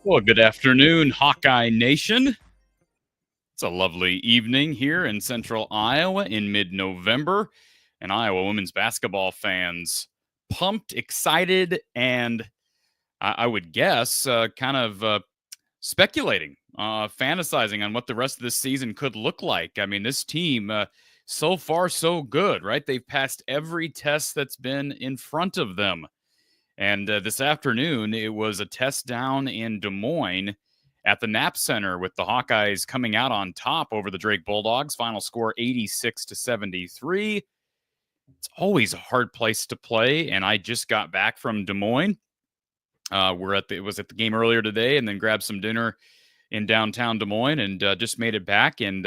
Well, good afternoon, Hawkeye Nation. It's a lovely evening here in central Iowa in mid-November, and Iowa women's basketball fans pumped, excited, and I would guess kind of speculating, fantasizing on what the rest of this season could look like. I mean, this team, so far, so good, right? They've passed every test that's been in front of them. And this afternoon, it was a test down in Des Moines at the Knapp Center with the Hawkeyes coming out on top over the Drake Bulldogs. Final score 86-73. It's always a hard place to play, and I just got back from Des Moines. It was at the game earlier today, and then grabbed some dinner in downtown Des Moines, and just made it back. And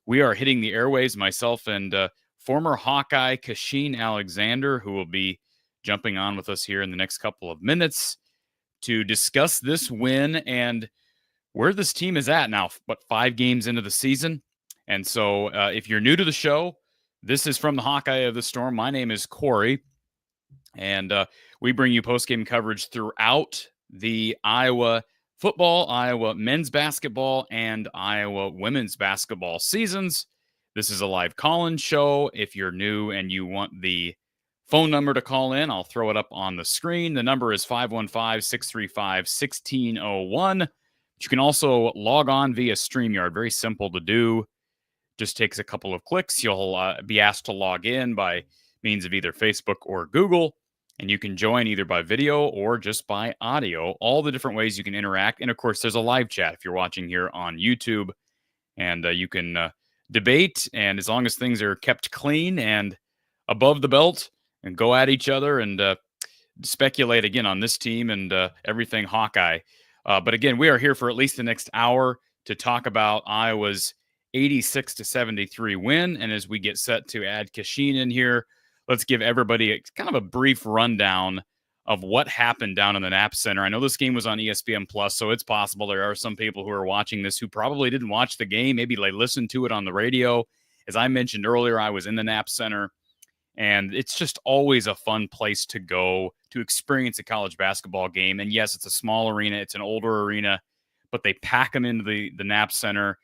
we are hitting the airwaves, myself and former Hawkeye Kachine Alexander, who will be jumping on with us here in the next couple of minutes to discuss this win and where this team is at now, 5 games into the season. And so if you're new to the show, this is from the Hawkeye of the Storm. My name is Corey, and we bring you postgame coverage throughout the Iowa football, Iowa men's basketball, and Iowa women's basketball seasons. This is a live call-in show. If you're new and you want the phone number to call in, I'll throw it up on the screen. The number is 515-635-1601. But you can also log on via StreamYard. Very simple to do. Just takes a couple of clicks. You'll be asked to log in by means of either Facebook or Google. And you can join either by video or just by audio. All the different ways you can interact. And, of course, there's a live chat if you're watching here on YouTube. And you can debate. And as long as things are kept clean and above the belt, and go at each other and speculate again on this team and everything Hawkeye. But again, we are here for at least the next hour to talk about Iowa's 86-73 win. And as we get set to add Kachine in here, let's give everybody kind of a brief rundown of what happened down in the Knapp Center. I know this game was on ESPN Plus, so it's possible there are some people who are watching this who probably didn't watch the game. Maybe they listened to it on the radio. As I mentioned earlier, I was in the Knapp Center, and it's just always a fun place to go to experience a college basketball game. And yes, it's a small arena. It's an older arena, but they pack them into the Knapp Center.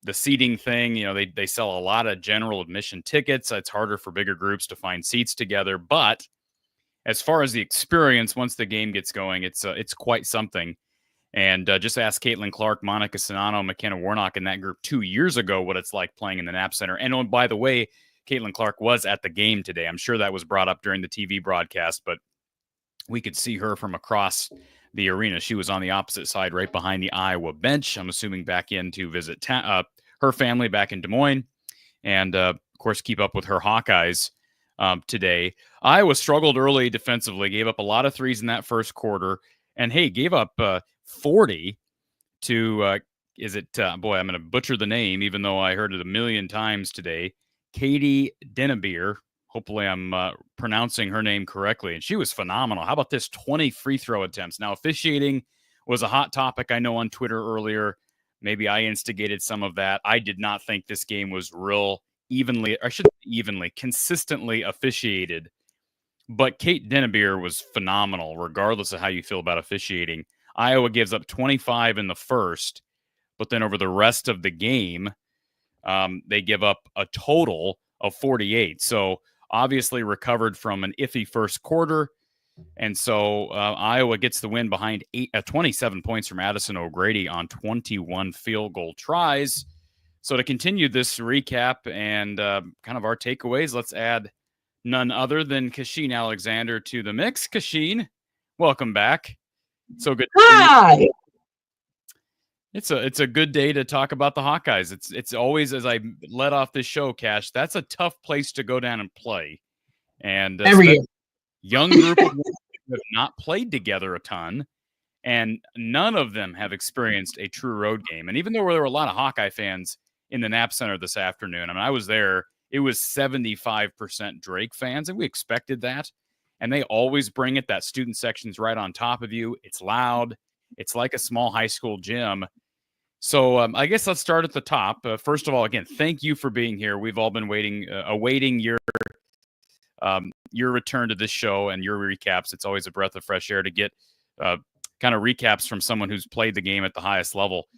The seating thing, they sell a lot of general admission tickets. It's harder for bigger groups to find seats together. But as far as the experience, once the game gets going, it's quite something. And just ask Caitlin Clark, Monica Sonano, McKenna Warnock in that group 2 years ago what it's like playing in the Knapp Center. And by the way, Caitlin Clark was at the game today. I'm sure that was brought up during the TV broadcast, but we could see her from across the arena. She was on the opposite side, right behind the Iowa bench. I'm assuming back in to visit her family back in Des Moines, and of course keep up with her Hawkeyes today. Iowa struggled early defensively, gave up a lot of threes in that first quarter, and hey, gave up 40 to I'm going to butcher the name, even though I heard it a million times today. Katie Dennebeer. Hopefully I'm pronouncing her name correctly. And she was phenomenal. How about this? 20 free throw attempts. Now, officiating was a hot topic, I know, on Twitter earlier. Maybe I instigated some of that. I did not think this game was consistently officiated. But Kate Dennebeer was phenomenal, regardless of how you feel about officiating. Iowa gives up 25 in the first, but then over the rest of the game, they give up a total of 48. So obviously recovered from an iffy first quarter. And so Iowa gets the win behind 27 points from Addy O'Grady on 21 field goal tries. So to continue this recap and kind of our takeaways, let's add none other than Kachine Alexander to the mix. Kachine, welcome back. So good. Hi. It's a good day to talk about the Hawkeyes. It's always, as I let off this show, Cash, that's a tough place to go down and play. And every year, young group of who have not played together a ton, and none of them have experienced a true road game. And even though there were a lot of Hawkeye fans in the Knapp Center this afternoon, I mean, I was there. It was 75% Drake fans, and we expected that. And they always bring it. That student section's right on top of you. It's loud. It's like a small high school gym. So I guess let's start at the top. First of all, again, thank you for being here. We've all been awaiting your return to this show and your recaps. It's always a breath of fresh air to get kind of recaps from someone who's played the game at the highest level.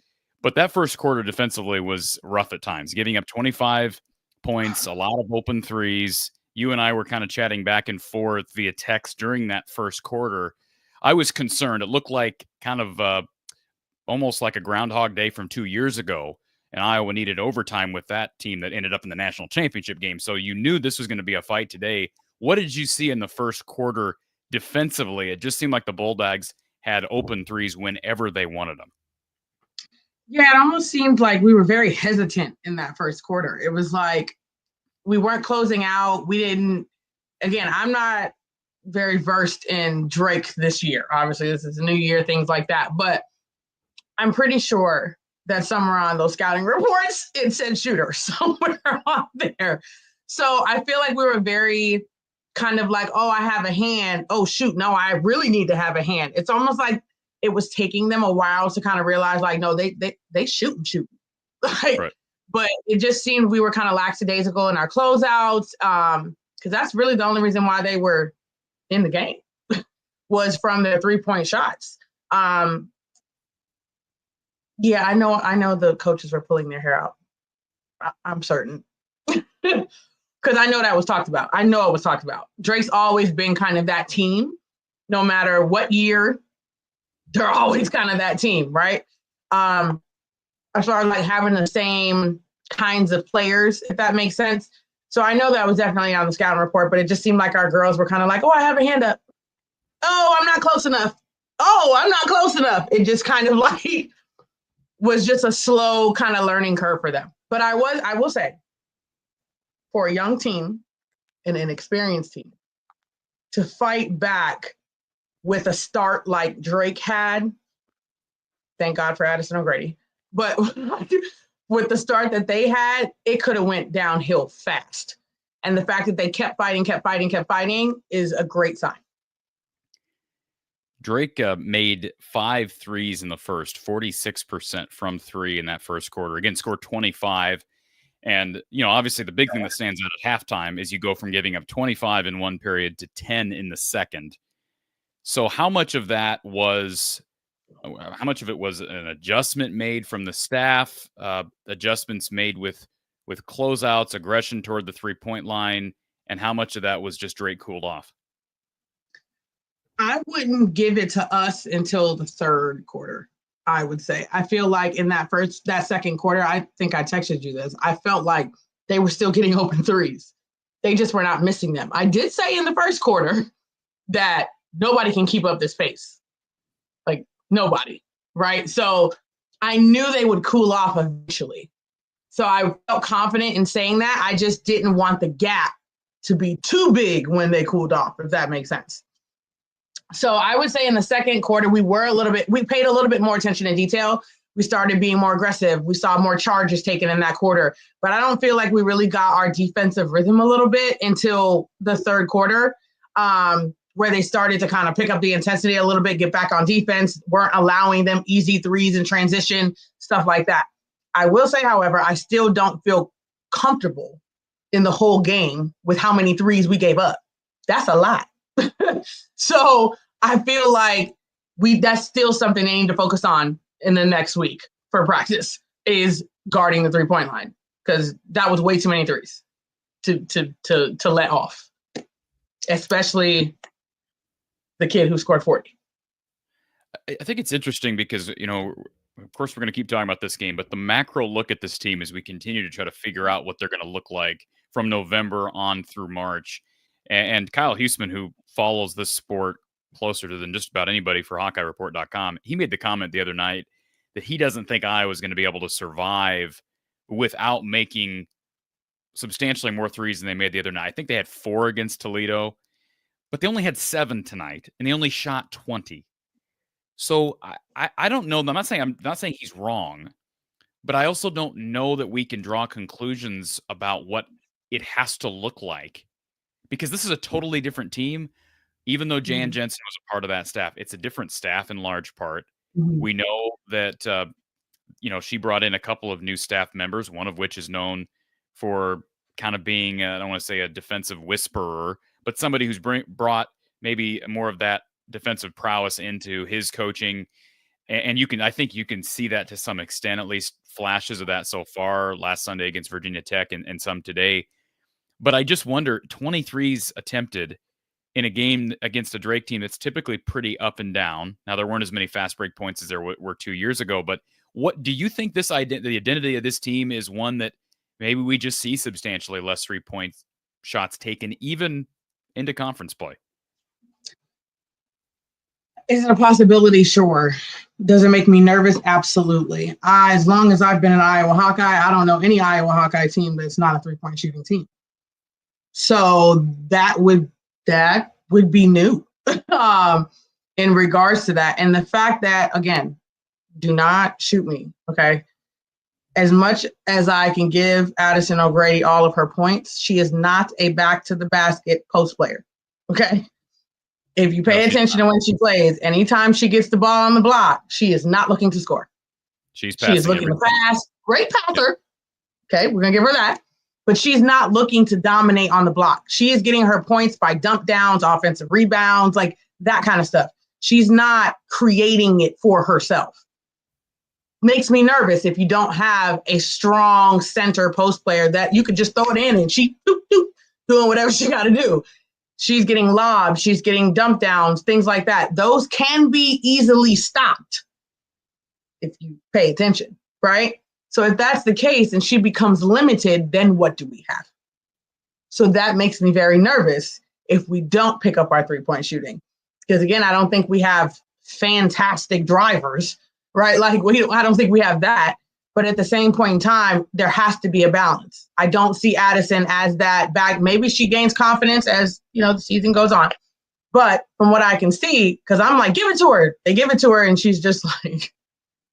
But that first quarter defensively was rough at times, giving up 25 points, a lot of open threes. You and I were kind of chatting back and forth via text during that first quarter. I was concerned. It looked like kind of almost like a Groundhog Day from 2 years ago, and Iowa needed overtime with that team that ended up in the national championship game. So you knew this was going to be a fight today. What did you see in the first quarter defensively? It just seemed like the Bulldogs had open threes whenever they wanted them. Yeah, it almost seemed like we were very hesitant in that first quarter. It was like we weren't closing out. Again, I'm not very versed in Drake this year. Obviously, this is a new year, things like that. But I'm pretty sure that somewhere on those scouting reports, it said shooter somewhere on there. So I feel like we were very kind of like, oh, I have a hand. Oh, shoot. No, I really need to have a hand. It's almost like it was taking them a while to kind of realize, like, no, they shoot. Like, right. But it just seemed we were kind of lackadaisical in our closeouts, because that's really the only reason why they were in the game was from their 3-point shots. Yeah, I know the coaches were pulling their hair out. I'm certain. Because I know that was talked about. I know it was talked about. Drake's always been kind of that team. No matter what year, they're always kind of that team, right? As far as like having the same kinds of players, if that makes sense. So I know that was definitely on the scouting report, but it just seemed like our girls were kind of like, oh, I have a hand up. Oh, I'm not close enough. Oh, I'm not close enough. It just kind of like was just a slow kind of learning curve for them. But I will say, for a young team and an experienced team, to fight back with a start like Drake had, thank God for Addy O'Grady, but with the start that they had, it could have went downhill fast. And the fact that they kept fighting is a great sign. Drake made 5 threes in the first, 46% from 3 in that first quarter. Again, scored 25. And, obviously the big thing that stands out at halftime is you go from giving up 25 in one period to 10 in the second. So how much of it was an adjustment made from the staff, adjustments made with closeouts, aggression toward the 3-point line, and how much of that was just Drake cooled off? I wouldn't give it to us until the third quarter, I would say. I feel like in that second quarter, I think I texted you this, I felt like they were still getting open threes. They just were not missing them. I did say in the first quarter that nobody can keep up this pace. Like, nobody, right? So I knew they would cool off eventually. So I felt confident in saying that. I just didn't want the gap to be too big when they cooled off, if that makes sense. So I would say in the second quarter, we paid a little bit more attention to detail. We started being more aggressive. We saw more charges taken in that quarter. But I don't feel like we really got our defensive rhythm a little bit until the third quarter, where they started to kind of pick up the intensity a little bit, get back on defense, weren't allowing them easy threes in transition, stuff like that. I will say, however, I still don't feel comfortable in the whole game with how many threes we gave up. That's a lot. So I feel like that's still something they need to focus on in the next week for practice, is guarding the 3-point line, because that was way too many threes to let off, especially the kid who scored 40. I think it's interesting because, of course, we're going to keep talking about this game, but the macro look at this team as we continue to try to figure out what they're going to look like from November on through March. And Kyle Huseman, who follows this sport closer than just about anybody for HawkeyeReport.com, he made the comment the other night that he doesn't think Iowa's going to be able to survive without making substantially more threes than they made the other night. I think they had 4 against Toledo, but they only had 7 tonight, and they only shot 20. So I don't know. I'm not saying he's wrong, but I also don't know that we can draw conclusions about what it has to look like, because this is a totally different team. Even though Jan Jensen was a part of that staff, it's a different staff in large part. Mm-hmm. We know that she brought in a couple of new staff members, one of which is known for kind of being, I don't want to say a defensive whisperer, but somebody who's brought maybe more of that defensive prowess into his coaching. And I think you can see that to some extent, at least flashes of that so far, last Sunday against Virginia Tech and some today. But I just wonder, 23s attempted in a game against a Drake team that's typically pretty up and down. Now, there weren't as many fast break points as there were 2 years ago, but what do you think the identity of this team is, one that maybe we just see substantially less 3-point shots taken even into conference play? Is it a possibility? Sure. Does it make me nervous? Absolutely. As long as I've been an Iowa Hawkeye, I don't know any Iowa Hawkeye team that's not a 3-point shooting team. So that would be new in regards to that. And the fact that, again, do not shoot me, okay? As much as I can give Addy O'Grady all of her points, she is not a back-to-the-basket post player, okay? If you pay attention to when she plays, anytime she gets the ball on the block, she is not looking to score. She is looking to pass. Great passer. Okay, we're going to give her that. But she's not looking to dominate on the block. She is getting her points by dump downs, offensive rebounds, like that kind of stuff. She's not creating it for herself. Makes me nervous if you don't have a strong center post player that you could just throw it in and she doing whatever she got to do. She's getting lobs, she's getting dump downs, things like that. Those can be easily stopped if you pay attention, right? So if that's the case and she becomes limited, then what do we have? So that makes me very nervous if we don't pick up our 3-point shooting. Because again, I don't think we have fantastic drivers, right? Like I don't think we have that. But at the same point in time, there has to be a balance. I don't see Addison as that back. Maybe she gains confidence as the season goes on. But from what I can see, because I'm like, give it to her. They give it to her, and she's just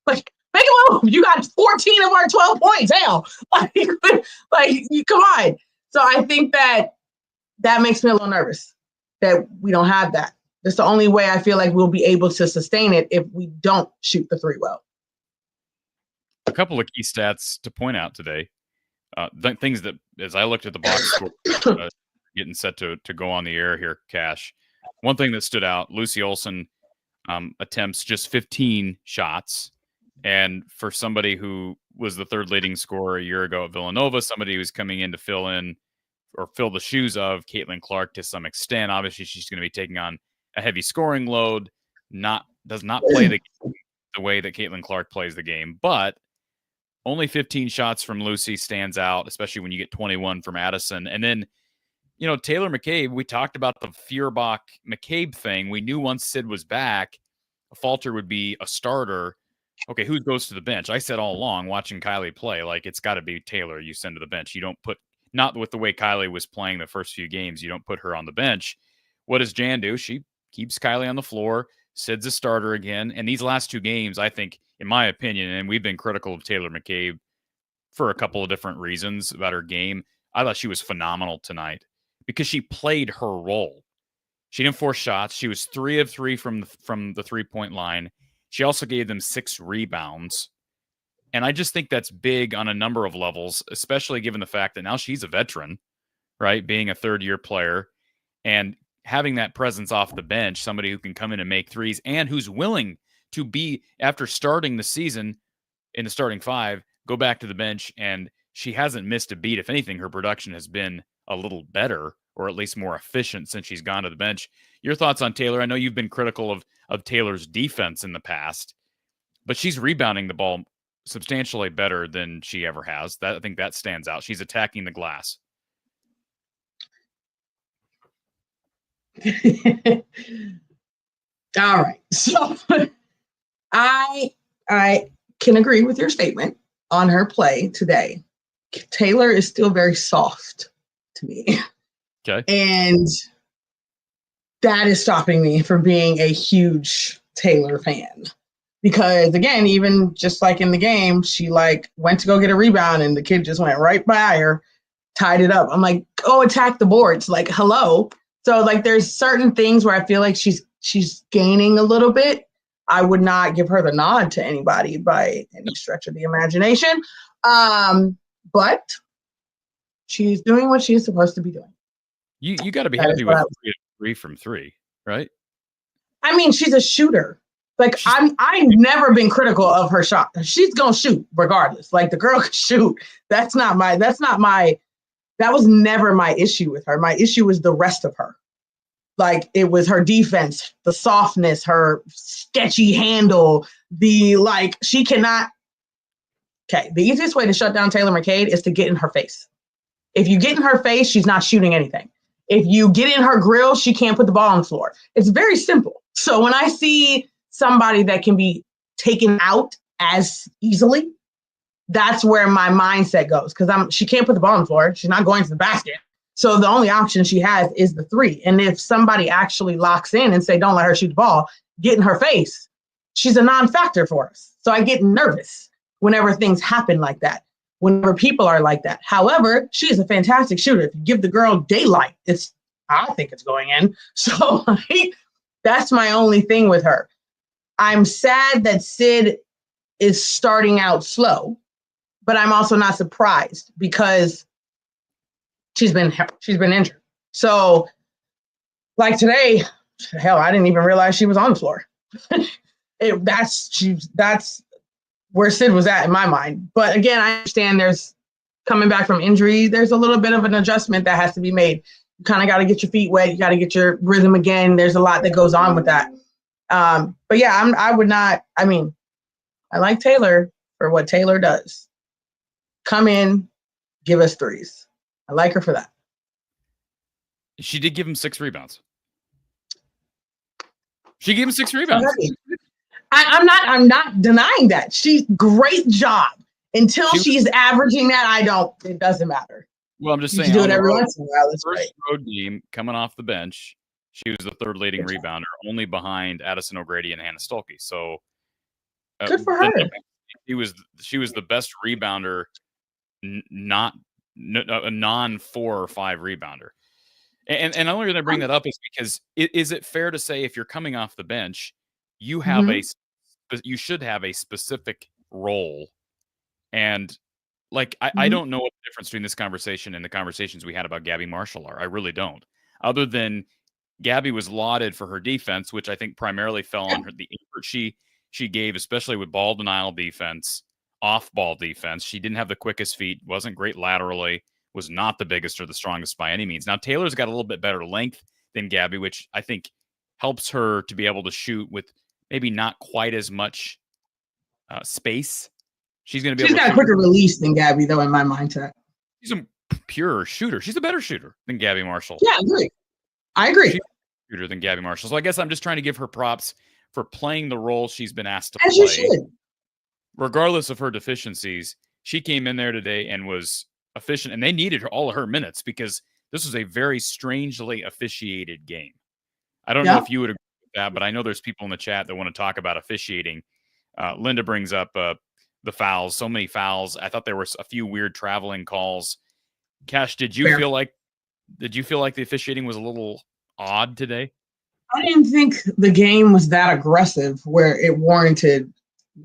like Make a move. You got 14 of our 12 points. Hell, come on. So I think that makes me a little nervous that we don't have that. That's the only way I feel like we'll be able to sustain it if we don't shoot the three well. A couple of key stats to point out today. Things that, as I looked at the box score, getting set to go on the air here, Cash. One thing that stood out, Lucy Olsen attempts just 15 shots. And for somebody who was the third leading scorer a year ago at Villanova, somebody who's coming in to fill in or fill the shoes of Caitlin Clark to some extent. Obviously, she's going to be taking on a heavy scoring load, does not play the way that Caitlin Clark plays the game, but only 15 shots from Lucy stands out, especially when you get 21 from Addison. And then, Taylor McCabe, we talked about the Furbach McCabe thing. We knew once Sid was back, Falter would be a starter. Okay, who goes to the bench? I said all along, watching Kylie play, like, it's got to be Taylor you send to the bench. You don't put, not with the way Kylie was playing the first few games, you don't put her on the bench. What does Jan do? She keeps Kylie on the floor. Sid's a starter again. And these last two games, I think, in my opinion, and we've been critical of Taylor McCabe for a couple of different reasons about her game, I thought she was phenomenal tonight because she played her role. She didn't force shots. She was 3 of 3 from the three-point line. She also gave them 6 rebounds. And I just think that's big on a number of levels, especially given the fact that now she's a veteran, right? Being a third-year player and having that presence off the bench, somebody who can come in and make threes and who's willing to be, after starting the season in the starting 5, go back to the bench. And she hasn't missed a beat. If anything, her production has been a little better or at least more efficient since she's gone to the bench. Your thoughts on Taylor? I know you've been critical of Taylor's defense in the past, but she's rebounding the ball substantially better than she ever has. I think that stands out. She's attacking the glass. All right. So I can agree with your statement on her play today. Taylor is still very soft to me. Okay. And that is stopping me from being a huge Taylor fan. Because again, even just like in the game, she went to go get a rebound and the kid just went right by her, tied it up. I'm like, go attack the boards. Hello. So there's certain things where I feel like she's gaining a little bit. I would not give her the nod to anybody by any stretch of the imagination. But she's doing what she's supposed to be doing. You got to be happy with 3 from 3, right? I mean, she's a shooter. I've never been critical of her shot. She's gonna shoot regardless. The girl can shoot. That was never my issue with her. My issue was the rest of her. It was her defense, the softness, her sketchy handle, she cannot. Okay, the easiest way to shut down Taylor McCabe is to get in her face. If you get in her face, she's not shooting anything. If you get in her grill, she can't put the ball on the floor. It's very simple. So when I see somebody that can be taken out as easily, that's where my mindset goes. Because she can't put the ball on the floor. She's not going to the basket. So the only option she has is the 3. And if somebody actually locks in and say, don't let her shoot the ball, get in her face, she's a non-factor for us. So I get nervous whenever things happen like that, whenever people are like that. However, she is a fantastic shooter. If you give the girl daylight, I think it's going in. So that's my only thing with her. I'm sad that Sid is starting out slow, but I'm also not surprised because she's been injured. So today, hell, I didn't even realize she was on the floor. That's where Sid was at in my mind. But again, I understand there's coming back from injury. There's a little bit of an adjustment that has to be made. You kind of got to get your feet wet. You got to get your rhythm again. There's a lot that goes on with that. But yeah, I like Taylor for what Taylor does. Come in, give us threes. I like her for that. She did give him 6 rebounds. She gave him 6 rebounds. I'm not denying that. Great job. Until she's averaging that, it doesn't matter. Well, I'm just saying. Do it every once in a while. That's first road game coming off the bench, she was the 3rd leading rebounder, only behind Addy O'Grady and Hannah Stalky. So good for her. she was the best rebounder, not a non 4 or 5 rebounder. And the only reason I bring that up is because is it fair to say if you're coming off the bench, you have you should have a specific role. And like I don't know what the difference between this conversation and the conversations we had about Gabby Marshall are. I really don't. Other than Gabby was lauded for her defense, which I think primarily fell on the effort she gave, especially with ball denial defense, off-ball defense. She didn't have the quickest feet, wasn't great laterally, was not the biggest or the strongest by any means. Now, Taylor's got a little bit better length than Gabby, which I think helps her to be able to shoot with maybe not quite as much space. She's going to be able to. She's got a quicker release than Gabby, though, in my mindset. She's a pure shooter. She's a better shooter than Gabby Marshall. Yeah, I agree. She's a shooter than Gabby Marshall. So I guess I'm just trying to give her props for playing the role she's been asked to play. You should. Regardless of her deficiencies, she came in there today and was efficient, and they needed all of her minutes because this was a very strangely officiated game. I don't know if you would agree with that, but I know there's people in the chat that want to talk about officiating. Linda brings up the fouls, so many fouls. I thought there were a few weird traveling calls. Cash, did you feel like the officiating was a little odd today? I didn't think the game was that aggressive where it warranted.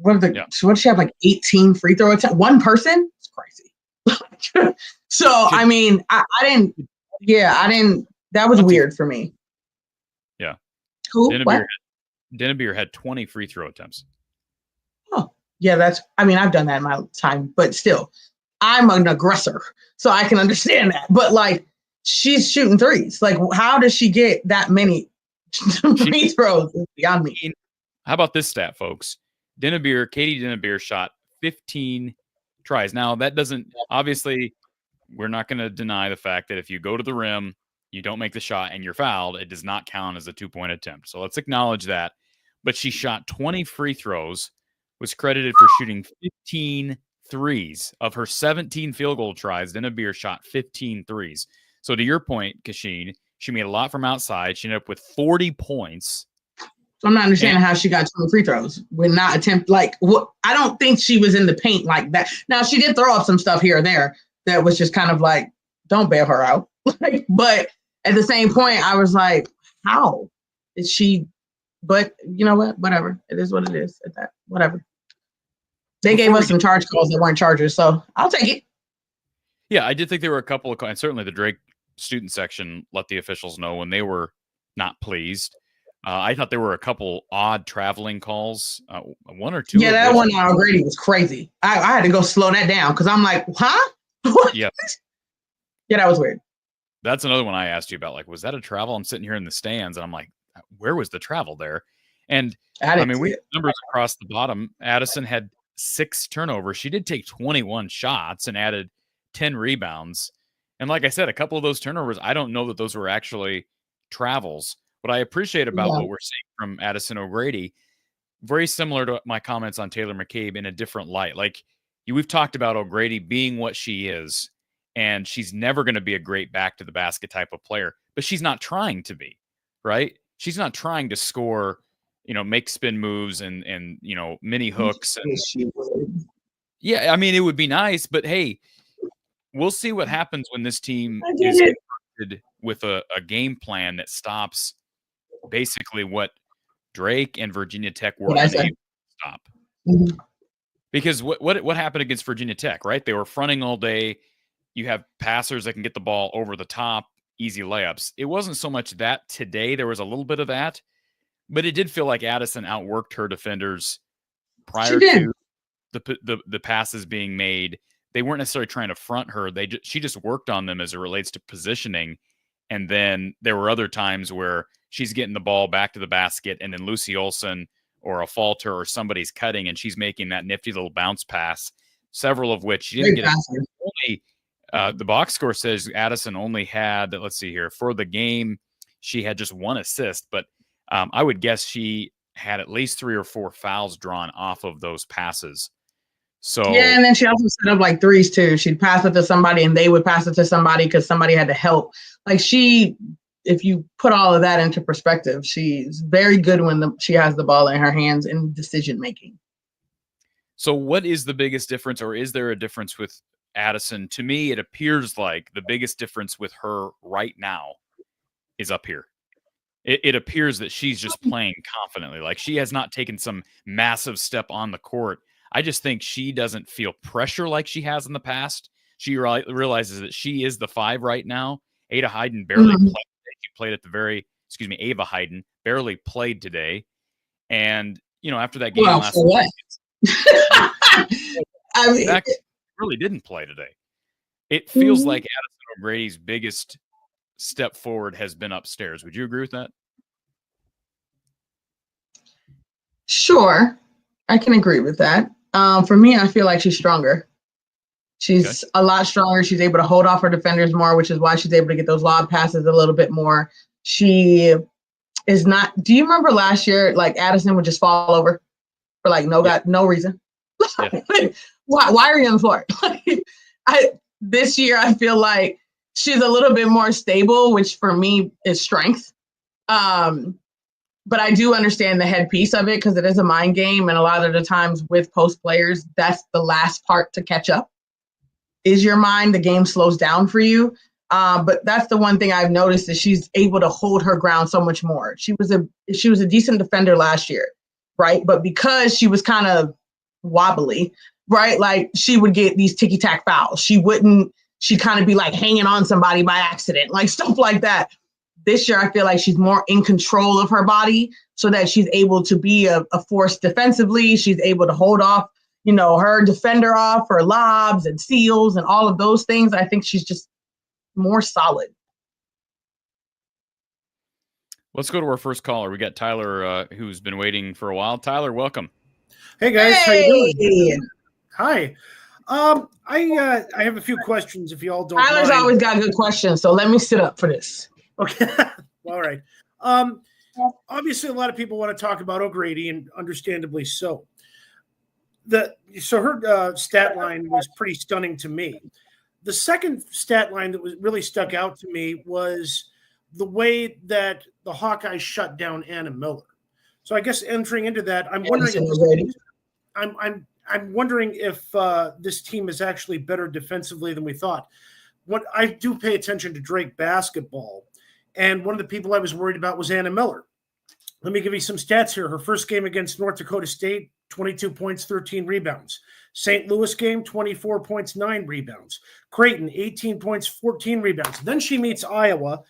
What did she have, like 18 free throw attempts? One person? It's crazy. So I mean, I didn't. Yeah, I didn't. That was weird for me. Yeah. Cool. Dennebeer had 20 free throw attempts. Oh, yeah. I've done that in my time, but still, I'm an aggressor, so I can understand that. But like, she's shooting threes. Like, how does she get that many free throws? It's beyond me. How about this stat, folks? Katie Dennebeer shot 15 tries. Now, that doesn't, obviously, we're not going to deny the fact that if you go to the rim, you don't make the shot and you're fouled, it does not count as a 2-point attempt. So let's acknowledge that. But she shot 20 free throws, was credited for shooting 15 threes. Of her 17 field goal tries, Dennebeer shot 15 threes. So to your point, Kachine, she made a lot from outside. She ended up with 40 points. So I'm not understanding how she got 20 free throws when not attempt. Like, what? I don't think she was in the paint like that. Now, she did throw up some stuff here or there that was just kind of like, don't bail her out. But at the same point, I was like, how is she? But you know what? Whatever. It is what it is. At that, whatever. They gave us some charge calls that weren't charges, so I'll take it. Yeah, I did think there were a couple of, and certainly the Drake student section let the officials know when they were not pleased. I thought there were a couple odd traveling calls, one or two. Yeah, that one O'Grady was crazy. I had to go slow that down because I'm like, huh? What? Yeah. Yeah, that was weird. That's another one I asked you about. Like, was that a travel? I'm sitting here in the stands and I'm like, where was the travel there? And I mean, we have numbers across the bottom. Addison had 6 turnovers. She did take 21 shots and added 10 rebounds. And like I said, a couple of those turnovers, I don't know that those were actually travels. What I appreciate about what we're seeing from Addison O'Grady, very similar to my comments on Taylor McCabe in a different light. Like, we've talked about O'Grady being what she is, and she's never going to be a great back to the basket type of player, but she's not trying to be, right? She's not trying to score, make spin moves and mini hooks. Yeah, I mean, it would be nice, but hey, we'll see what happens when this team is with a game plan that stops basically what Drake and Virginia Tech were unable to stop. Mm-hmm. Because what happened against Virginia Tech, right? They were fronting all day. You have passers that can get the ball over the top, easy layups. It wasn't so much that today. There was a little bit of that, but it did feel like Addison outworked her defenders prior to the passes being made. They weren't necessarily trying to front her. She just worked on them as it relates to positioning. And then there were other times where she's getting the ball back to the basket, and then Lucy Olsen or a Falter or somebody's cutting, and she's making that nifty little bounce pass, several of which she didn't get. The box score says Addison only had, let's see here, for the game, she had just 1 assist, but I would guess she had at least 3 or 4 fouls drawn off of those passes. So yeah, and then she also set up like threes too. She'd pass it to somebody and they would pass it to somebody because somebody had to help. Like if you put all of that into perspective, she's very good when she has the ball in her hands in decision making. So what is the biggest difference, or is there a difference with Addison? To me, it appears like the biggest difference with her right now is up here. It appears that she's just playing confidently. Like, she has not taken some massive step on the court. I just think she doesn't feel pressure like she has in the past. She realizes that she is the 5 right now. Ada Hayden barely played today. She played at the Ava Hayden barely played today. And, after that game last night, I mean, really didn't play today. It feels like Addison O'Grady's biggest step forward has been upstairs. Would you agree with that? Sure, I can agree with that. For me, I feel like she's stronger. She's a lot stronger. She's able to hold off her defenders more, which is why she's able to get those lob passes a little bit more. She is not. Do you remember last year, like, Addison would just fall over for like no reason? Yeah. Why are you on the floor? This year, I feel like she's a little bit more stable, which for me is strength. But I do understand the headpiece of it, because it is a mind game. And a lot of the times with post players, that's the last part to catch up. Is your mind, the game slows down for you. But that's the one thing I've noticed, is she's able to hold her ground so much more. She was a decent defender last year, right? But because she was kind of wobbly, right? Like, she would get these ticky-tack fouls. She'd kind of be like hanging on somebody by accident, like stuff like that. This year, I feel like she's more in control of her body, so that she's able to be a force defensively. She's able to hold off, her defender off, her lobs and seals and all of those things. I think she's just more solid. Let's go to our first caller. We got Tyler, who's been waiting for a while. Tyler, welcome. Hey guys, how you doing? Hi. I have a few questions, if you all don't Tyler's mind. always got good questions, so let me sit up for this. Okay. All right. Obviously, a lot of people want to talk about O'Grady, and understandably so. So her stat line was pretty stunning to me. The second stat line that was really stuck out to me was the way that the Hawkeyes shut down Anna Miller. So I guess entering into that, I'm wondering if this team is actually better defensively than we thought. What I do pay attention to Drake basketball, and one of the people I was worried about was Anna Miller. Let me give you some stats here. Her first game against North Dakota State, 22 points, 13 rebounds. St. Louis game, 24 points, 9 rebounds. Creighton, 18 points, 14 rebounds. Then she meets Iowa,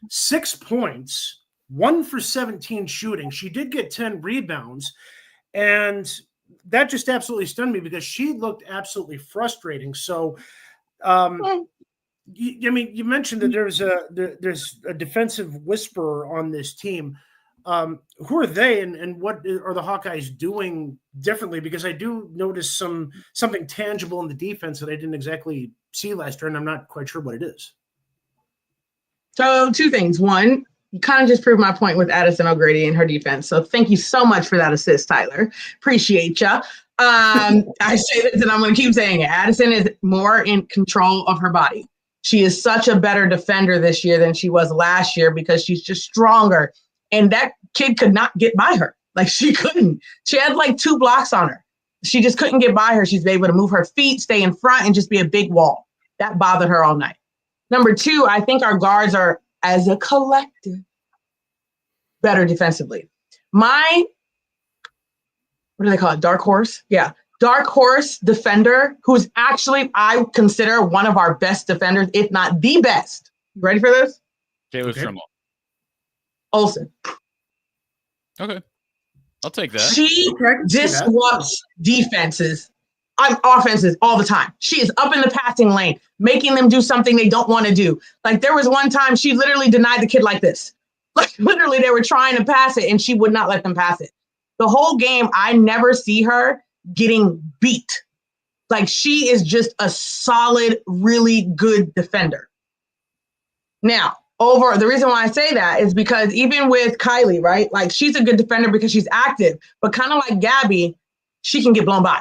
6 points, 1 for 17 shooting. She did get 10 rebounds, and that just absolutely stunned me, because she looked absolutely frustrating. So, you mentioned that there's a defensive whisperer on this team. Who are they, and what are the Hawkeyes doing differently? Because I do notice something tangible in the defense that I didn't exactly see last year, and I'm not quite sure what it is. So 2 things. One, you kind of just proved my point with Addison O'Grady and her defense. So thank you so much for that assist, Tyler. Appreciate ya. I say this, and I'm going to keep saying it. Addison is more in control of her body. She is such a better defender this year than she was last year, because she's just stronger. And that kid could not get by her. Like, she couldn't. She had like 2 blocks on her. She just couldn't get by her. She's able to move her feet, stay in front, and just be a big wall. That bothered her all night. Number 2, I think our guards are, as a collective, better defensively. What do they call it? Dark horse? Yeah. Dark horse defender, who's actually, I consider, one of our best defenders, if not the best. You ready for this? Taylor Trimble. Olsen. Okay. I'll take that. She disrupts offenses all the time. She is up in the passing lane, making them do something they don't want to do. Like, there was one time she literally denied the kid like this. Like, literally, they were trying to pass it, and she would not let them pass it. The whole game, I never see her getting beat. Like, she is just a solid, really good defender. Now, the reason why I say that is because even with Kylie, right? Like, she's a good defender because she's active, but kind of like Gabby, she can get blown by,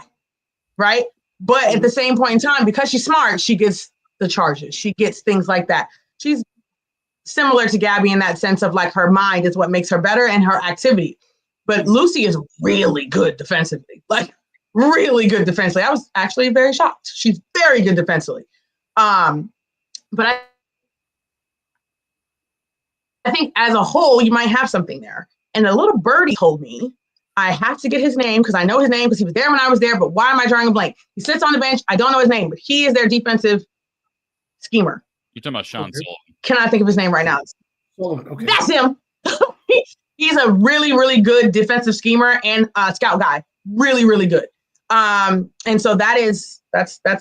right? But at the same point in time, because she's smart, she gets the charges. She gets things like that. She's similar to Gabby in that sense of, like, her mind is what makes her better and her activity. But Lucy is really good defensively. Like, really good defensively. I was actually very shocked. She's very good defensively. But I think as a whole, you might have something there. And a little birdie told me, I have to get his name because I know his name because he was there when I was there, but why am I drawing a blank? He sits on the bench. I don't know his name, but he is their defensive schemer. You're talking about Sean Sullivan. Cannot think of his name right now. Sullivan, okay. That's him. He's a really, really good defensive schemer and scout guy. Really, really good. And so that's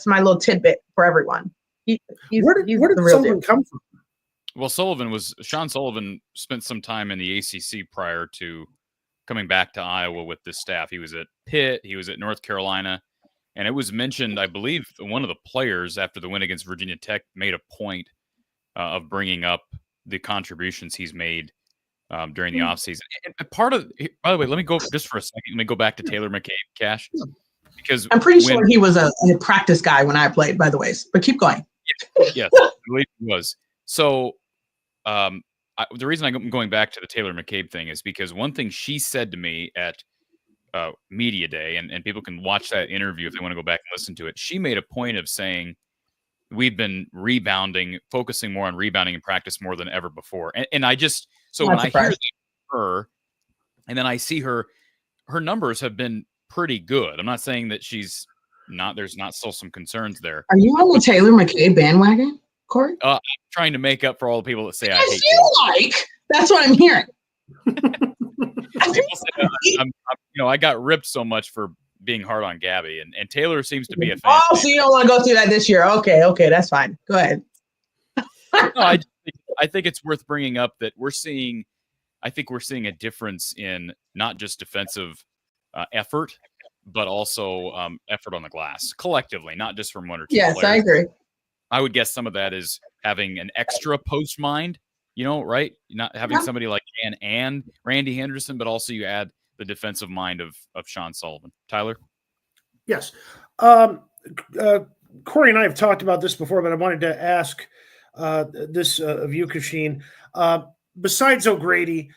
my little tidbit for everyone. Where did Sullivan come from? Well, Sean Sullivan spent some time in the ACC prior to coming back to Iowa with this staff. He was at Pitt, he was at North Carolina, and it was mentioned, I believe, one of the players after the win against Virginia Tech made a point of bringing up the contributions he's made during the offseason. And part of, by the way, let me go just for a second. Let me go back to Taylor McCabe, Cash, because I'm pretty sure he was a practice guy when I played, by the way. But keep going. Yes, I believe he was. So the reason I'm going back to the Taylor McCabe thing is because one thing she said to me at Media Day, and people can watch that interview if they want to go back and listen to it. She made a point of saying we've been rebounding, focusing more on rebounding in practice more than ever before. And I just, so when I hear that from her, and then I see her numbers have been pretty good. I'm not saying that she's not, there's not still some concerns there. Are you on the Taylor McCabe bandwagon, Corey? I'm trying to make up for all the people that say I hate you. That's what I'm hearing. I got ripped so much for being hard on Gabby, and Taylor seems to be a fan. Oh, so you don't want to go through that this year? Okay, that's fine. Go ahead. No, I think it's worth bringing up that we're seeing a difference in not just defensive effort, but also effort on the glass collectively, not just from one or two players. I agree. I would guess some of that is having an extra post mind, right? Not having somebody like Jan and Randy Henderson, but also you add the defensive mind of Sean Sullivan. Tyler? Yes. Corey and I have talked about this before, but I wanted to ask this of you, Kachine. Besides O'Grady,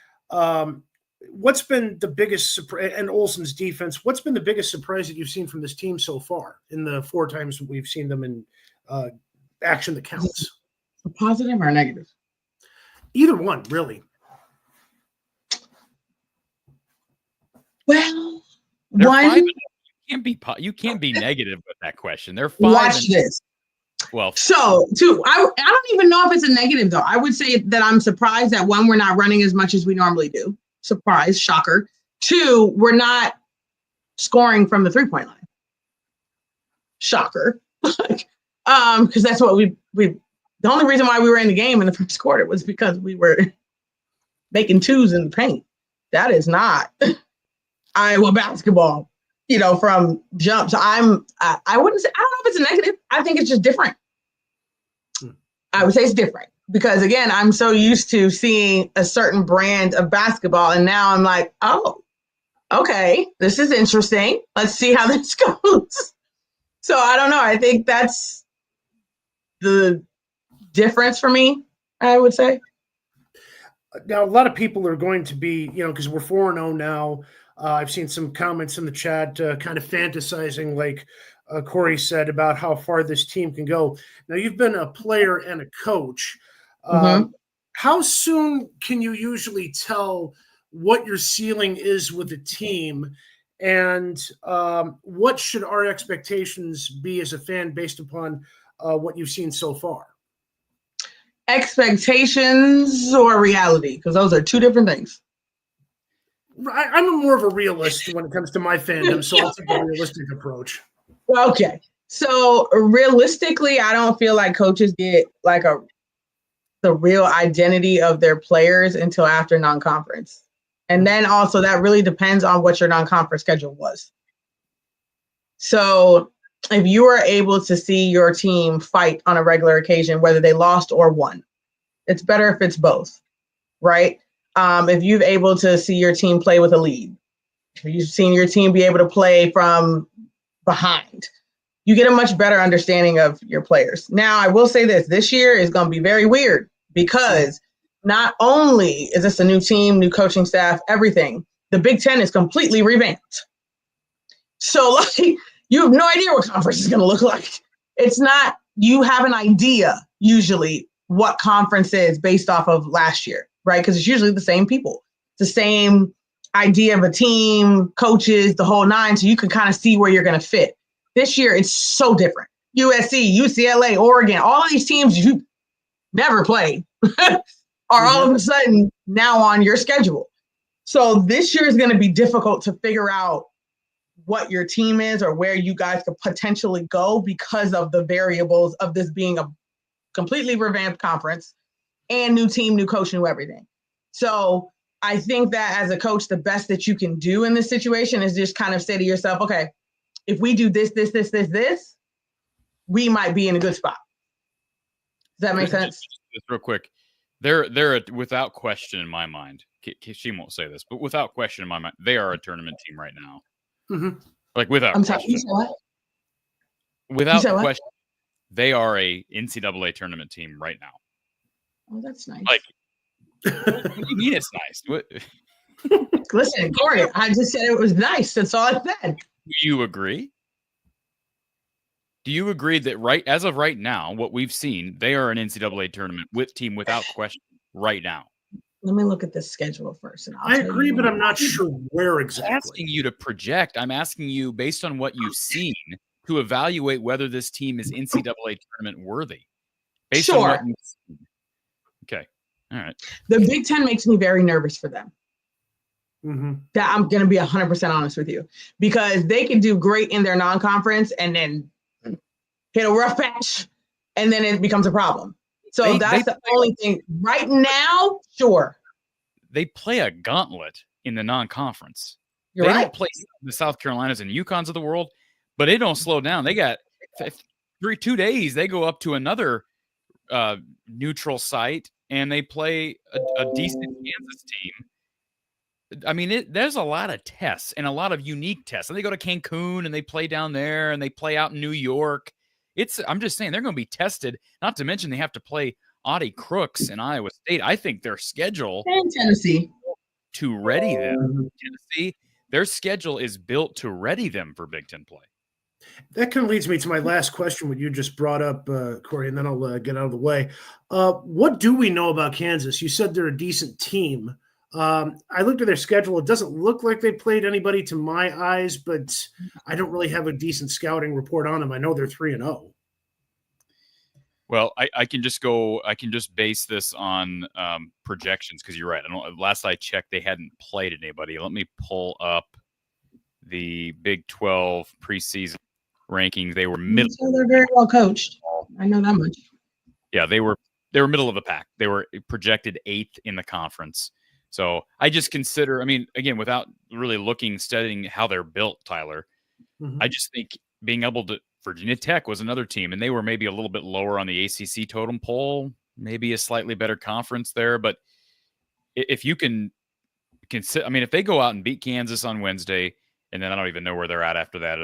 what's been the biggest surprise, and Olsen's defense, what's been the biggest surprise that you've seen from this team so far in the 4 times we've seen them in action that counts? A positive or a negative? Either one, really. Well, you can't be negative with that question. They're 5. Watch this. Well, so 2, I don't even know if it's a negative though. I would say that I'm surprised that 1, we're not running as much as we normally do. Surprise, shocker. 2, we're not scoring from the 3-point line. Shocker. Because that's what we the only reason why we were in the game in the first quarter was because we were making 2s in the paint. That is not Iowa basketball, from jump. So I wouldn't say, I don't know if it's a negative. I think it's just different. I would say it's different because again, I'm so used to seeing a certain brand of basketball. And now I'm like, oh, okay, this is interesting. Let's see how this goes. So I don't know. I think that's the difference for me, I would say. Now, a lot of people are going to be, because we're 4-0 now. I've seen some comments in the chat kind of fantasizing, like Corey said, about how far this team can go. Now, you've been a player and a coach. How soon can you usually tell what your ceiling is with a team? And what should our expectations be as a fan based upon what you've seen so far? Expectations or reality? Because those are 2 different things. I'm more of a realist when it comes to my fandom, so I'll take a realistic approach. Okay. So realistically, I don't feel like coaches get like the real identity of their players until after non-conference. And then also that really depends on what your non-conference schedule was. So if you are able to see your team fight on a regular occasion, whether they lost or won, it's better if it's both, right? If you're able to see your team play with a lead, if you've seen your team be able to play from behind, you get a much better understanding of your players. Now, I will say this year is going to be very weird because not only is this a new team, new coaching staff, everything, the Big Ten is completely revamped. So like you have no idea what conference is going to look like. It's not, you have an idea usually what conference is based off of last year, right? Because it's usually the same people, the same idea of a team, coaches, the whole nine. So you can kind of see where you're going to fit. This year, it's so different. USC, UCLA, Oregon, all of these teams you never played are all of a sudden now on your schedule. So this year is going to be difficult to figure out what your team is or where you guys could potentially go because of the variables of this being a completely revamped conference and new team, new coach, new everything. So I think that as a coach, the best that you can do in this situation is just kind of say to yourself, okay, if we do this, we might be in a good spot. Does that make sense? Just real quick. They're without question in my mind. She won't say this, but without question in my mind, they are a tournament team right now. Mm-hmm. Like without question. You said what? Without question, they are a NCAA tournament team right now. Oh, that's nice. Like, what do you mean it's nice? What? Listen, Corey, I just said it was nice. That's all I said. Do you agree? Do you agree that as of right now, what we've seen, they are an NCAA tournament team without question right now? Let me look at the schedule first. And I agree, but I'm not sure where exactly. I'm asking you to project. I'm asking you, based on what you've seen, to evaluate whether this team is NCAA tournament worthy. Based on what you've seen. Okay. All right. The Big Ten makes me very nervous for them. Mm-hmm. That I'm going to be 100% honest with you, because they can do great in their non-conference and then hit a rough patch, and then it becomes a problem. So that's the only thing right now. Sure, they play a gauntlet in the non-conference. They don't play the South Carolinas and UConns of the world, but they don't slow down. They got 2 days. They go up to another neutral site and they play a decent Kansas team. I mean, there's a lot of tests and a lot of unique tests. And they go to Cancun and they play down there and they play out in New York. I'm just saying they're going to be tested. Not to mention they have to play Audie Crooks and Iowa State. I think their schedule and Tennessee to ready them. Tennessee, their schedule is built to ready them for Big Ten play. That kind of leads me to my last question, what you just brought up, Corey, and then I'll get out of the way. What do we know about Kansas? You said they're a decent team. I looked at their schedule. It doesn't look like they played anybody to my eyes, but I don't really have a decent scouting report on them. I know they're 3-0. Well, I can just base this on projections because you're right. Last I checked, they hadn't played anybody. Let me pull up the Big 12 preseason rankings. They were middle. So they're very well coached. I know that much. Yeah, they were middle of the pack. They were projected 8th in the conference. So I just consider, again, without really studying how they're built, Tyler, I just think being able to, Virginia Tech was another team, and they were maybe a little bit lower on the ACC totem pole, maybe a slightly better conference there. But if you can consider, if they go out and beat Kansas on Wednesday, and then I don't even know where they're at after that.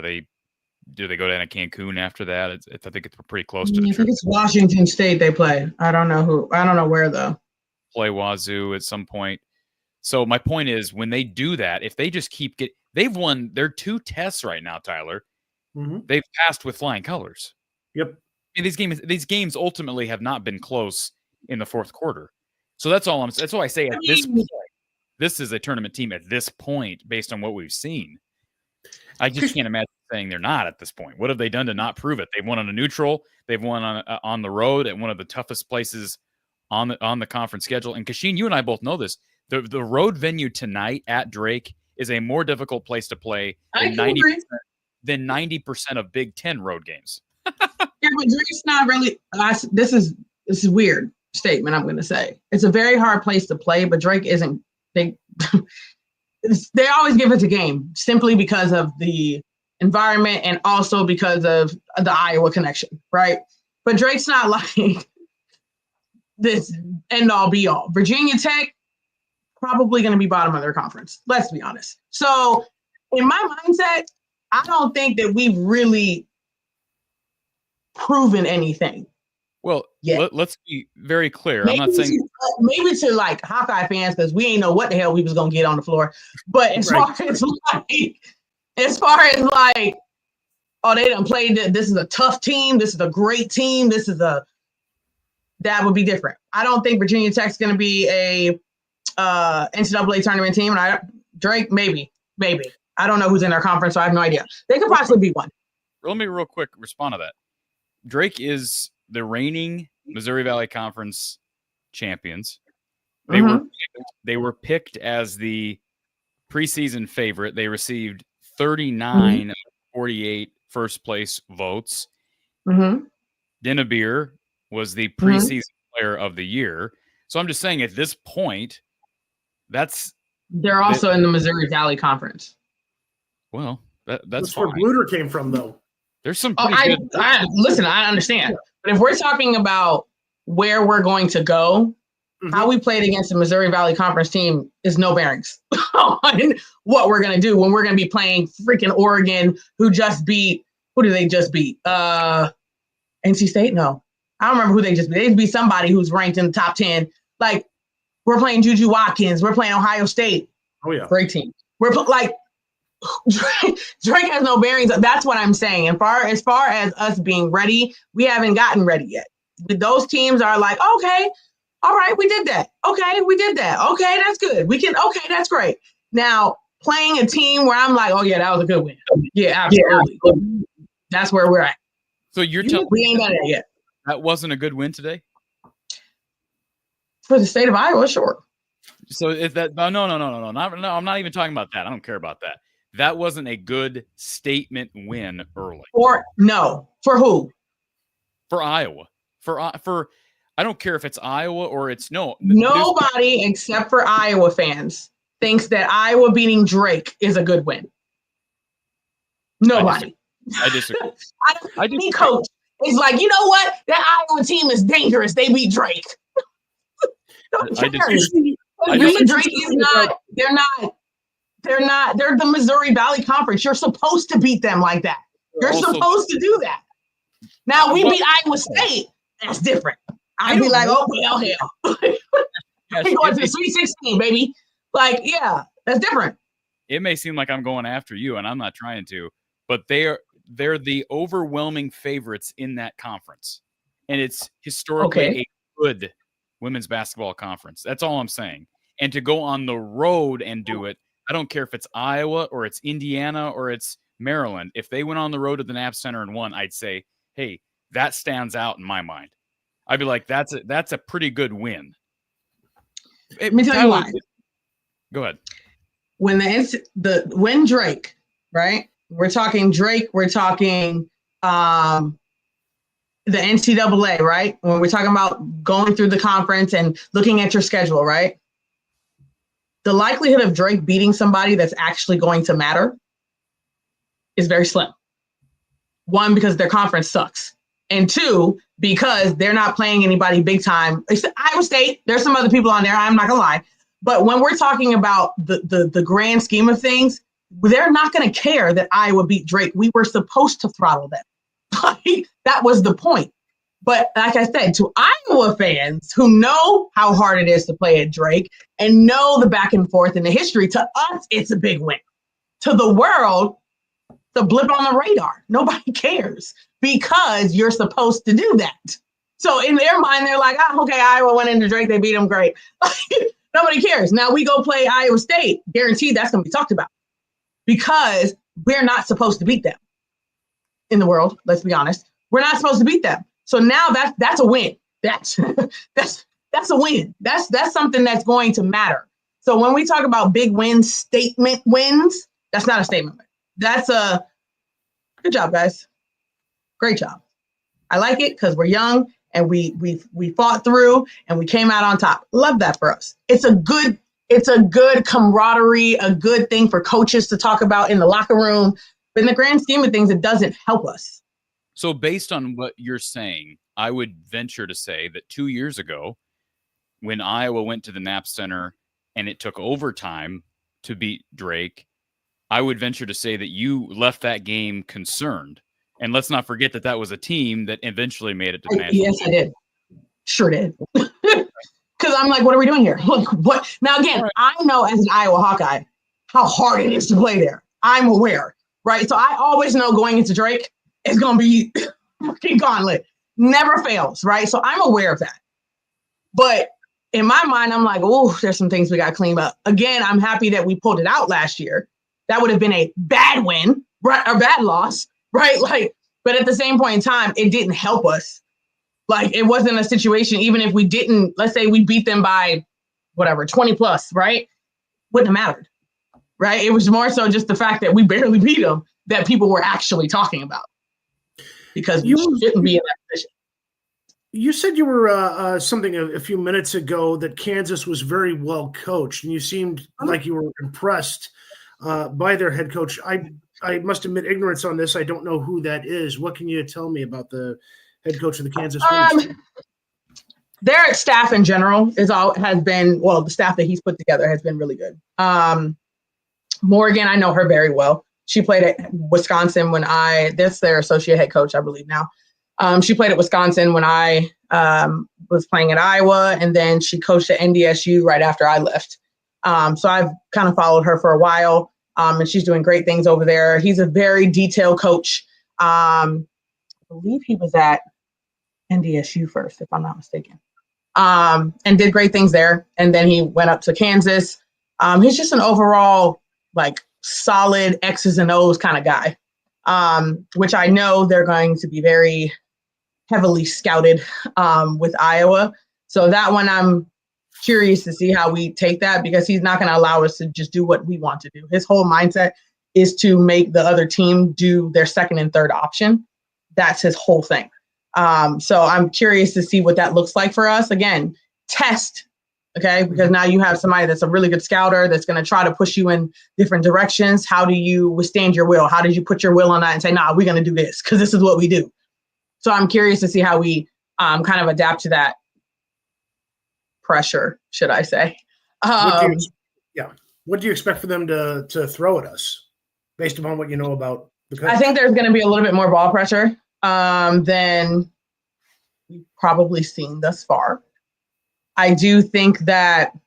Do they go down to Cancun after that? I think it's pretty close to the trip. I think it's Washington State they play. I don't know where though. Play Wazoo at some point. So my point is, when they do that, if they just they've won their 2 tests right now, Tyler. They've passed with flying colors. Yep. These games ultimately have not been close in the fourth quarter. So that's all that's why I say at this point, this is a tournament team at this point based on what we've seen. I just can't imagine saying they're not at this point. What have they done to not prove it? They've won on a neutral. They've won on the road at one of the toughest places on the conference schedule. And Kachine, you and I both know this. The road venue tonight at Drake is a more difficult place to play than 90% of Big Ten road games. Yeah, but Drake's not really. This is weird statement I'm going to say. It's a very hard place to play, but Drake isn't. They always give it a game simply because of the environment and also because of the Iowa connection, right? But Drake's not like this end all be all. Virginia Tech probably going to be bottom of their conference. Let's be honest. So in my mindset, I don't think that we've really proven anything. Well, let's be very clear. Maybe I'm not saying maybe to like Hawkeye fans because we ain't know what the hell we was gonna get on the floor. But as far as like As far as like, oh, they done played. This is a tough team. This is a great team. That would be different. I don't think Virginia Tech's going to be a NCAA tournament team. And Drake, maybe. I don't know who's in their conference, so I have no idea. They could possibly be one. Let me real quick respond to that. Drake is the reigning Missouri Valley Conference champions. They were picked as the preseason favorite. They received 39 of 48 first place votes. Dinnebeer was the preseason player of the year. So I'm just saying at this point, they're also in the Missouri Valley Conference. Well, that's where Blutter came from, though. There's some listen, I understand. But if we're talking about where we're going to go, how we played against the Missouri Valley Conference team is no bearings on what we're going to do when we're going to be playing freaking Oregon, who did they just beat? NC State? No. I don't remember who they just beat. They just beat somebody who's ranked in the top 10. Like, we're playing Juju Watkins. We're playing Ohio State. Oh, yeah. Great team. We're like, Drake has no bearings. That's what I'm saying. And as far as us being ready, we haven't gotten ready yet. Those teams are like, okay, all right, we did that. Okay, we did that. Okay, that's good. Okay, that's great. Now, playing a team where I'm like, oh, yeah, that was a good win. Yeah, absolutely. That's where we're at. So you're telling we ain't got it yet. That wasn't a good win today? For the state of Iowa, sure. So is that no, I'm not even talking about that. I don't care about that. That wasn't a good statement win early. For who? For Iowa. For I don't care if it's Iowa or it's nobody except for Iowa fans thinks that Iowa beating Drake is a good win. Nobody. I disagree. Any coach is like, you know what? That Iowa team is dangerous. They beat Drake. Drake is not. They're the Missouri Valley Conference. You're supposed to beat them like that. You're supposed to do that. Now we beat Iowa State. That's different. I'd be like, oh well, hell. We're going to the Sweet 16, baby. Like, yeah, that's different. It may seem like I'm going after you, and I'm not trying to, but they're the overwhelming favorites in that conference, and it's historically a good women's basketball conference. That's all I'm saying. And to go on the road and do it, I don't care if it's Iowa or it's Indiana or it's Maryland. If they went on the road to the Knapp Center and won, I'd say, hey, that stands out in my mind. I'd be like, that's a pretty good win. Let me tell you why. Go ahead. When Drake, right? We're talking Drake. We're talking the NCAA, right? When we're talking about going through the conference and looking at your schedule, right? The likelihood of Drake beating somebody that's actually going to matter is very slim. One, because their conference sucks. And two, because they're not playing anybody big time. Except Iowa State, there's some other people on there, I'm not gonna lie. But when we're talking about the grand scheme of things, they're not gonna care that Iowa beat Drake. We were supposed to throttle them. That was the point. But like I said, to Iowa fans who know how hard it is to play at Drake and know the back and forth and the history, to us, it's a big win. To the world, the blip on the radar. Nobody cares because you're supposed to do that. So in their mind, they're like, oh, okay, Iowa went into Drake. They beat them. Great. Nobody cares. Now we go play Iowa State. Guaranteed that's going to be talked about because we're not supposed to beat them in the world. Let's be honest. We're not supposed to beat them. So now that's a win. That's a win. That's something that's going to matter. So when we talk about big wins, statement wins, that's not a statement win. That's a good job, guys. Great job. I like it because we're young and we fought through and we came out on top. Love that for us. It's a good camaraderie, a good thing for coaches to talk about in the locker room. But in the grand scheme of things, it doesn't help us. So based on what you're saying, I would venture to say that 2 years ago, when Iowa went to the Knapp Center and it took overtime to beat Drake, I would venture to say that you left that game concerned. And let's not forget that was a team that eventually made it to the national. Yes, I did. Sure did. Because I'm like, what are we doing here? Like, what? Now, again, I know as an Iowa Hawkeye how hard it is to play there. I'm aware. right? So I always know going into Drake, it's going to be fucking gauntlet. Never fails, right? So I'm aware of that. But in my mind, I'm like, oh, there's some things we got to clean up. Again, I'm happy that we pulled it out last year. That would have been a bad win, right? Or bad loss, right? Like, but at the same point in time, it didn't help us. Like, it wasn't a situation, even if we didn't, let's say we beat them by whatever, 20 plus, right? Wouldn't have mattered, right? It was more so just the fact that we barely beat them that people were actually talking about, because we shouldn't be in that position. You said you were something a few minutes ago that Kansas was very well coached, and you seemed like you were impressed by their head coach. I must admit ignorance on this. I don't know who that is. What can you tell me about the head coach of the Kansas Wings? Their staff in general has been, well, the staff that he's put together has been really good. Morgan, I know her very well. She played at Wisconsin that's their associate head coach, I believe now. She played at Wisconsin when I was playing at Iowa, and then she coached at NDSU right after I left. So I've kind of followed her for a while, and she's doing great things over there. He's a very detailed coach. I believe he was at NDSU first, if I'm not mistaken, and did great things there. And then he went up to Kansas. He's just an overall like solid X's and O's kind of guy, which I know they're going to be very heavily scouted with Iowa. So that one, I'm curious to see how we take that, because he's not going to allow us to just do what we want to do. His whole mindset is to make the other team do their second and third option. That's his whole thing. So I'm curious to see what that looks like for us. Again, test, okay? Because now you have somebody that's a really good scouter that's going to try to push you in different directions. How do you withstand your will? How did you put your will on that and say, nah, we're going to do this because this is what we do? So I'm curious to see how we kind of adapt to that pressure, should I say. What do you expect for them to throw at us based upon what you know about the coach? I think there's going to be a little bit more ball pressure than we've probably seen thus far. I do think that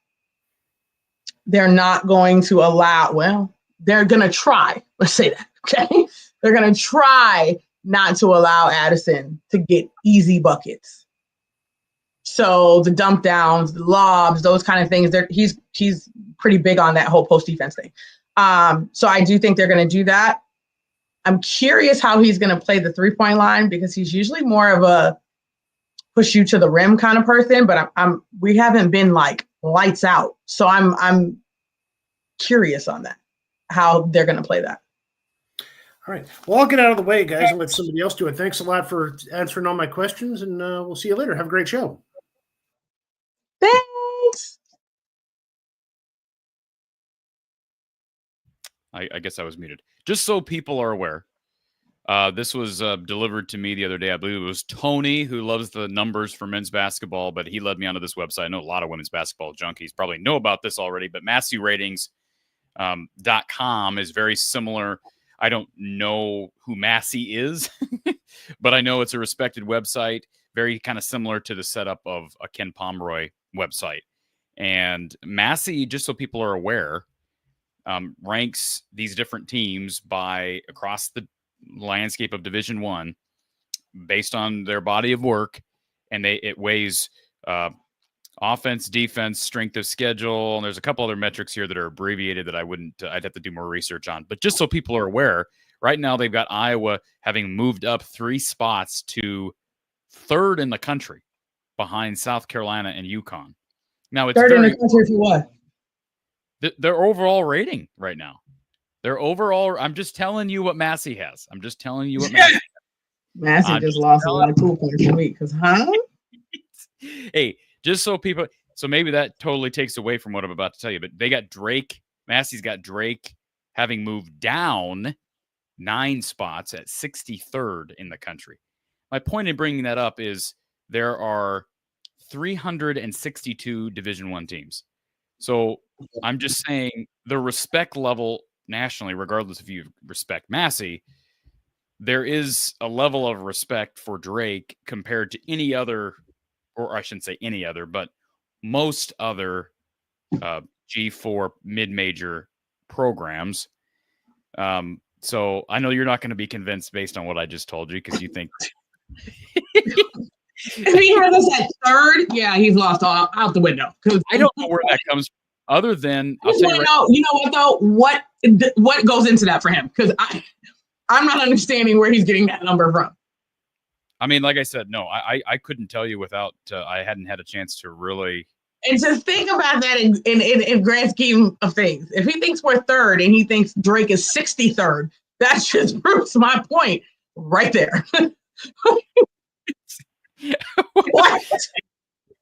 they're not going to they're going to try, let's say that, okay? They're going to try not to allow Addison to get easy buckets. So the dump downs, the lobs, those kind of things, he's pretty big on that whole post defense thing. So I do think they're going to do that. I'm curious how he's going to play the 3-point line, because he's usually more of a push you to the rim kind of person, but we haven't been like lights out. So I'm curious on that, how they're going to play that. All right. Well, I'll get out of the way, guys, and let somebody else do it. Thanks a lot for answering all my questions, and we'll see you later. Have a great show. Thanks. I guess I was muted. Just so people are aware, this was delivered to me the other day. I believe it was Tony, who loves the numbers for men's basketball, but he led me onto this website. I know a lot of women's basketball junkies probably know about this already, but Massey Ratings .com is very similar. I don't know who Massey is, but I know it's a respected website, very kind of similar to the setup of a Ken Pomeroy website. And Massey, just so people are aware, ranks these different teams by across the landscape of Division I based on their body of work, and it weighs offense, defense, strength of schedule, and there's a couple other metrics here that are abbreviated that I'd have to do more research on. But just so people are aware, right now they've got Iowa having moved up 3 spots to 3rd in the country behind South Carolina and UConn. Now it's 3rd in the country for what? Their overall rating right now. Their overall, I'm just telling you what Massey has. I'm just telling you what Massey has. Massey just lost a lot of 2 points a week, because Hey, just so people, so maybe that totally takes away from what I'm about to tell you, but they got Drake. Massey's got Drake having moved down 9 spots at 63rd in the country. My point in bringing that up is there are 362 Division I teams. So I'm just saying the respect level nationally, regardless if you respect Massey, there is a level of respect for Drake compared to any other, or I shouldn't say any other, but most other G4 mid-major programs. So I know you're not going to be convinced based on what I just told you because you think. If he had us at third, yeah, he's lost all out the window. I don't know where that comes from. Other than you know what though? What goes into that for him? Because I'm not understanding where he's getting that number from. I mean, like I said, no, I couldn't tell you without I hadn't had a chance to really. And to think about that in grand scheme of things, if he thinks we're third and he thinks Drake is 63rd, that just proves my point right there. What?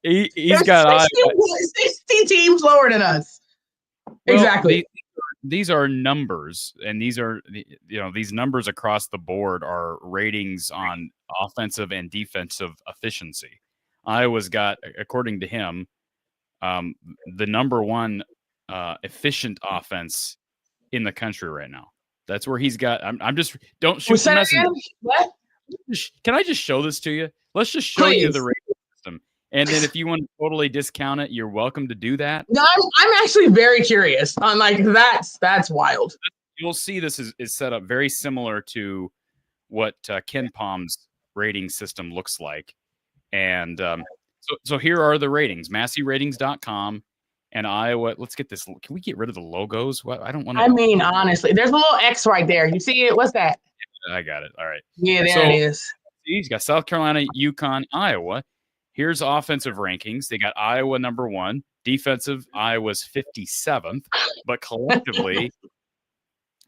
He's got 60 teams lower than us. Well, exactly. These are numbers, and these are these numbers across the board are ratings on offensive and defensive efficiency. Iowa's got, according to him, the number one efficient offense in the country right now. That's where he's got. I'm just don't shoot the messenger. What? Can I just show this to you? Let's just show you the rating system, and then if you want to totally discount it, you're welcome to do that. No, I'm actually very curious on that's wild. You'll see this is set up very similar to what Ken Palm's rating system looks like, and so here are the ratings: MasseyRatings.com and Iowa. Let's get this. Can we get rid of the logos? What I don't want to. I mean, honestly, there's a little X right there. You see it? What's that? I got it. All right. Yeah, there it is. He's got South Carolina, UConn, Iowa. Here's offensive rankings. They got Iowa number 1. Defensive, Iowa's 57th. But collectively,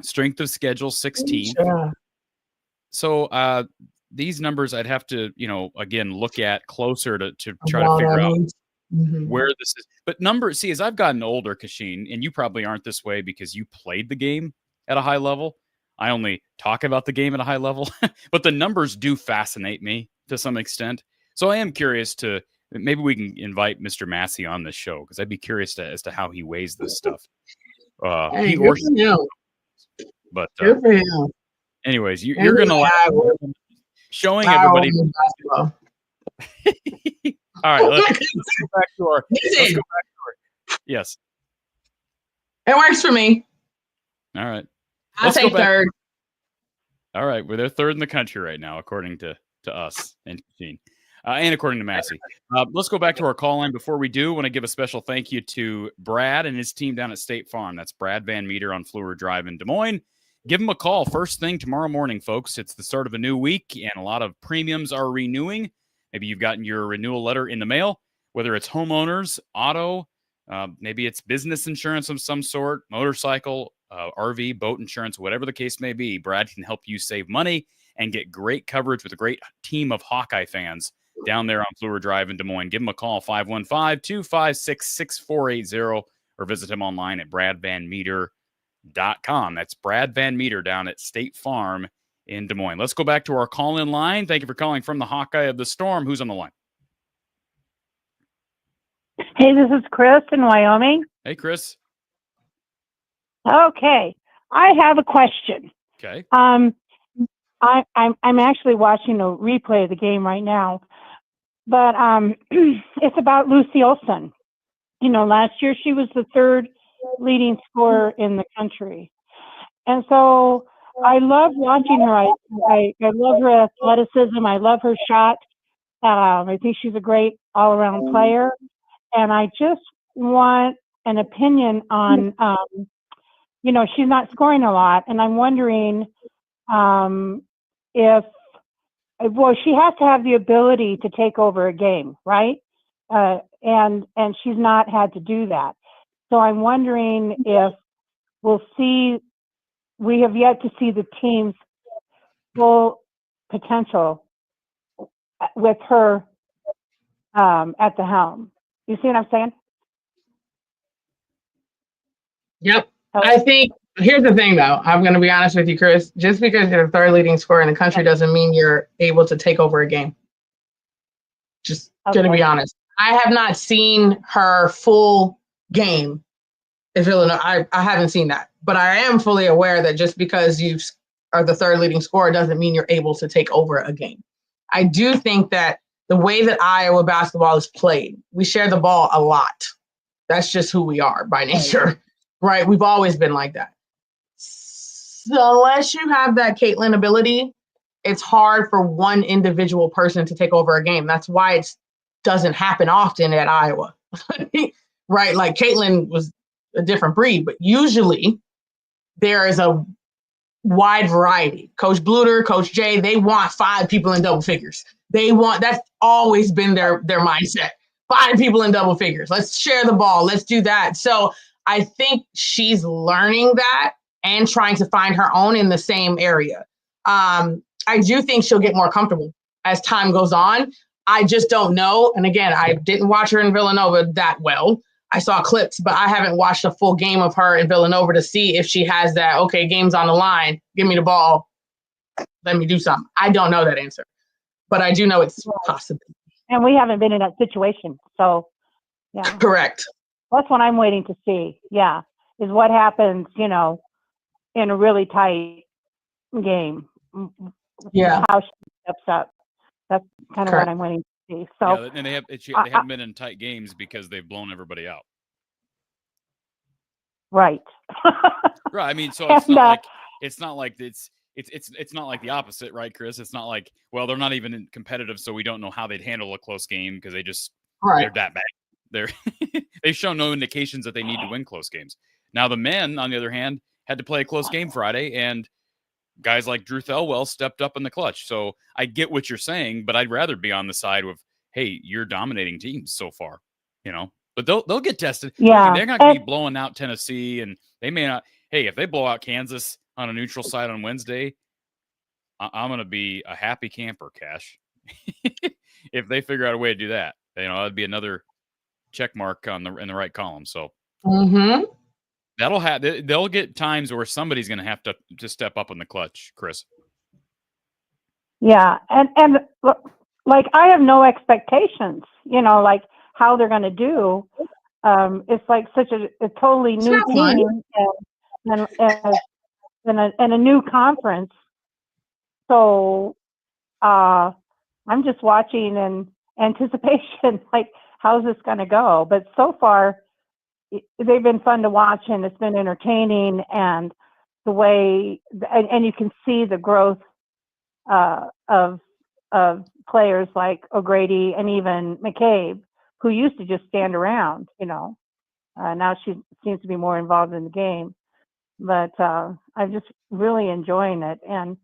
strength of schedule 16th. Sure. So these numbers I'd have to, again, look at closer to try to figure out where this is. But numbers, as I've gotten older, Kachine, and you probably aren't this way because you played the game at a high level. I only talk about the game at a high level, but the numbers do fascinate me to some extent. So I am curious maybe we can invite Mr. Massey on this show because I'd be curious as to how he weighs this stuff. Hey, good for him. But good for him. Anyways, you're going to showing everybody. All right, let's go back to our. Yes, it works for me. All right. I'll take third. All right. Well, they're third in the country right now, according to us and Kachine, and according to Massey. Let's go back to our call line. Before we do, I want to give a special thank you to Brad and his team down at State Farm. That's Brad Van Meter on Fleur Drive in Des Moines. Give him a call first thing tomorrow morning, folks. It's the start of a new week, and a lot of premiums are renewing. Maybe you've gotten your renewal letter in the mail, whether it's homeowners, auto, maybe it's business insurance of some sort, motorcycle, RV, boat insurance, whatever the case may be. Brad can help you save money and get great coverage with a great team of Hawkeye fans down there on Fleur Drive in Des Moines. Give him a call, 515-256-6480, or visit him online at bradvanmeter.com. That's Brad Van Meter down at State Farm in Des Moines. Let's go back to our call-in line. Thank you for calling from the Hawkeye of the Storm. Who's on the line? Hey, this is Chris in Wyoming. Hey, Chris. Okay, I have a question. Okay. I'm actually watching a replay of the game right now, but it's about Lucy Olsen. Last year she was the third leading scorer in the country, and so I love watching her. I love her athleticism. I love her shot. I think she's a great all-around player, and I just want an opinion on. She's not scoring a lot, and I'm wondering if she has to have the ability to take over a game, right? And she's not had to do that. So I'm wondering if we have yet to see the team's full potential with her at the helm. You see what I'm saying? Yep. I think here's the thing, though. I'm going to be honest with you, Chris. Just because you're the third leading scorer in the country doesn't mean you're able to take over a game. Just going to be honest. I have not seen her full game in Illinois. I haven't seen that. But I am fully aware that just because you are the third leading scorer doesn't mean you're able to take over a game. I do think that the way that Iowa basketball is played, we share the ball a lot. That's just who we are by nature. Right. We've always been like that. unless you have that Caitlin ability, it's hard for one individual person to take over a game. That's why it doesn't happen often at Iowa, right? Like Caitlin was a different breed, but usually there is a wide variety. Coach Blutter, Coach Jay, they want 5 people in double figures. That's always been their mindset. 5 people in double figures. Let's share the ball. Let's do that. So I think she's learning that and trying to find her own in the same area. I do think she'll get more comfortable as time goes on. I just don't know. And again, I didn't watch her in Villanova that well. I saw clips, but I haven't watched a full game of her in Villanova to see if she has that, okay, game's on the line, give me the ball, let me do something. I don't know that answer, but I do know it's possible. And we haven't been in that situation. So, yeah. Correct. That's what I'm waiting to see. Yeah. Is what happens, in a really tight game. Yeah. How she steps up. That's kind of what I'm waiting to see. So, yeah, and they haven't been in tight games because they've blown everybody out. Right. Right. I mean, so it's not like the opposite, right, Chris? It's not like, well, they're not even competitive, so we don't know how they'd handle a close game because they're that bad. They've shown no indications that they need to win close games. Now the men, on the other hand, had to play a close game Friday, and guys like Drew Thelwell stepped up in the clutch. So I get what you're saying, but I'd rather be on the side of, hey, you're dominating teams so far, But they'll get tested. Yeah. They're not going to be blowing out Tennessee, and they may not. Hey, if they blow out Kansas on a neutral site on Wednesday, I'm going to be a happy camper, Cash. If they figure out a way to do that, that'd be another check mark in the right column. So they'll get times where somebody's going to have to step up in the clutch, Chris. Yeah, and like I have no expectations, like how they're going to do. It's like such a totally new team and a new conference. So I'm just watching in anticipation, like how's this going to go? But so far, they've been fun to watch, and it's been entertaining, and the way and you can see the growth of players like O'Grady and even McCabe, who used to just stand around, now she seems to be more involved in the game. But I'm just really enjoying it. And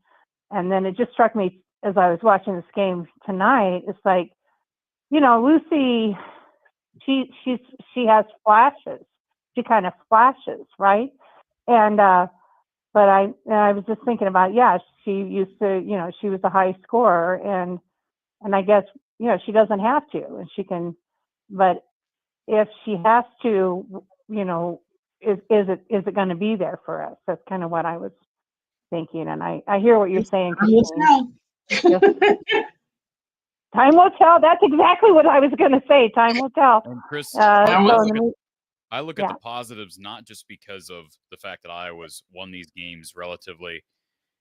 then it just struck me as I was watching this game tonight, it's like, Lucy, she has flashes. She kind of flashes, right? And but I was just thinking about, she used to, she was a high scorer, and I guess, she doesn't have to, and she can, but if she has to, is it going to be there for us? That's kind of what I was thinking. And I hear what you're saying. Time will tell. That's exactly what I was going to say. Time will tell. And Chris, I look at the positives, not just because of the fact that Iowa's won these games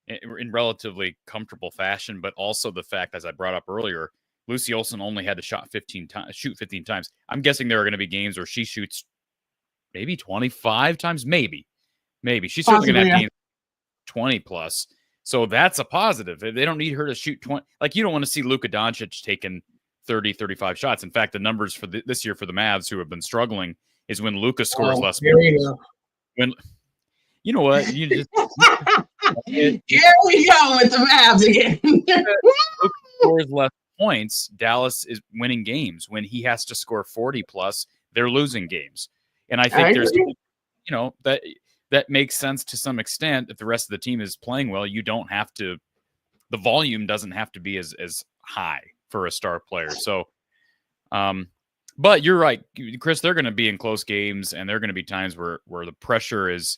in relatively comfortable fashion, but also the fact, as I brought up earlier, Lucy Olsen only had to shoot 15 times. I'm guessing there are going to be games where she shoots maybe 25 times, maybe. She's certainly going to have games 20 plus. So that's a positive. They don't need her to shoot 20. Like, you don't want to see Luka Doncic taking 30, 35 shots. In fact, the numbers for this year for the Mavs, who have been struggling, is when Luka scores less. When you know what? You just here we go with the Mavs again. Luka scores less points, Dallas is winning games. When he has to score 40 plus, they're losing games. And I think that makes sense to some extent. If the rest of the team is playing well, you don't have to, the volume doesn't have to be as high for a star player. So, but you're right, Chris, they're going to be in close games, and there are going to be times where the pressure is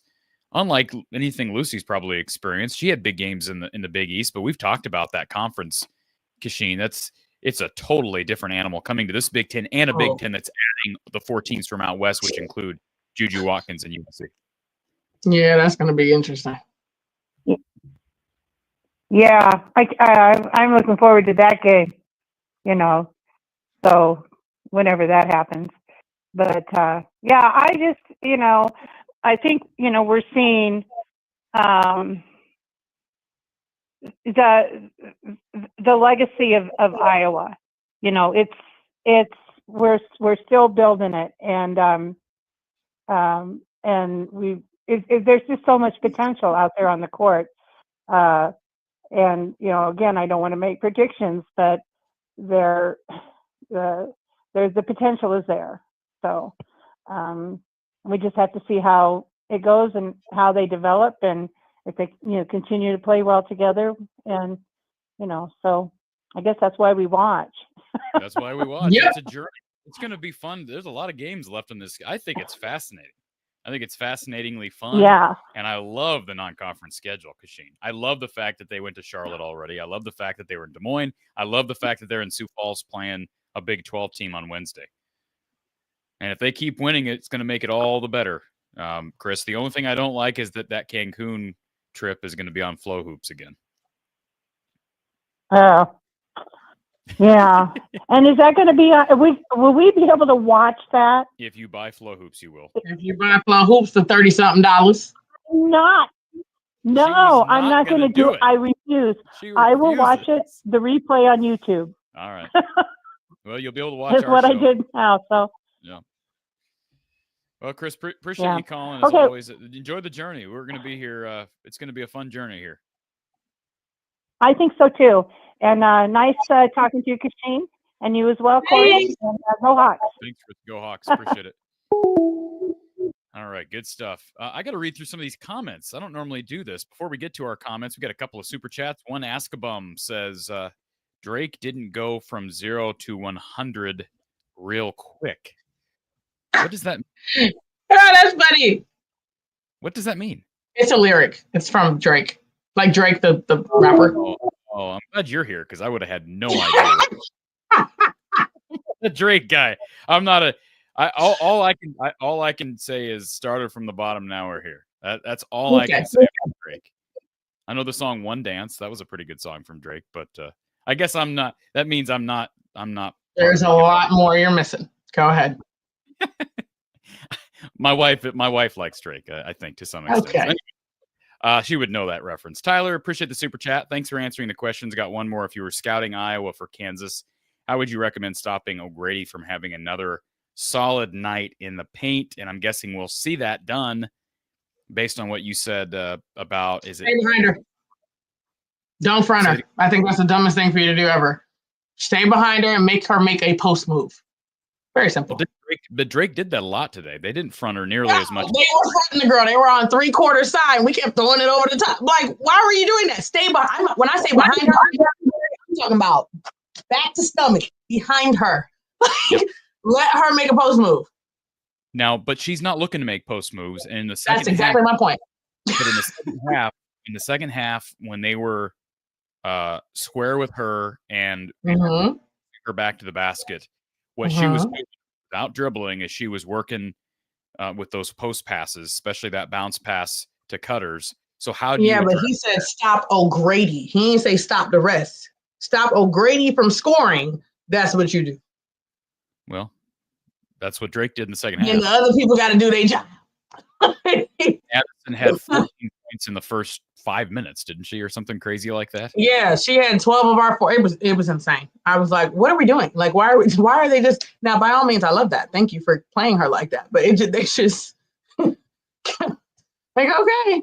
unlike anything Lucy's probably experienced. She had big games in the Big East, but we've talked about that conference, Kachine. It's a totally different animal coming to this Big Ten, and a Big Ten that's adding the 4 teams from out west, which include Juju Watkins and USC. Yeah, that's going to be interesting. Yeah, I'm looking forward to that game, so whenever that happens. But, I just, I think, we're seeing the legacy of Iowa. You know, we're still building it, and there's just so much potential out there on the court. And you know, again, I don't want to make predictions, but the potential is there. So we just have to see how it goes and how they develop, and if they continue to play well together. And so I guess that's why we watch. That's why we watch. Yep. It's a journey. It's going to be fun. There's a lot of games left in this. I think it's fascinating. I think it's fascinatingly fun. Yeah. And I love the non-conference schedule, Kachine. I love the fact that they went to Charlotte already. I love the fact that they were in Des Moines. I love the fact that they're in Sioux Falls playing a Big 12 team on Wednesday. And if they keep winning, it's going to make it all the better. Chris, the only thing I don't like is that Cancun trip is going to be on Flow Hoops again. Yeah. And is that going to be, will we be able to watch that? If you buy Flow Hoops, you will. If you buy Flow Hoops for $30-something. No, I'm not going to do it. I refuse. I will watch it, the replay on YouTube. All right. Well, you'll be able to watch That's what show. I did now, so. Yeah. Well, Chris, appreciate you calling as always. Enjoy the journey. We're going to be here. It's going to be a fun journey here. I think so too. And nice talking to you, Kachine, and you as well, Corey. Hey. And go Hawks. Thanks, Chris. Go Hawks. Appreciate it. All right, good stuff. I got to read through some of these comments. I don't normally do this. Before we get to our comments, we got a couple of super chats. One Ask-A-Bum says, Drake didn't go from 0 to 100 real quick. What does that mean? Oh, that's funny. What does that mean? It's a lyric. It's from Drake. Like Drake, the rapper. Oh, I'm glad you're here because I would have had no idea. The Drake guy. I'm not a. All I can say is started from the bottom. Now we're here. That's all I can say about Drake. I know the song "One Dance." That was a pretty good song from Drake, but I guess I'm not. That means I'm not. There's a lot more you're missing. Go ahead. My wife likes Drake. I think to some extent. Okay. She would know that reference. Tyler, appreciate the super chat. Thanks for answering the questions. Got one more. If you were scouting Iowa for Kansas, how would you recommend stopping O'Grady from having another solid night in the paint? And I'm guessing we'll see that done based on what you said about. Stay behind her. Don't front her. I think that's the dumbest thing for you to do ever. Stay behind her and make her make a post move. Very simple. But Drake did that a lot today. They didn't front her nearly as much. They were fronting the girl. They were on 3/4 side. We kept throwing it over the top. Like, why were you doing that? Stay behind. When I say behind her, I'm talking about back to stomach, behind her. Like, let her make a post move. Now, but she's not looking to make post moves. And in the second That's exactly my point. But in the second half, when they were square with her and her back to the basket, what she was doing without dribbling is she was working with those post passes, especially that bounce pass to Cutters. So how do you? Yeah, but he said stop O'Grady. He didn't say stop the rest. Stop O'Grady from scoring. That's what you do. Well, that's what Drake did in the second half. And the other people got to do their job. Addison had 14 points in the first 5 minutes, didn't she, or something crazy like that? Yeah, she had 12 of our 4. It was insane. I was like, what are we doing? Like, why are they just now? By all means, I love that. Thank you for playing her like that. But they just like, okay,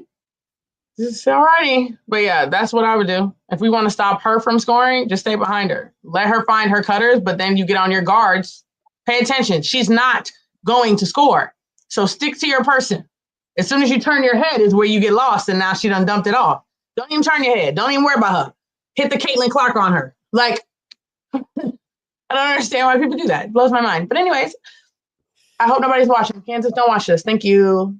it's all righty. But yeah, that's what I would do. If we want to stop her from scoring, just stay behind her. Let her find her cutters, but then you get on your guards. Pay attention. She's not going to score. So stick to your person. As soon as you turn your head is where you get lost, and now she done dumped it off. Don't even turn your head. Don't even worry about her. Hit the Caitlin Clark on her. Like, I don't understand why people do that. It blows my mind. But anyways, I hope nobody's watching. Kansas, don't watch this. Thank you.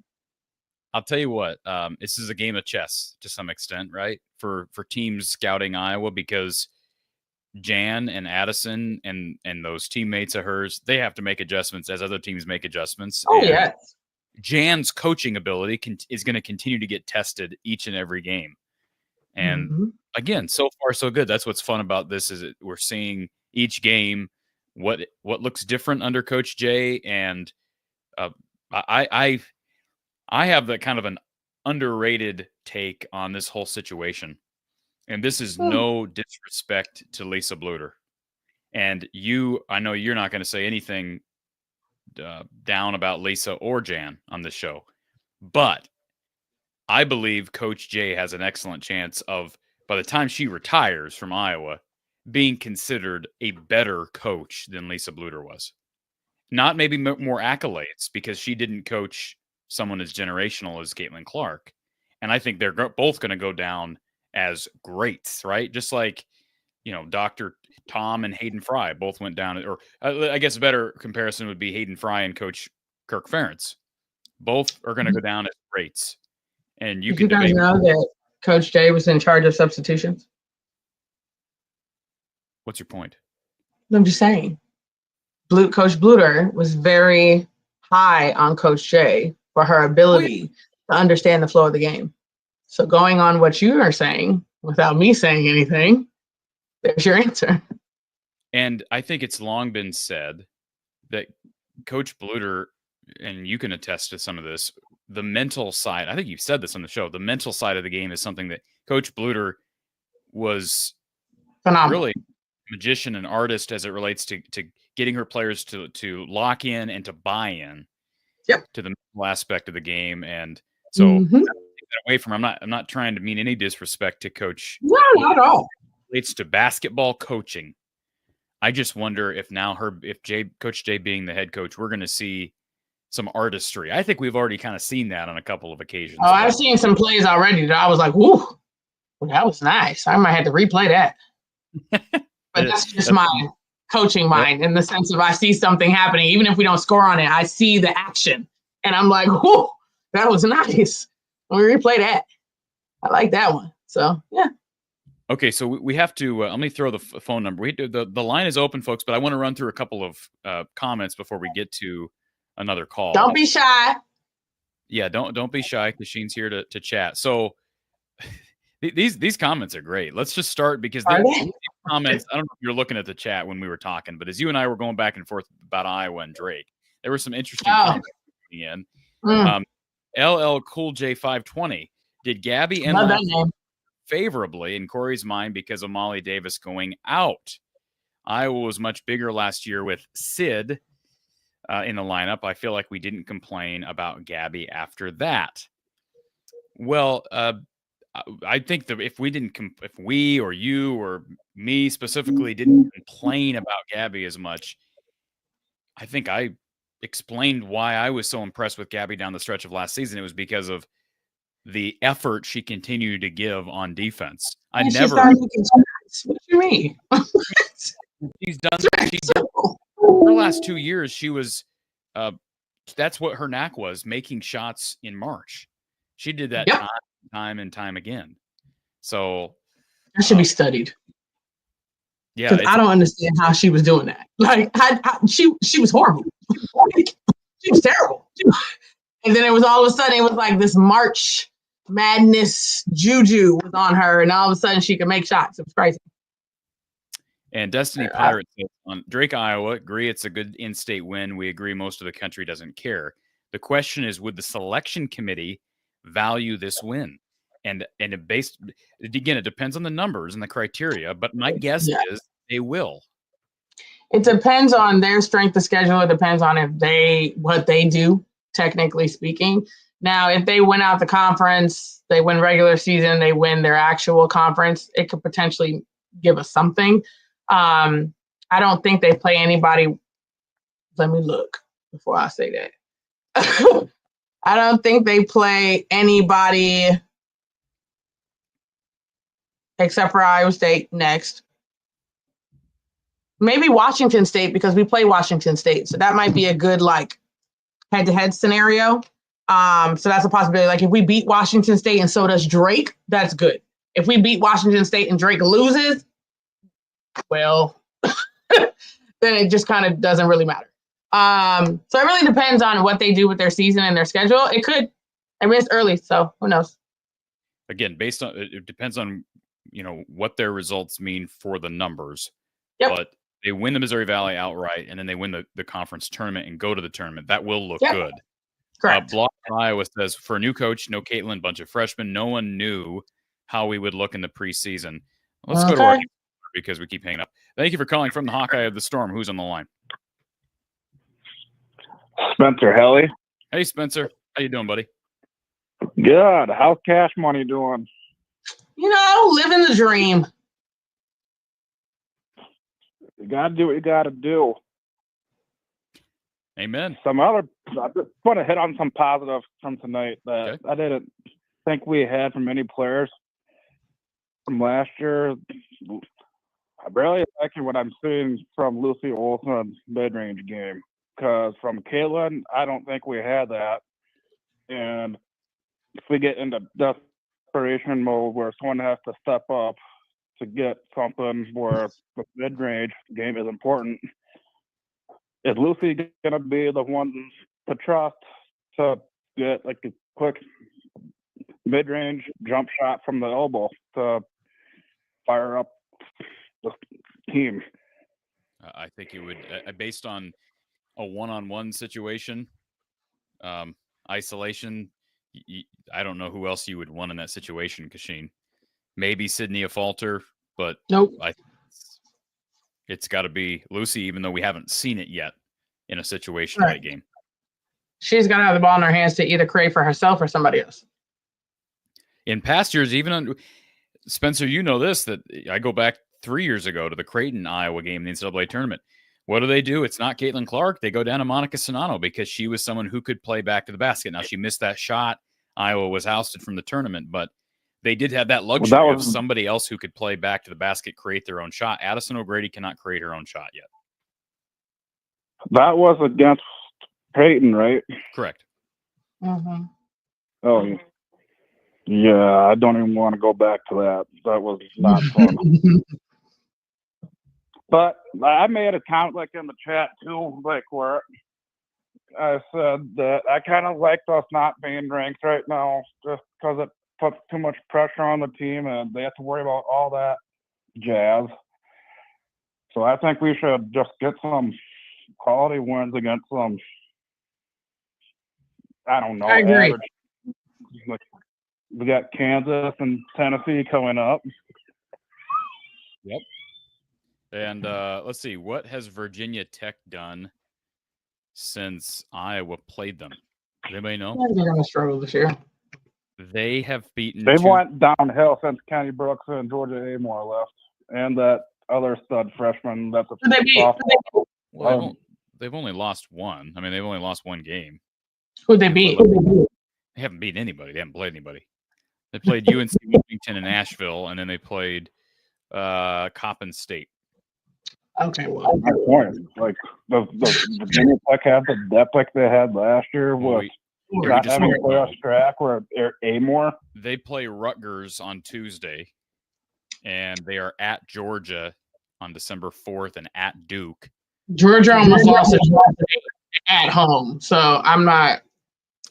I'll tell you what. This is a game of chess to some extent, right? For teams scouting Iowa, because Jan and Addison and those teammates of hers, they have to make adjustments as other teams make adjustments. Oh, yes. Jan's coaching ability is going to continue to get tested each and every game. And again, so far so good. That's what's fun about this is we're seeing each game what looks different under Coach Jay. And I have that kind of an underrated take on this whole situation. and this is no disrespect to Lisa Blutter. And I know you're not going to say anything down about Lisa or Jan on this show, but I believe Coach Jay has an excellent chance of, by the time she retires from Iowa, being considered a better coach than Lisa Blutter was. Not maybe more accolades, because she didn't coach someone as generational as Caitlin Clark. And I think they're both going to go down as greats, right? Just like, Dr. Tom and Hayden Fry both went down, or I guess a better comparison would be Hayden Fry and Coach Kirk Ferentz. Both are going to go down as greats. And you guys know that Coach Jay was in charge of substitutions? What's your point? I'm just saying. Coach Blutter was very high on Coach Jay for her ability to understand the flow of the game. So going on what you are saying, without me saying anything, there's your answer. And I think it's long been said that Coach Blutter, and you can attest to some of this, the mental side, I think you've said this on the show, the mental side of the game is something that Coach Blutter was phenomenal. Really magician and artist as it relates to getting her players to lock in and to buy in to the mental aspect of the game. And so away from, I'm not trying to mean any disrespect to Coach. No, not at all. Relates to basketball coaching. I just wonder if now Coach Jay being the head coach, we're going to see some artistry. I think we've already kind of seen that on a couple of occasions. Oh, I've seen some plays already that I was like, "Woo, that was nice." I might have to replay that. But that's just my coaching mind, in the sense of I see something happening, even if we don't score on it, I see the action, and I'm like, "Whoo, that was nice." Let me replay that. I like that one. So yeah. Okay, so we have to. Let me throw the phone number. The line is open, folks, but I want to run through a couple of comments before we get to another call. Don't be shy. Yeah, don't be shy. Kachine's here to chat. So these comments are great. Let's just start, because these comments. I don't know if you're looking at the chat when we were talking, but as you and I were going back and forth about Iowa and Drake, there were some interesting comments in. LL Cool J 520. Did Gabby end favorably in Corey's mind because of Molly Davis going out? Iowa was much bigger last year with Sid in the lineup. I feel like we didn't complain about Gabby after that. Well, I think that if we or you or me specifically didn't complain about Gabby as much, I think I explained why I was so impressed with Gabby down the stretch of last season. It was because of the effort she continued to give on defense. What do you mean? She's done. Her last 2 years, she was. That's what her knack was, making shots in March. She did that time and time again. So that should be studied. Yeah, I don't understand how she was doing that. Like, she was horrible. She was terrible. And then it was all of a sudden, it was like this March Madness juju was on her, and all of a sudden she could make shots. It was crazy. And Destiny Pirate says on Drake, Iowa, agree it's a good in-state win. We agree most of the country doesn't care. The question is, would the selection committee value this win? And again, it depends on the numbers and the criteria, but my guess is they will. It depends on their strength of schedule. It depends on what they do, technically speaking. Now, if they win out the conference, they win regular season, they win their actual conference, it could potentially give us something. I don't think they play anybody. Let me look before I say that. I don't think they play anybody except for Iowa State next. Maybe Washington State, because we play Washington State. So that might be a good head-to-head scenario. So that's a possibility. Like, if we beat Washington State and so does Drake, that's good. If we beat Washington State and Drake loses, well, then it just kind of doesn't really matter. So it really depends on what they do with their season and their schedule. It could. I mean, it's early, so who knows? Again, it depends on what their results mean for the numbers. Yep. But they win the Missouri Valley outright, and then they win the conference tournament and go to the tournament. That will look good. Correct. Block Iowa says, for a new coach, no Caitlin, bunch of freshmen. No one knew how we would look in the preseason. Let's go to our because we keep hanging up. Thank you for calling from the Hawkeye of the Storm. Who's on the line? Spencer Helly. Hey, Spencer. How you doing, buddy? Good. How's Cash Money doing? Living the dream. You got to do what you got to do. Amen. I just want to hit on some positives from tonight that I didn't think we had from any players from last year. I'm really liking what I'm seeing from Lucy Olsen's mid-range game, because from Caitlin, I don't think we had that. And if we get into desperation mode where someone has to step up to get something where the mid-range game is important, is Lucy going to be the one to trust to get like a quick mid-range jump shot from the elbow to fire up the team? I think it would, based on a one-on-one situation, isolation, I don't know who else you would want in that situation, Kachine. Maybe Sydney Falter, but nope. It's got to be Lucy, even though we haven't seen it yet in a situation like game. She's got to have the ball in her hands to either create for herself or somebody else. In past years, even Spencer, you know this, that I go back 3 years ago to the Creighton, Iowa game in the NCAA tournament. What do? It's not Caitlin Clark. They go down to Monica Sonano because she was someone who could play back to the basket. Now, she missed that shot. Iowa was ousted from the tournament, but they did have that luxury of somebody else who could play back to the basket, create their own shot. Addy O'Grady cannot create her own shot yet. That was against Creighton, right? Correct. Mm-hmm. Oh, yeah. I don't even want to go back to that. That was not fun. But I made a comment like in the chat too, like where I said that I kind of like us not being ranked right now, just because it puts too much pressure on the team and they have to worry about all that jazz. So I think we should just get some quality wins against some, I don't know, I agree. average. Like, we got Kansas and Tennessee coming up. Yep. And let's see, what has Virginia Tech done since Iowa played them? Does anybody know? They're going to struggle this year. They have beaten. They went downhill since Kenny Brooks and Georgia Amore left, and that other stud freshman. That's a sophomore. Well, they've only lost one. I mean, they've only lost one game. Who'd they beat? They haven't beaten anybody. They haven't played anybody. They played UNC Washington and Nashville, and then they played Coppin State. Okay, well, my point. Like the Virginia Tech had the depth like they had last year with not having a playoff track or Amore. They play Rutgers on Tuesday, and they are at Georgia on December 4th and at Duke. Georgia almost lost it at home, so I'm not.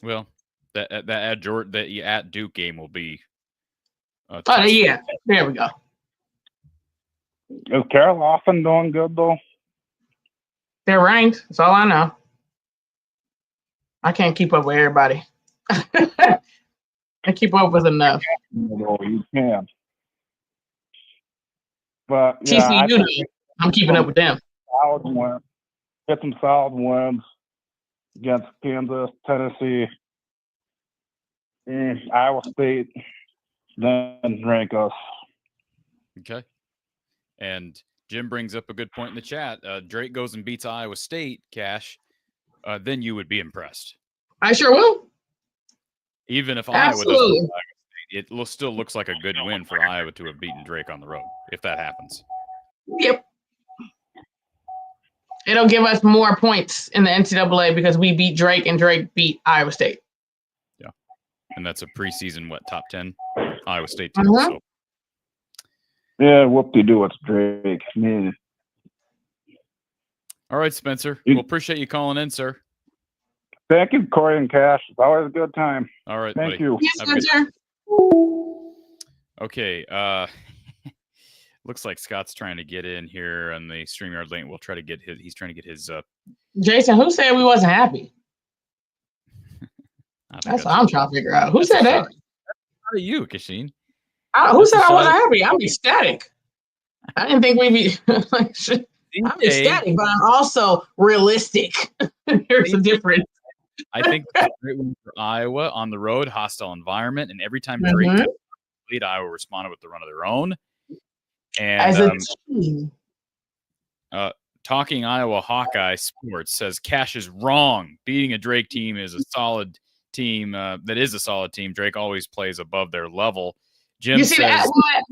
Well, that at Duke game will be. Yeah, there we go. Is Carol Lawson doing good though? They're ranked. That's all I know. I can't keep up with everybody. I keep up with enough. No, you can. But yeah, TCU, I'm keeping up with them. Get some solid wins against Kansas, Tennessee, Iowa State, then rank us. Okay. And Jim brings up a good point in the chat. Drake goes and beats Iowa State, Cash. Then you would be impressed. I sure will. Even if Iowa doesn't beat Iowa State, it still looks like a good win for Iowa to have beaten Drake on the road, if that happens. Yep. It'll give us more points in the NCAA because we beat Drake and Drake beat Iowa State. Yeah. And that's a preseason, top 10? Iowa State team. Uh-huh. So. Yeah, whoop-de-doo, it's Drake. Man. All right, Spencer. We'll appreciate you calling in, sir. Thank you, Corey and Cash. It's always a good time. All right, Thank buddy. you. Yes, Spencer. Okay. Looks like Scott's trying to get in here on the StreamYard link. We'll try to get his. He's trying to get his. Jason, who said we wasn't happy? That's what I'm trying to figure out. Who said that? How are you, Kachine? Who said I wasn't happy? I'm ecstatic. I didn't think we'd be like, I'm ecstatic, but I'm also realistic. There's a difference. I think that's a great one for Iowa on the road, hostile environment, and every time Drake got lead, Iowa responded with the run of their own. And as a team. Talking Iowa Hawkeye Sports says Cash is wrong. Beating a Drake team is a solid team. That is a solid team. Drake always plays above their level. Jim you see says, that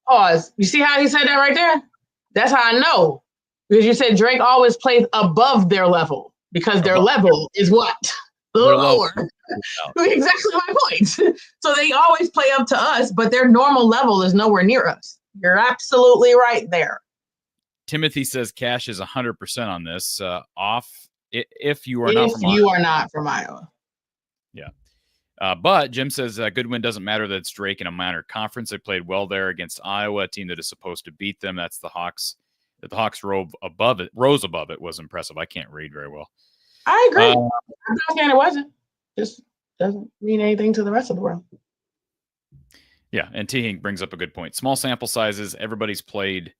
pause. You see how he said that right there? That's how I know. Because you said Drake always plays above their level. Because their level is what? Lower. Exactly my point. So they always play up to us, but their normal level is nowhere near us. You're absolutely right there. Timothy says Cash is 100% on this. If you are not from Iowa. Yeah. But Jim says good win doesn't matter that it's Drake in a minor conference. They played well there against Iowa, a team that is supposed to beat them. That's the Hawks. That the Hawks rose above it was impressive. I can't read very well. I agree. I'm not saying it wasn't. Just doesn't mean anything to the rest of the world. Yeah, and T-Hink brings up a good point. Small sample sizes. Everybody's played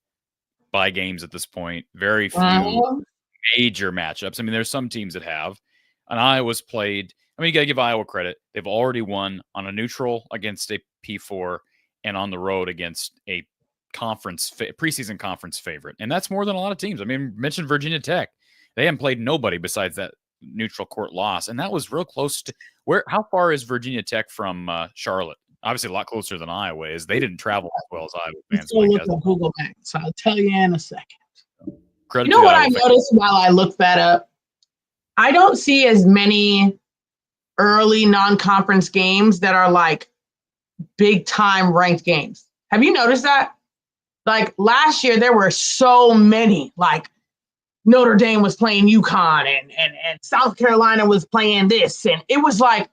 by games at this point. Very few major matchups. I mean, there's some teams that have. And Iowa's played. I mean, you got to give Iowa credit. They've already won on a neutral against a P4 and on the road against a preseason conference favorite. And that's more than a lot of teams. I mean, mentioned Virginia Tech. They haven't played nobody besides that neutral court loss. And that was real close to how far is Virginia Tech from Charlotte? Obviously a lot closer than Iowa is. They didn't travel as well as Iowa fans. Look at Google Maps. I'll tell you in a second. Credit you know what I noticed while I looked that up? I don't see as many early non-conference games that are like big time ranked games. Have you noticed that? Like last year, there were so many. Like Notre Dame was playing UConn and South Carolina was playing this, and it was like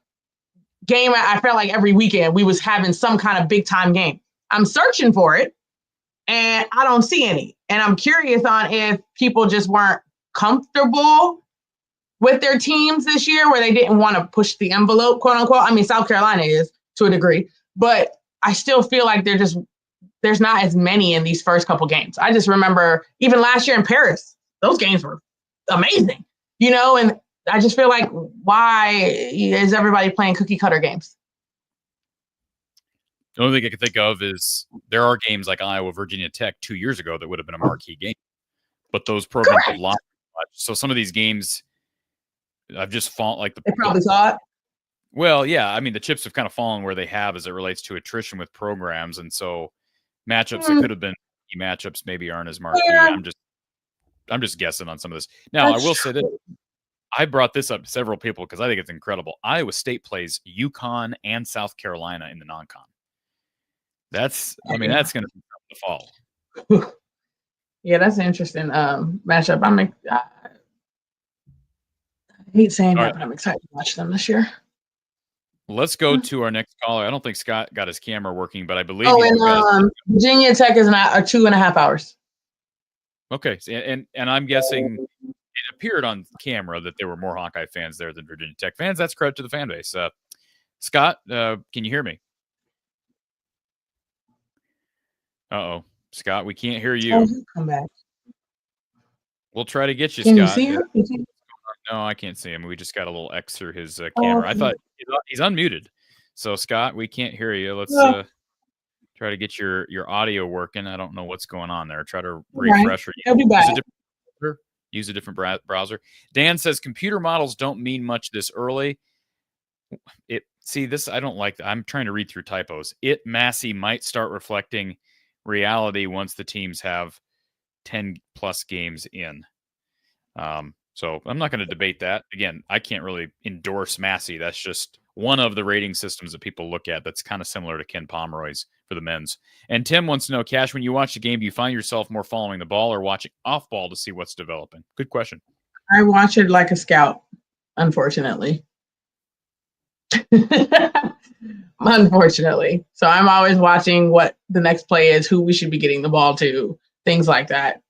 game. I felt like every weekend we was having some kind of big time game. I'm searching for it, and I don't see any. And I'm curious on if people just weren't comfortable with their teams this year, where they didn't want to push the envelope, quote unquote. I mean, South Carolina is to a degree, but I still feel like there's not as many in these first couple games. I just remember even last year in Paris, those games were amazing, and I just feel like, why is everybody playing cookie cutter games? The only thing I can think of is there are games like Iowa, Virginia Tech 2 years ago that would have been a marquee game, but those programs have lost much. So some of these games I've just fallen like they probably saw it. Well, yeah. I mean, the chips have kind of fallen where they have as it relates to attrition with programs. And so matchups that could have been matchups maybe aren't as marquee. Yeah. I'm just guessing on some of this. Now, I will say that I brought this up to several people because I think it's incredible. Iowa State plays UConn and South Carolina in the non-con. That's going to be the fall. Yeah, that's an interesting matchup. I hate saying that, but I'm excited to watch them this year. Let's go to our next caller. I don't think Scott got his camera working, but I believe. Virginia Tech is 2.5 hours. Okay, and I'm guessing it appeared on camera that there were more Hawkeye fans there than Virginia Tech fans. That's credit to the fan base. Scott, can you hear me? Uh-oh. Scott, we can't hear you. Come back. We'll try to get you, Can Scott. You see him? No, I can't see him. We just got a little X through his camera. I thought he's unmuted. So, Scott, we can't hear you. Let's try to get your audio working. I don't know what's going on there. Try to refresh. He'll be back. Use a different browser. Dan says computer models don't mean much this early. This I don't like. I'm trying to read through typos. Massey might start reflecting reality once the teams have 10 plus games in. So I'm not going to debate that. Again, I can't really endorse Massey. That's just one of the rating systems that people look at that's kind of similar to Ken Pomeroy's for the men's. And Tim wants to know, Cash, when you watch the game, do you find yourself more following the ball or watching off ball to see what's developing? Good question. I watch it like a scout, unfortunately. Unfortunately. So I'm always watching what the next play is, who we should be getting the ball to, things like that.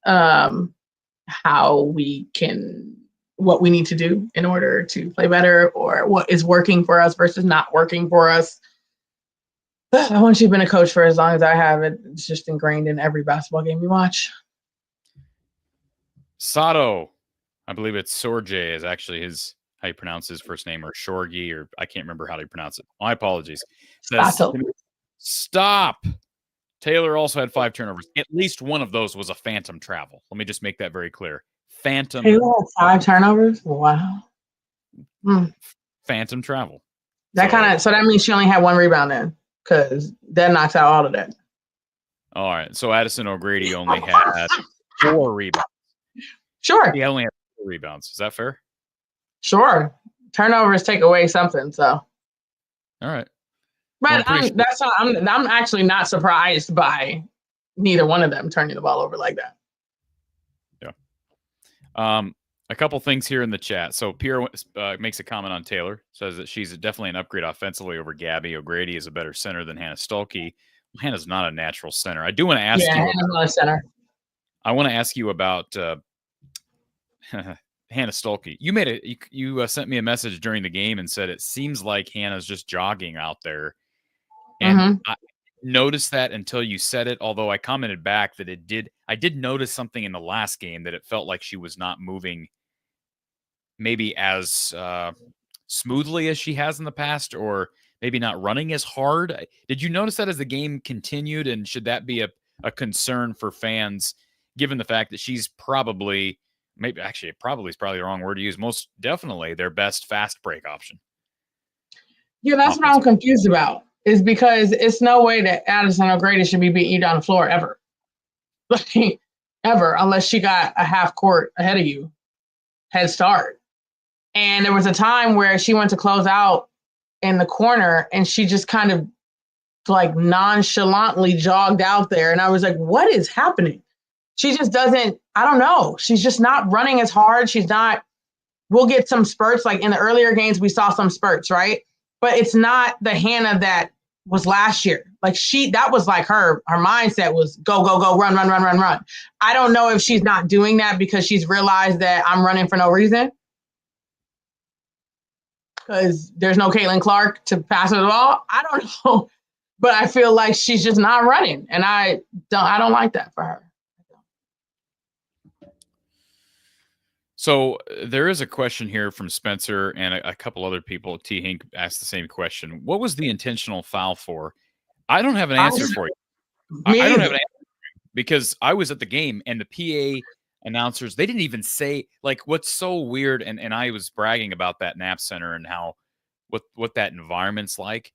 What we need to do in order to play better, or what is working for us versus not working for us. Once you've been a coach for as long as I have, it's just ingrained in every basketball game you watch. Sato, I believe it's Sorge is actually how you pronounce his first name, or Shorgy, or I can't remember how to pronounce it. My apologies. Says, stop. Taylor also had 5 turnovers. At least one of those was a phantom travel. Let me just make that very clear. Phantom. Taylor had 5 turnovers? Wow. Phantom travel. So that means she only had 1 rebound then, because that knocks out all of that. All right. So Addy O'Grady only had 4 rebounds. Sure. He only had 4 rebounds. Is that fair? Sure. Turnovers take away something. So. All right. But I'm actually not surprised by neither one of them turning the ball over like that. Yeah. A couple things here in the chat. So Pierre makes a comment on Taylor, says that she's definitely an upgrade offensively over Gabby. O'Grady is a better center than Hannah Stalky. Well, Hannah's not a natural center. I do want to ask you. Hannah's not a center. I want to ask you about Hannah Stalky. You sent me a message during the game and said it seems like Hannah's just jogging out there. And I noticed that until you said it, although I commented back that I did notice something in the last game that it felt like she was not moving maybe as smoothly as she has in the past, or maybe not running as hard. Did you notice that as the game continued, and should that be a concern for fans, given the fact that she's probably is probably the wrong word to use, most definitely their best fast break option? Yeah, that's what I'm confused about. Is because it's no way that Addy O'Grady should be beating you down the floor ever. Like, ever, unless she got a half court ahead of you, head start. And there was a time where she went to close out in the corner and she just kind of like nonchalantly jogged out there. And I was like, what is happening? She just doesn't, I don't know. She's just not running as hard. We'll get some spurts. Like in the earlier games, we saw some spurts, right? But it's not the Hannah that was last year. Like that was like her mindset was go, go, go, run, run, run, run, run. I don't know if she's not doing that because she's realized that I'm running for no reason. Because there's no Caitlin Clark to pass her the ball. I don't know. But I feel like she's just not running. And I don't like that for her. So there is a question here from Spencer and a couple other people. T. Hink asked the same question. What was the intentional foul for? I don't have an answer for you. I don't have an answer because I was at the game and the PA announcers, they didn't even say, like, what's so weird. And I was bragging about that Knapp Center and what that environment's like.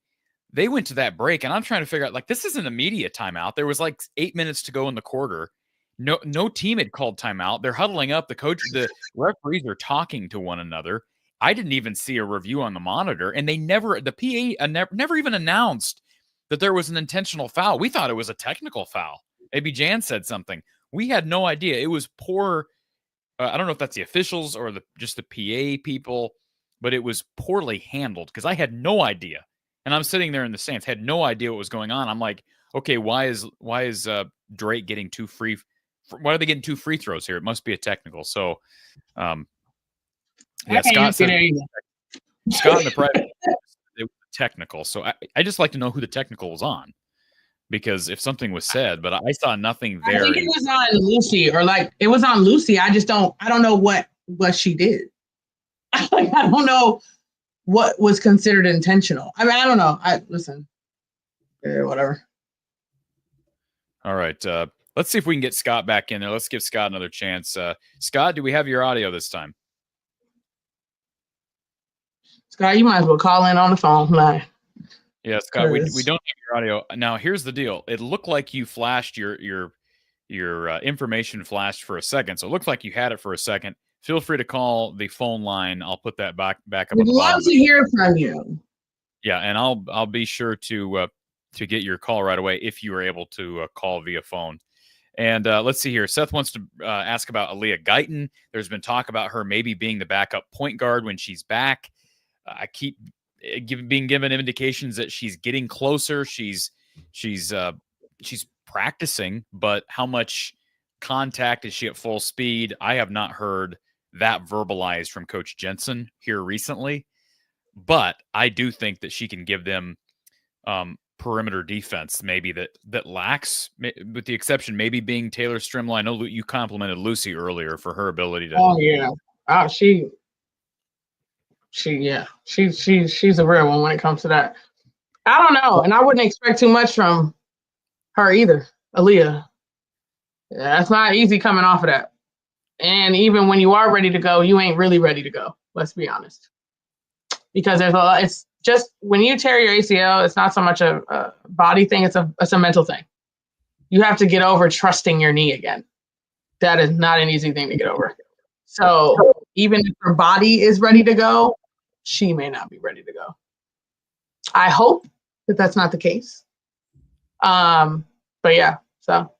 They went to that break and I'm trying to figure out, like, this isn't a media timeout. There was like 8 minutes to go in the quarter. No team had called timeout. They're huddling up. The referees are talking to one another. I didn't even see a review on the monitor, and the PA never even announced that there was an intentional foul. We thought it was a technical foul. Maybe Jan said something. We had no idea. It was poor. I don't know if that's the officials or just the PA people, but it was poorly handled because I had no idea. And I'm sitting there in the stands, had no idea what was going on. I'm like, okay, why is Drake getting 2 free? Why are they getting 2 free throws here? It must be a technical. So, yeah, Scott in the private, it was technical. So I just like to know who the technical was on, because if something was said, but I saw nothing there. I think it was on Lucy, or like it was on Lucy. I don't know what she did. I don't know what was considered intentional. I mean, I don't know. Listen, whatever. All right. Let's see if we can get Scott back in there. Let's give Scott another chance. Scott, do we have your audio this time? Scott, you might as well call in on the phone. Like, yeah, Scott, we don't have your audio. Now, here's the deal. It looked like you flashed your information flashed for a second. So it looked like you had it for a second. Feel free to call the phone line. I'll put that back up. We'd love to hear from you. Yeah, and I'll be sure to get your call right away if you were able to call via phone. And let's see here. Seth wants to ask about Aaliyah Guyton. There's been talk about her maybe being the backup point guard when she's back. I keep being given indications that she's getting closer. She's practicing, but how much contact is she at full speed? I have not heard that verbalized from Coach Jensen here recently, but I do think that she can give them perimeter defense maybe that lacks, with the exception maybe being Taylor Strimle. I know you complimented Lucy earlier for her ability to. Oh yeah, she's a real one when it comes to that. I don't know, and I wouldn't expect too much from her either, Aaliyah. That's not easy coming off of that. And even when you are ready to go, you ain't really ready to go. Let's be honest. Because there's a lot. It's just when you tear your ACL, it's not so much a body thing. It's a mental thing. You have to get over trusting your knee again. That is not an easy thing to get over. So even if her body is ready to go, she may not be ready to go. I hope that that's not the case. But yeah, so.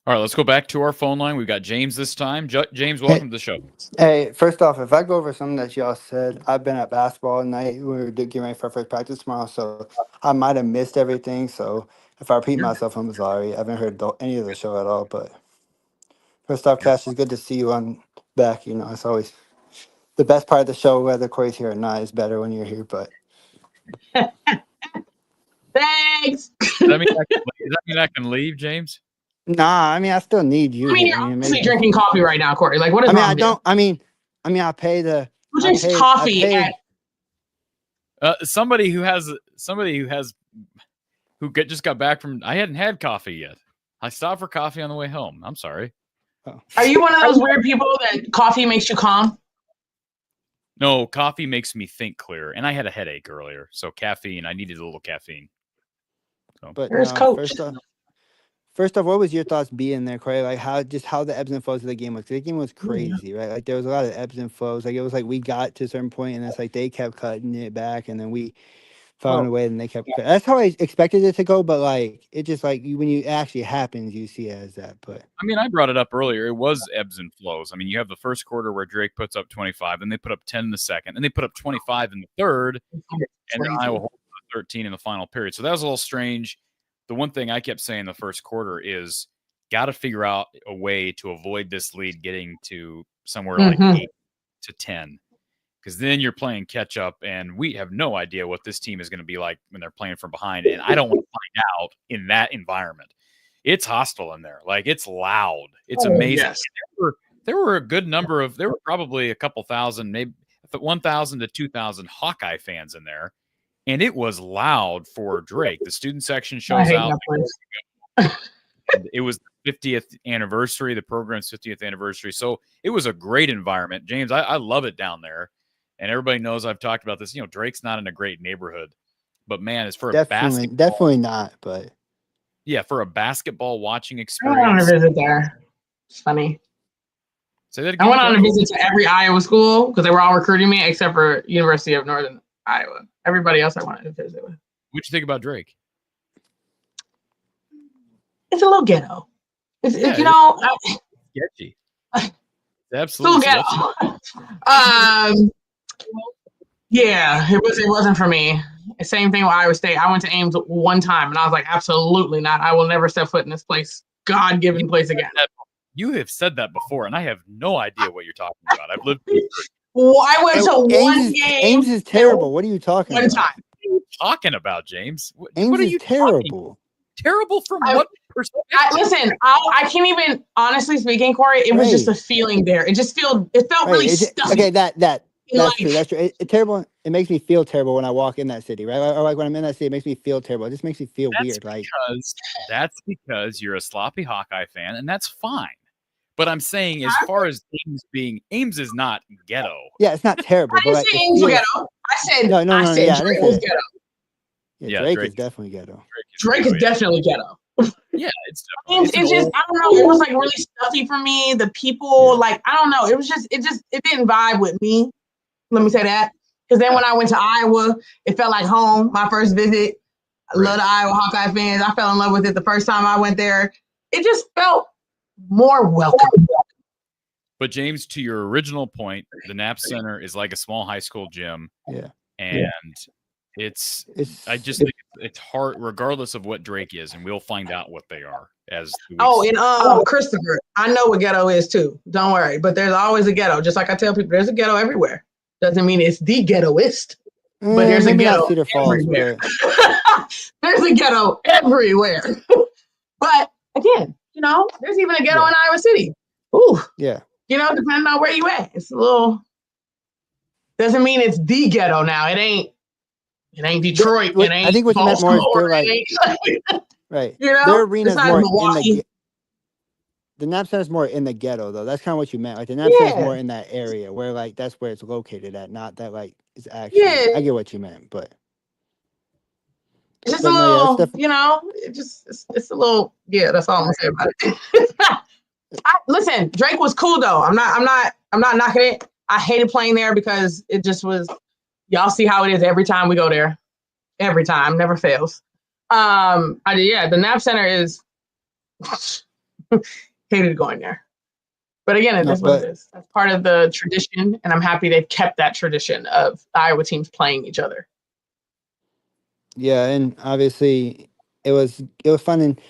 All right, let's go back to our phone line. We've got James this time. James, welcome to the show. Hey, first off, if I go over something that y'all said, I've been at basketball at night. We were getting ready for our first practice tomorrow, so I might have missed everything. So if I repeat myself, I'm sorry. I haven't heard any of the show at all. But first off, Cash, it's good to see you on back. You know, it's always the best part of the show, whether Corey's here or not, is better when you're here. But Thanks. Does that mean I can leave, James? Nah, I mean, I still need you. I mean, you're obviously drinking coffee right now, Corey. Like, what is wrong with you? I mean, I pay the. Who drinks coffee? Somebody who just got back from. I hadn't had coffee yet. I stopped for coffee on the way home. I'm sorry. Oh. Are you one of those weird people that coffee makes you calm? No, coffee makes me think clearer, and I had a headache earlier, so caffeine. I needed a little caffeine. So. But Where's Coach? First off, what was your thoughts being there, Corey? Like how the ebbs and flows of the game was. The game was crazy, right? Like there was a lot of ebbs and flows. Like it was like we got to a certain point, and it's like they kept cutting it back, and then we found a way, and they kept. That's how I expected it to go, but like it just like when you actually happens, you see it as that. But I mean, I brought it up earlier. It was ebbs and flows. I mean, you have the first quarter where Drake puts up 25, and they put up 10 in the second, and they put up 25 in the third, and then Iowa holds 13 in the final period. So that was a little strange. The one thing I kept saying the first quarter is got to figure out a way to avoid this lead getting to somewhere like 8 to 10, because then you're playing catch up, and we have no idea what this team is going to be like when they're playing from behind. And I don't want to find out in that environment. It's hostile in there. Like it's loud. It's amazing. Yes. There were a good number there were probably a couple thousand, maybe 1,000 to 2,000 Hawkeye fans in there. And it was loud for Drake. The student section shows out. It was the 50th anniversary, the program's 50th anniversary. So it was a great environment. James, I love it down there. And everybody knows I've talked about this. You know, Drake's not in a great neighborhood. But, man, it's for a basketball. Definitely not, but. Yeah, for a basketball watching I experience. went on a visit there. It's funny. Say that again. I went on a visit to every Iowa school because they were all recruiting me except for University of Northern Iowa. Everybody else I wanted to visit with. What'd you think about Drake? It's a little ghetto. It's sketchy. Absolutely ghetto. Yeah, it wasn't for me. Same thing with Iowa State. I went to Ames one time and I was like, absolutely not. I will never step foot in this place. God-given place again. You have said that before, and I have no idea what you're talking about. I've lived here. Well, I went to one game. Ames is terrible. What are you talking about? One time. What are you talking about, James? Ames what are is you terrible. Terrible from what perspective? Listen, I can't even, honestly speaking, Corey, it was just a feeling there. It felt really stuffy. Okay, that's true. That's true. It's terrible. It makes me feel terrible when I walk in that city, right? Or like when I'm in that city, it makes me feel terrible. It just makes me feel weird. That's because you're a sloppy Hawkeye fan, and that's fine. But I'm saying, as far as Ames is not ghetto. Yeah, it's not terrible. I didn't say Ames was ghetto. I said Drake was ghetto. Yeah, Drake is definitely ghetto. Drake is definitely ghetto. Yeah, it's just I don't know. It was like really stuffy for me. The people, like I don't know. It was just it didn't vibe with me. Let me say that. Because then when I went to Iowa, it felt like home. My first visit. I love the Iowa Hawkeye fans. I fell in love with it the first time I went there. It just felt more welcome. But James, to your original point, the Knapp Center is like a small high school gym. Yeah. And I just think it's hard, regardless of what Drake is, and we'll find out what they are as. Christopher, I know what ghetto is too. Don't worry. But there's always a ghetto. Just like I tell people, there's a ghetto everywhere. Doesn't mean it's the ghettoist. but there's a maybe not ghetto Cedar Falls, everywhere. but There's a ghetto everywhere. But again, there's even a ghetto in Iowa City. Ooh, yeah. Depending on where you at, it's a little. Doesn't mean it's the ghetto now. It ain't Detroit. It ain't I think what you meant more is they're Baltimore. right. You know, Their arena's it's not more Milwaukee. in the Knapp Center's more in the ghetto though. That's kind of what you meant. Like the Knapp Center's more in that area where like that's where it's located at, not that like it's actually. Yeah. I get what you meant, but it's just but a no, little, it's a little. Yeah, that's all I'm gonna say about it. Listen, Drake was cool though. I'm not knocking it. I hated playing there because it just was. Y'all see how it is every time we go there. Every time, never fails. The Knapp Center is hated going there. But again, it is what it is. That's part of the tradition, and I'm happy they've kept that tradition of Iowa teams playing each other. Yeah, and obviously it was fun, and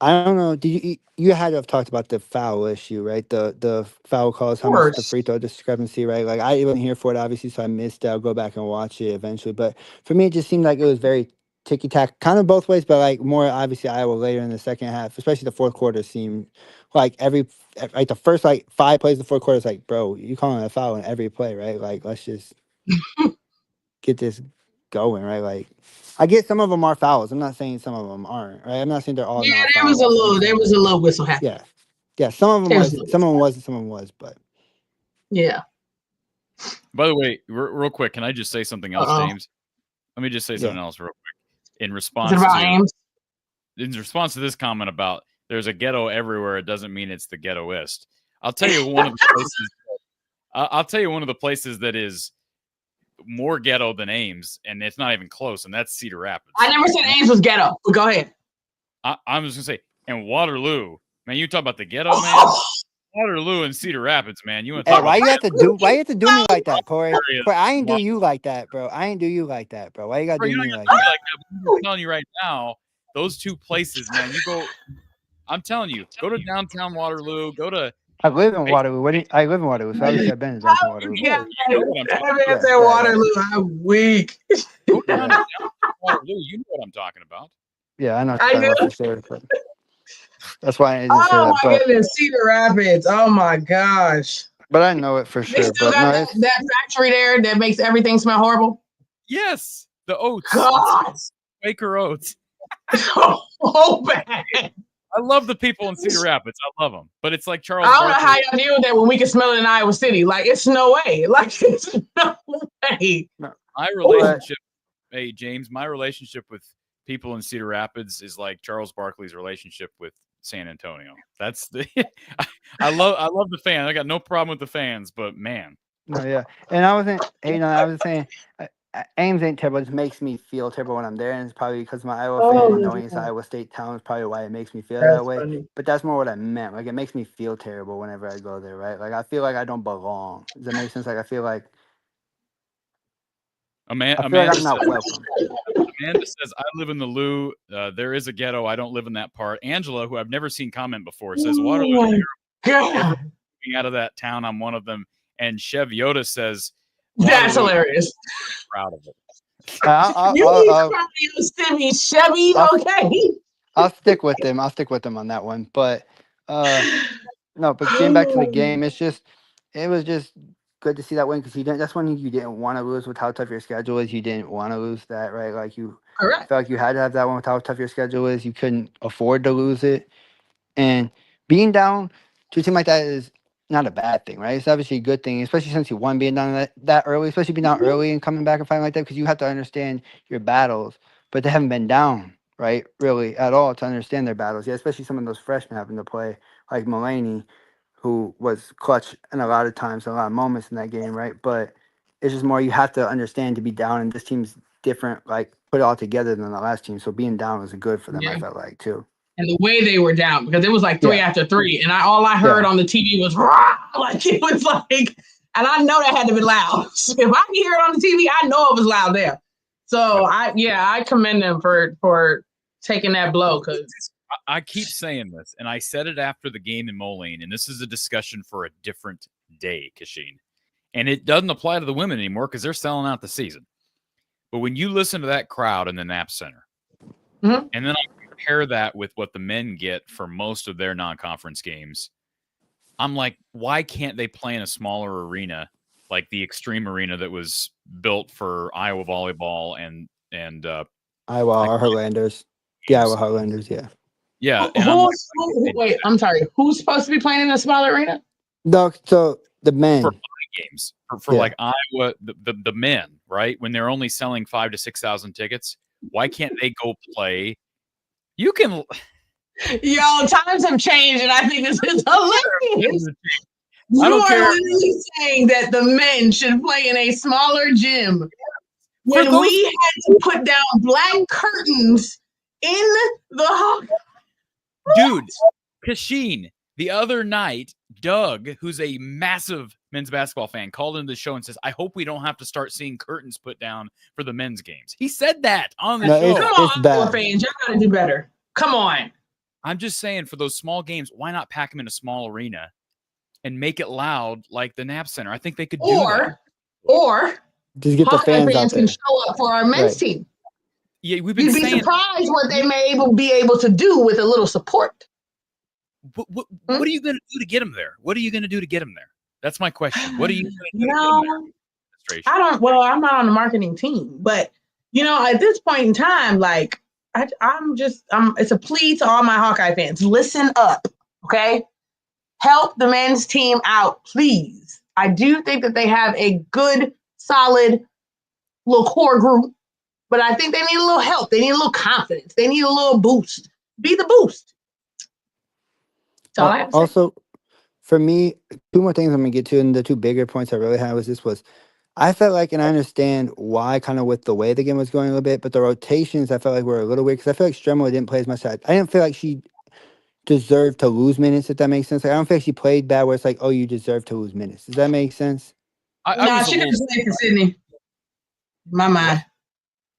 I don't know. Did you had to have talked about the foul issue, right? The foul calls, how much the free throw discrepancy, right? Like I wasn't here for it, obviously, so I missed it. I'll go back and watch it eventually. But for me, it just seemed like it was very ticky tack, kind of both ways, but like more obviously Iowa later in the second half, especially the fourth quarter, seemed like the first like 5 plays of the fourth quarter is like, bro, you calling a foul in every play, right? Like let's just get this going, right? Like I get some of them are fouls. I'm not saying some of them aren't, right? I'm not saying they're all not fouls. There was a little whistle happening. Yeah. Some of them was, some of them wasn't, some of them was, but yeah. By the way, real quick, can I just say something else, James? Let me just say something else real quick. In response to this comment about there's a ghetto everywhere, it doesn't mean it's the ghettoist. I'll tell you one of the places. I'll tell you one of the places that is more ghetto than Ames, and it's not even close, and that's Cedar Rapids. I never said Ames was ghetto, but go ahead. I'm just gonna say, and Waterloo, man, you talk about the ghetto, man. Waterloo and Cedar Rapids, man. You want to talk why about you have to do me like that, Corey? Corey, I ain't do you like that, bro. I ain't do you like that, bro. Why you gotta do me like that? I'm telling you right now, those two places, man. You go. I'm telling you, go to downtown Waterloo. Go to. I live in Waterloo. I live in Waterloo, so obviously I've been to downtown Waterloo. Yeah, Waterloo. I'm weak. Go down to Waterloo. You know what I'm talking about. Yeah, I know. For sure, but that's why I didn't say that. Oh my goodness, Cedar Rapids. Oh my gosh. But I know it for sure. They still got that factory there that makes everything smell horrible. Yes, the oats. God. Quaker oats. So bad. I love the people in Cedar Rapids. I love them. But it's like Charles. I don't know how y'all deal with that when we can smell it in Iowa City. Like, it's no way. Like, it's no way. My relationship, hey, James, my relationship with people in Cedar Rapids is like Charles Barkley's relationship with San Antonio. That's the I love the fan. I got no problem with the fans, but man. No, yeah. And I was saying Ames ain't terrible. It just makes me feel terrible when I'm there, and it's probably because my Iowa fan knowing it's Iowa State town is probably why it makes me feel that way. Funny. But that's more what I meant. Like it makes me feel terrible whenever I go there, right? Like I feel like I don't belong. Does that make sense? Like I feel like Amanda like I'm not welcome. Amanda says, I live in the Lou. There is a ghetto. I don't live in that part. Angela, who I've never seen comment before, says, Waterloo. Out of that town, I'm one of them. And Chev Yoda says, that's hilarious. Proud of it. Chevy, okay. I'll stick with them. I'll stick with them on that one. But no, but getting back to the game, it was just good to see that win because that's one you didn't want to lose with how tough your schedule is. You didn't want to lose that, right? Like you felt like you had to have that one with how tough your schedule is. You couldn't afford to lose it. And being down to a team like that is not a bad thing, right? It's obviously a good thing, especially since you won being down that early, especially being down early and coming back and fighting like that because you have to understand your battles, but they haven't been down, right, really at all to understand their battles. Yeah, especially some of those freshmen having to play like Mulaney, who was clutch in a lot of times, a lot of moments in that game, right? But it's just more you have to understand to be down, and this team's different, like put it all together than the last team. So being down was good for them, I felt like, too. And the way they were down, because it was like 3 after 3, and all I heard on the TV was rah! Like it was like, and I know that had to be loud. If I can hear it on the TV, I know it was loud there. So I commend them for taking that blow because I keep saying this, and I said it after the game in Moline, and this is a discussion for a different day, Kachine. And it doesn't apply to the women anymore because they're selling out the season. But when you listen to that crowd in the Knapp Center, Mhm. and then I compare that with what the men get for most of their non-conference games, I'm like, why can't they play in a smaller arena, like the Extreme Arena that was built for Iowa volleyball and Iowa Heartlanders. The Iowa Heartlanders, yeah. Yeah. And I'm like, wait, I'm sorry. Who's supposed to be playing in a smaller arena? No, so the men. For games for like Iowa, the men, right? When they're only selling 5,000 to 6,000 tickets, why can't they go play? You can. Yo, times have changed, and I think this is hilarious. I don't care. Literally saying that the men should play in a smaller gym when we had to put down black curtains in the Hawkeye. Dude, Kachine, the other night, Doug, who's a massive men's basketball fan, called into the show and says, I hope we don't have to start seeing curtains put down for the men's games. He said that on the show. Come on, Iowa fans. Y'all got to do better. Come on. I'm just saying, for those small games, why not pack them in a small arena and make it loud like the Knapp Center? I think they could do that. Or just get the fans out there. Can show up for our men's team. Yeah, we've been You'd be surprised what they may be able to do with a little support. What are you going to do to get them there? What are you going to do to get them there? That's my question. What are you going to do to get them there? I don't. Well, I'm not on the marketing team, but at this point in time, like I'm it's a plea to all my Hawkeye fans. Listen up, okay? Help the men's team out, please. I do think that they have a good, solid little core group, but I think they need a little help. They need a little confidence. They need a little boost. Be the boost. That's all I have to say. Also, for me, two more things I'm going to get to, and the two bigger points I really had was I felt like, and I understand why kind of with the way the game was going a little bit, but the rotations I felt like were a little weird because I feel like Stremler didn't play as much. I didn't feel like she deserved to lose minutes, if that makes sense. Like, I don't feel like she played bad where it's like, oh, you deserve to lose minutes. Does that make sense? No, she could have played for Sydney. My mind.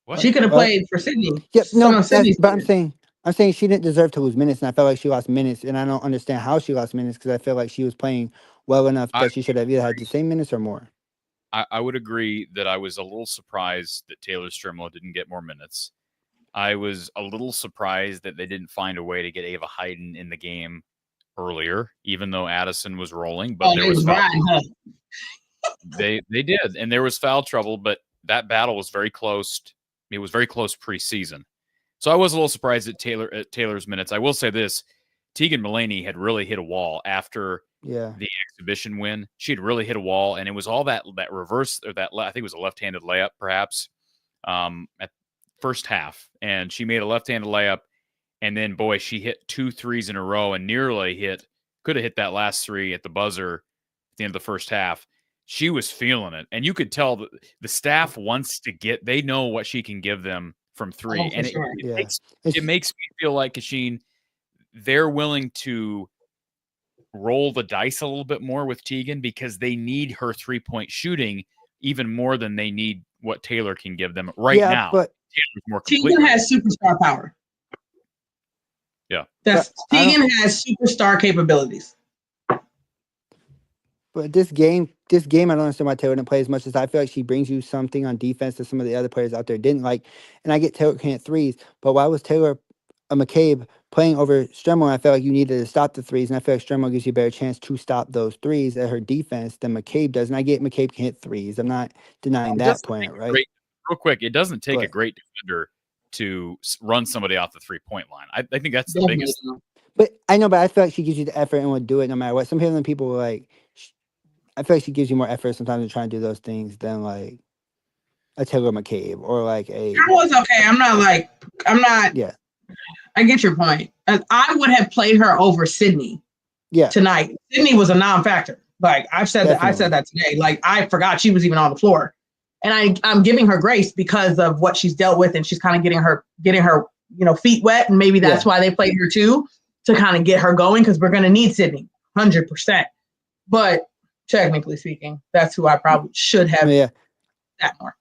What? She could have played for Sydney. Yep, no, but I'm saying she didn't deserve to lose minutes, and I felt like she lost minutes, and I don't understand how she lost minutes because I feel like she was playing well enough that she should have either had the same minutes or more. I would agree that I was a little surprised that Taylor Stremler didn't get more minutes. I was a little surprised that they didn't find a way to get Ava Hayden in the game earlier, even though Addison was rolling. But there was foul. They did, and there was foul trouble, but that battle was very close. It was very close preseason. So I was a little surprised at Taylor's minutes. I will say this. Tegan Mullaney had really hit a wall after the exhibition win. She had really hit a wall, and it was all that reverse, or I think it was a left-handed layup, perhaps, at first half. And she made a left-handed layup, and then, boy, she hit 2 threes in a row and could have hit that last three at the buzzer at the end of the first half. She was feeling it, and you could tell that the staff wants to they know what she can give them from three. And it makes me feel like, Kachine, they're willing to roll the dice a little bit more with Tegan because they need her 3-point shooting even more than they need what Taylor can give them now. But Tegan has superstar power. Yeah. Tegan has superstar capabilities. But this game, I don't understand why Taylor didn't play as much as I feel like she brings you something on defense that some of the other players out there didn't like. And I get Taylor can't threes, but why was Taylor McCabe playing over Stremler? I felt like you needed to stop the threes, and I feel like Stremler gives you a better chance to stop those threes at her defense than McCabe does. And I get McCabe can hit threes. I'm not denying that point, right? Real quick, it doesn't take a great defender to run somebody off the 3-point line. I think that's the biggest. But I know, but I feel like she gives you the effort and would do it no matter what. Some people were like, I feel like she gives you more effort sometimes in trying to do those things than like a Taylor McCabe or like a. I was okay. I'm not. Yeah. I get your point. I would have played her over Sydney. Yeah. Tonight, Sydney was a non-factor. Like I've said that. I said that today. Like I forgot she was even on the floor, and I'm giving her grace because of what she's dealt with, and she's kind of getting her feet wet, and maybe that's why they played her too to kind of get her going because we're going to need Sydney 100%. But technically speaking, that's who I probably should have that more.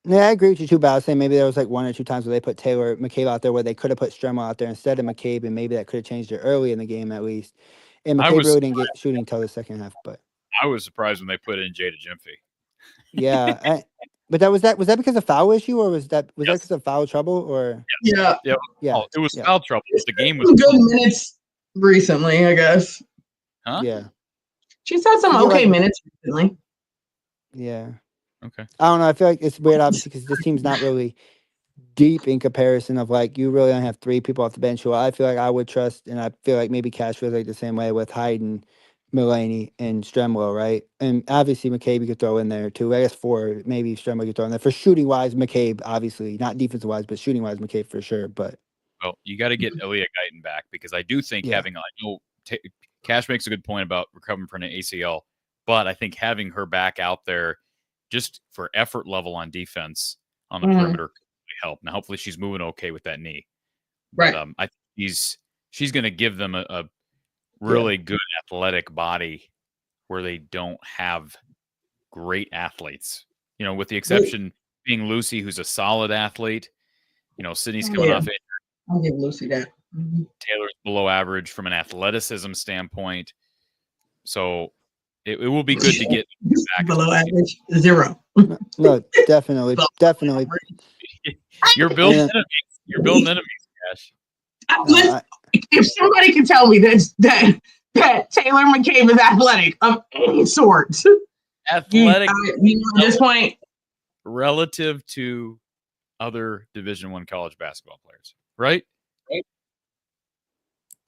Yeah, I agree with you too, but I was saying maybe there was like 1 or 2 times where they put Taylor McCabe out there where they could have put Stremler out there instead of McCabe, and maybe that could have changed it early in the game at least. And McCabe really didn't get shooting until the second half. But I was surprised when they put in Jada Gyamfi. Yeah, But was that because of foul issue, or was that because of foul trouble, or Yeah. Oh, it was foul trouble. The game was Some good minutes recently, I guess. Huh? Yeah. She's had some okay minutes recently. Yeah. Okay. I don't know. I feel like it's weird, obviously, because this team's not really deep in comparison of like you really only have 3 people off the bench who I feel like I would trust, and I feel like maybe Cash feels like the same way with Hayden, Mulaney, and Stremlow, right? And obviously McCabe you could throw in there too. I guess 4, maybe Stremlow you could throw in there. For shooting wise, McCabe, obviously, not defensive wise, but shooting wise, McCabe for sure. But well, you got to get Aaliyah Guyton back, because I do think having Cash makes a good point about recovering from an ACL, but I think having her back out there just for effort level on defense on the perimeter could really help. Now, hopefully she's moving okay with that knee. Right. But I think she's going to give them a really good athletic body where they don't have great athletes. You know, with the exception being Lucy, who's a solid athlete. You know, Sydney's coming off it. I'll give Lucy that. Taylor's below average from an athleticism standpoint. So it will be good to get back below average 0. No, definitely. You're building enemies. You're building enemies, Cash. If somebody can tell me that Taylor McCabe is athletic of any sort, athletic at this point, relative to other Division I college basketball players, right?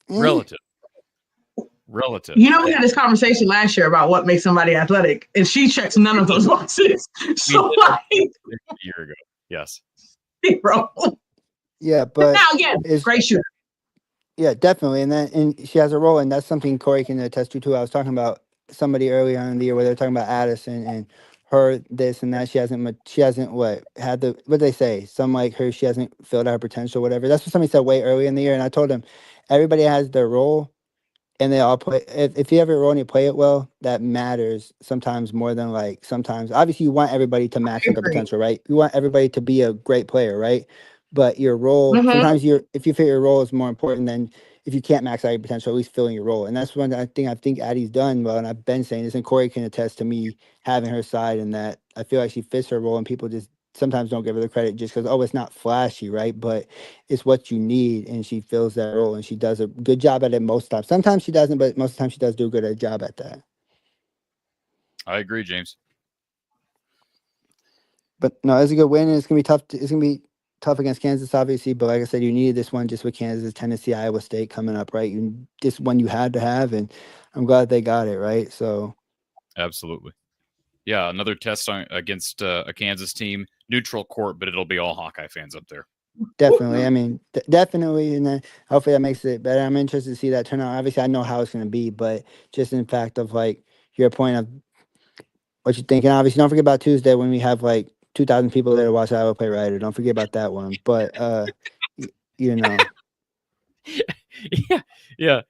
Relative. You know, we had this conversation last year about what makes somebody athletic, and she checks none of those boxes. So, like, a year ago, yes, 0. Yeah, but now again, great shooter. Yeah, definitely, and she has a role, and that's something Corey can attest to too. I was talking about somebody earlier in the year where they're talking about Addison and her this and that. She hasn't what they say? Some like her, she hasn't filled out her potential, whatever. That's what somebody said way earlier in the year, and I told them everybody has their role, and they all play. If you have a role and you play it well, that matters sometimes more than like sometimes. Obviously, you want everybody to max out their potential, right? You want everybody to be a great player, right? But your role, sometimes if you feel your role is more important than if you can't max out your potential, at least filling your role. And that's one thing I think Addie's done well, and I've been saying this, and Corey can attest to me having her side, and that I feel like she fits her role, and people just sometimes don't give her the credit just because, it's not flashy, right? But it's what you need, and she fills that role, and she does a good job at it most times. Sometimes she doesn't, but most of the time she does do a good job at that. I agree, James. But no, it's a good win, and it's gonna be tough. It's gonna be tough against Kansas, obviously. But like I said, you needed this one just with Kansas, Tennessee, Iowa State coming up, right? This one you had to have, and I'm glad they got it, right? So, absolutely, yeah. Another test against a Kansas team, neutral court, but it'll be all Hawkeye fans up there. Definitely. I mean, definitely, and then hopefully that makes it better. I'm interested to see that turnout. Obviously, I know how it's going to be, but just in fact of like your point of what you're thinking. Obviously, don't forget about Tuesday when we have like 2,000 people there to watch Iowa play Ryder. Don't forget about that one. But you know, yeah,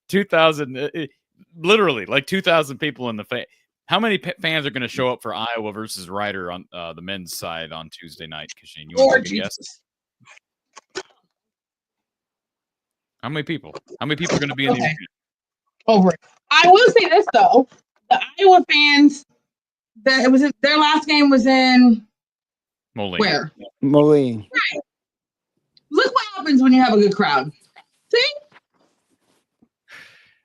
2,000, literally like 2,000 people in the fan. How many fans are going to show up for Iowa versus Ryder on the men's side on Tuesday night, Kachine? You want to guess? How many people? How many people are going to be in the arena? Over it. I will say this though: the Iowa fans, their last game was in Moline. Where? Moline. Right. Look what happens when you have a good crowd. See?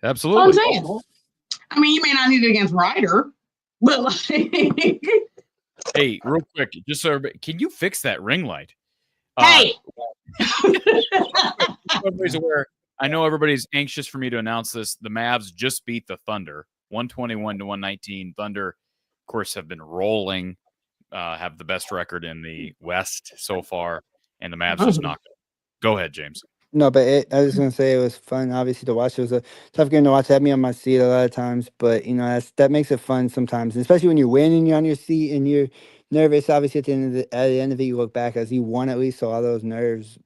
Absolutely. That's what I'm saying. I mean, you may not need it against Ryder, but like. Hey, real quick, just so everybody, can you fix that ring light? Hey. Everybody's aware. I know everybody's anxious for me to announce this. The Mavs just beat the Thunder, 121-119. Thunder, of course, have been rolling, have the best record in the West so far, and the Mavs just knocked it. Go ahead, James. No, but I was going to say it was fun, obviously, to watch. It was a tough game to watch. It had me on my seat a lot of times, but, you know, that makes it fun sometimes, and especially when you win and you're on your seat and you're nervous. Obviously, at the end of it, you look back as you won at least, so all those nerves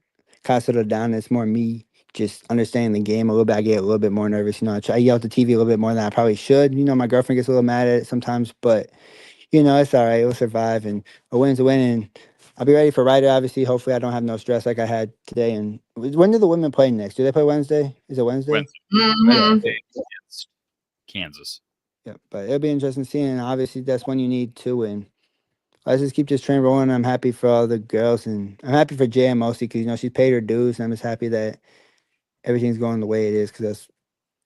kind of settled down. It's more me just understanding the game a little bit. I get a little bit more nervous. You know, I yell at the TV a little bit more than I probably should. You know, my girlfriend gets a little mad at it sometimes, but, you know, it's all right. We'll survive, and a win's a win, and I'll be ready for Ryder, obviously. Hopefully, I don't have no stress like I had today. And when do the women play next? Do they play Wednesday? Is it Wednesday? Wednesday against Kansas. Yeah, but it'll be interesting seeing. And obviously, that's when you need to win. let's just keep this train rolling. I'm happy for all the girls, and I'm happy for Jan mostly because she paid her dues, and I'm just happy that everything's going the way it is because that's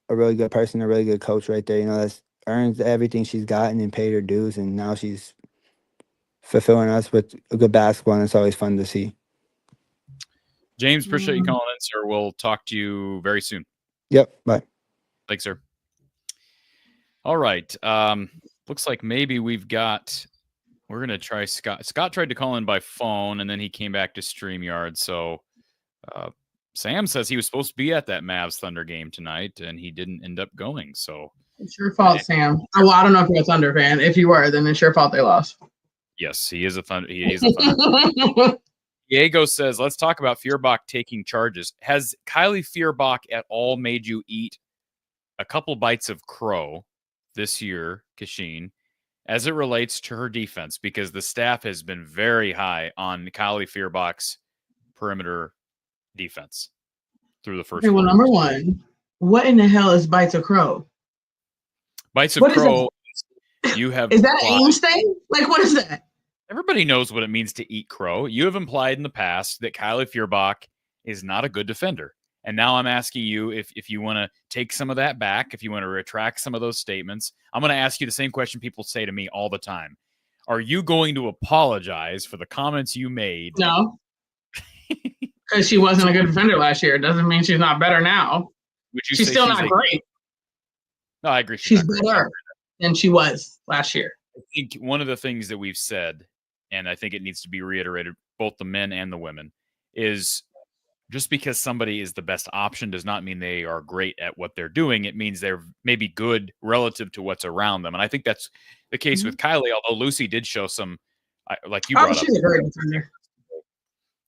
a really good person, a really good coach right there. That's earns everything she's gotten and paid her dues, and now she's fulfilling us with a good basketball, and it's always fun to see. James, appreciate you calling in, sir. We'll talk to you very soon. Yep, bye. Thanks, sir. All right. Looks like maybe we're going to try Scott. Scott tried to call in by phone, and then he came back to StreamYard. So Sam says he was supposed to be at that Mavs Thunder game tonight, and he didn't end up going. So it's your fault, Sam. Well, I don't know if you're a Thunder fan. If you were, then it's your fault they lost. Yes, he is a Thunder. He is a Thunder. Diego says, let's talk about Furbach taking charges. Has Kylie Furbach at all made you eat a couple bites of crow this year, Kachine, as it relates to her defense? Because the staff has been very high on Kylie Furbach's perimeter defense through the first. Okay, well, number one, what in the hell is bites of crow? Bites of crow. You have is that an Ames thing? Like, what is that? Everybody knows what it means to eat crow. You have implied in the past that Kylie Furbach is not a good defender. And now I'm asking you if you want to take some of that back, if you want to retract some of those statements. I'm going to ask you the same question people say to me all the time. Are you going to apologize for the comments you made? No. Because she wasn't a good defender last year. It doesn't mean she's not better now. She's still not great. No, I agree. She's better than she was last year. I think one of the things that we've said, and I think it needs to be reiterated, both the men and the women, is just because somebody is the best option does not mean they are great at what they're doing. It means they're maybe good relative to what's around them. And I think that's the case with Kylie, although Lucy did show some, like you brought up, she's a great defender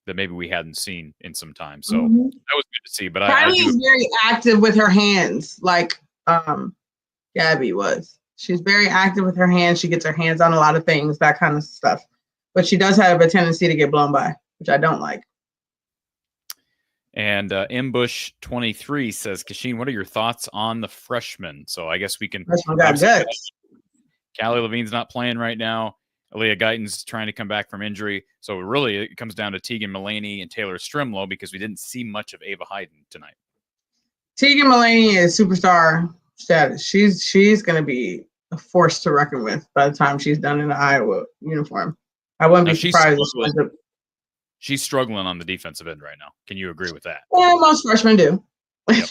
that maybe we hadn't seen in some time. So that was good to see. But Kylie is very active with her hands, like Gabby was. She's very active with her hands. She gets her hands on a lot of things, that kind of stuff. But she does have a tendency to get blown by, which I don't like. And Ambush 23 says, Kachine, what are your thoughts on the freshmen? So I guess we can. Freshman got good. Callie Levine's not playing right now. Aaliyah Guyton's trying to come back from injury. So really, it comes down to Tegan Mulaney and Taylor Strimlow because we didn't see much of Ava Hayden tonight. Tegan Mulaney is superstar status. She's going to be a force to reckon with by the time she's done in the Iowa uniform. I wouldn't be surprised. She's struggling on the defensive end right now. Can you agree with that? Yeah, most freshmen do. Yep.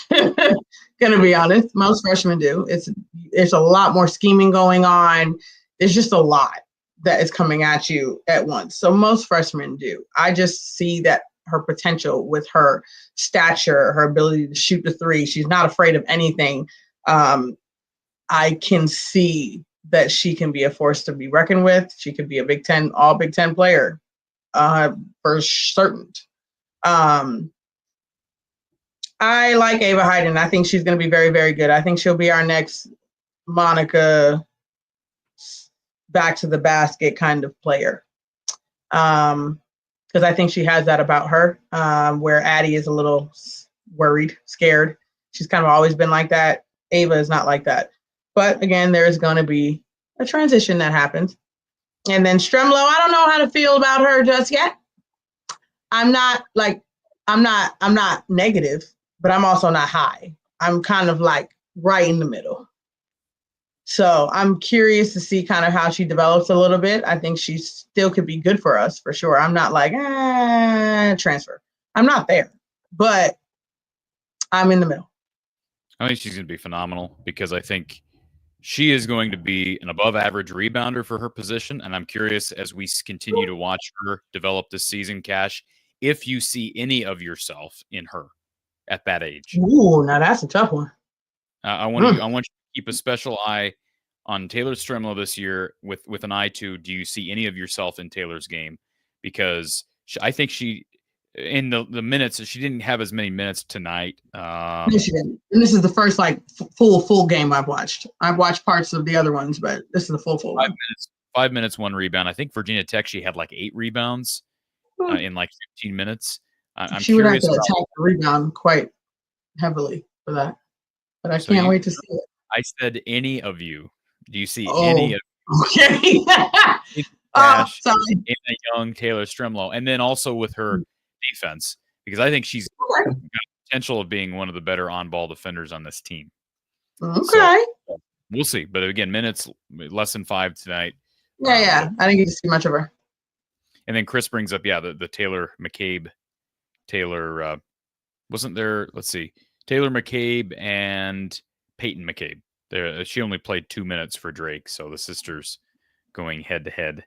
Gonna be honest, most freshmen do. It's a lot more scheming going on. There's just a lot that is coming at you at once. So most freshmen do. I just see that her potential with her stature, her ability to shoot the three. She's not afraid of anything. I can see that she can be a force to be reckoned with. She could be a Big Ten, all Big Ten player for certain. I like Ava Hayden. I think she's going to be very, very good. I think she'll be our next Monica back to the basket kind of player. Because I think she has that about her, where Addy is a little worried, scared. She's kind of always been like that. Ava is not like that. But again, there's going to be a transition that happens. And then Strimlow, I don't know how to feel about her just yet. I'm not negative, but I'm also not high. I'm kind of like right in the middle. So I'm curious to see kind of how she develops a little bit. I think she still could be good for us for sure. I'm not like, transfer. I'm not there, but I'm in the middle. I think she's going to be phenomenal because I think she is going to be an above average rebounder for her position. And I'm curious as we continue to watch her develop this season, Cash, if you see any of yourself in her at that age. Ooh, now that's a tough one. I want you to keep a special eye on Taylor Strimlow this year with an eye to, do you see any of yourself in Taylor's game? Because I think she, in the minutes, she didn't have as many minutes tonight. No, she didn't. And this is the first full game I've watched. I've watched parts of the other ones, but this is the full 5 minutes, 1 rebound. I think Virginia Tech, she had like 8 rebounds in like 15 minutes. I'm she would have to curious attack the rebound quite heavily for that. But I can't wait to see it. I said any of you. Do you see any of Okay. Cash, sorry. Anna Young, Taylor Strimlow, and then also with her defense, because I think she's got potential of being one of the better on-ball defenders on this team. Okay. So, we'll see. But again, minutes less than 5 tonight. Yeah. I didn't get to see much of her. And then Chris brings up, the Taylor McCabe. Taylor wasn't there. Let's see. Taylor McCabe and Peyton McCabe. She only played 2 minutes for Drake, so the sisters going head-to-head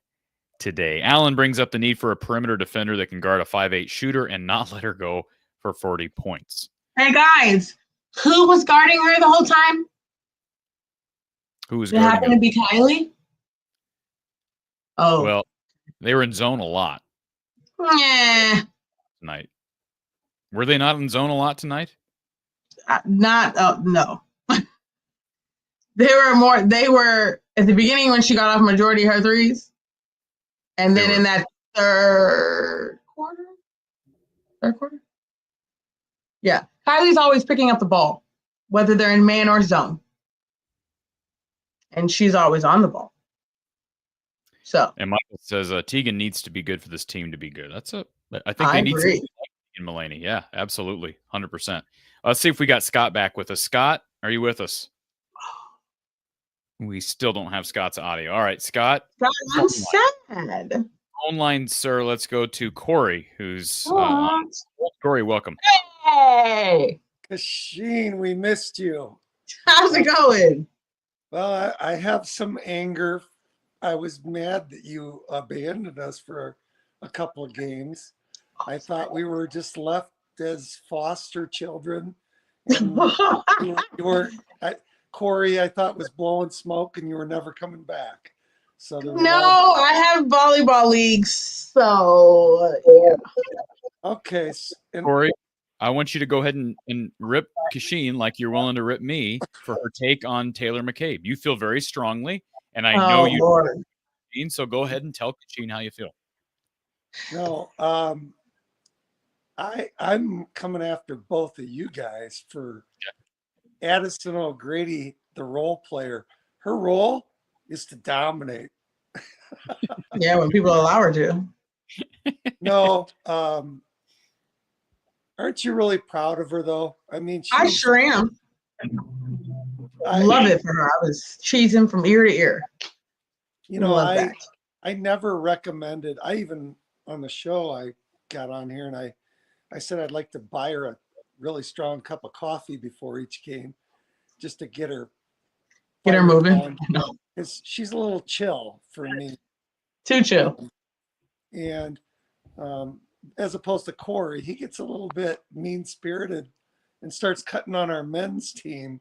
today. Alan brings up the need for a perimeter defender that can guard a 5'8" shooter and not let her go for 40 points. Hey, guys, who was guarding her the whole time? Who was Did it guarding happen her? to be Kylie? Oh. Well, they were in zone a lot Yeah. tonight. Were they not in zone a lot tonight? No. They were at the beginning when she got off majority of her threes. And then in that third quarter? Yeah. Kylie's always picking up the ball, whether they're in man or zone. And she's always on the ball. So. And Michael says Tegan needs to be good for this team to be good. I think I they need agree. in Mulaney. Yeah, absolutely. 100%. Let's see if we got Scott back with us. Scott, are you with us? We still don't have Scott's audio. All right, Scott. I'm sad. Online, sir. Let's go to Corey, who's Corey, welcome. Hey! Kachine, we missed you. How's it going? Well, I have some anger. I was mad that you abandoned us for a couple of games. I thought we were just left as foster children. And you were Corey, I thought, was blowing smoke and you were never coming back. So I have volleyball leagues, so yeah. Okay. Corey, I want you to go ahead and rip Kachine like you're willing to rip me for her take on Taylor McCabe. You feel very strongly, and I know you. Lord. So go ahead and tell Kachine how you feel. No, I'm coming after both of you guys for Addy O'Grady, the role player. Her role is to dominate. Yeah, when people allow her to. No, aren't you really proud of her though? I mean, I sure am. I love it for her. I was cheesing from ear to ear. You know, I never recommended. I even on the show I got on here and I said I'd like to buy her a really strong cup of coffee before each game, just to get her moving. Because she's a little chill for me. Too chill. And as opposed to Corey, he gets a little bit mean-spirited and starts cutting on our men's team,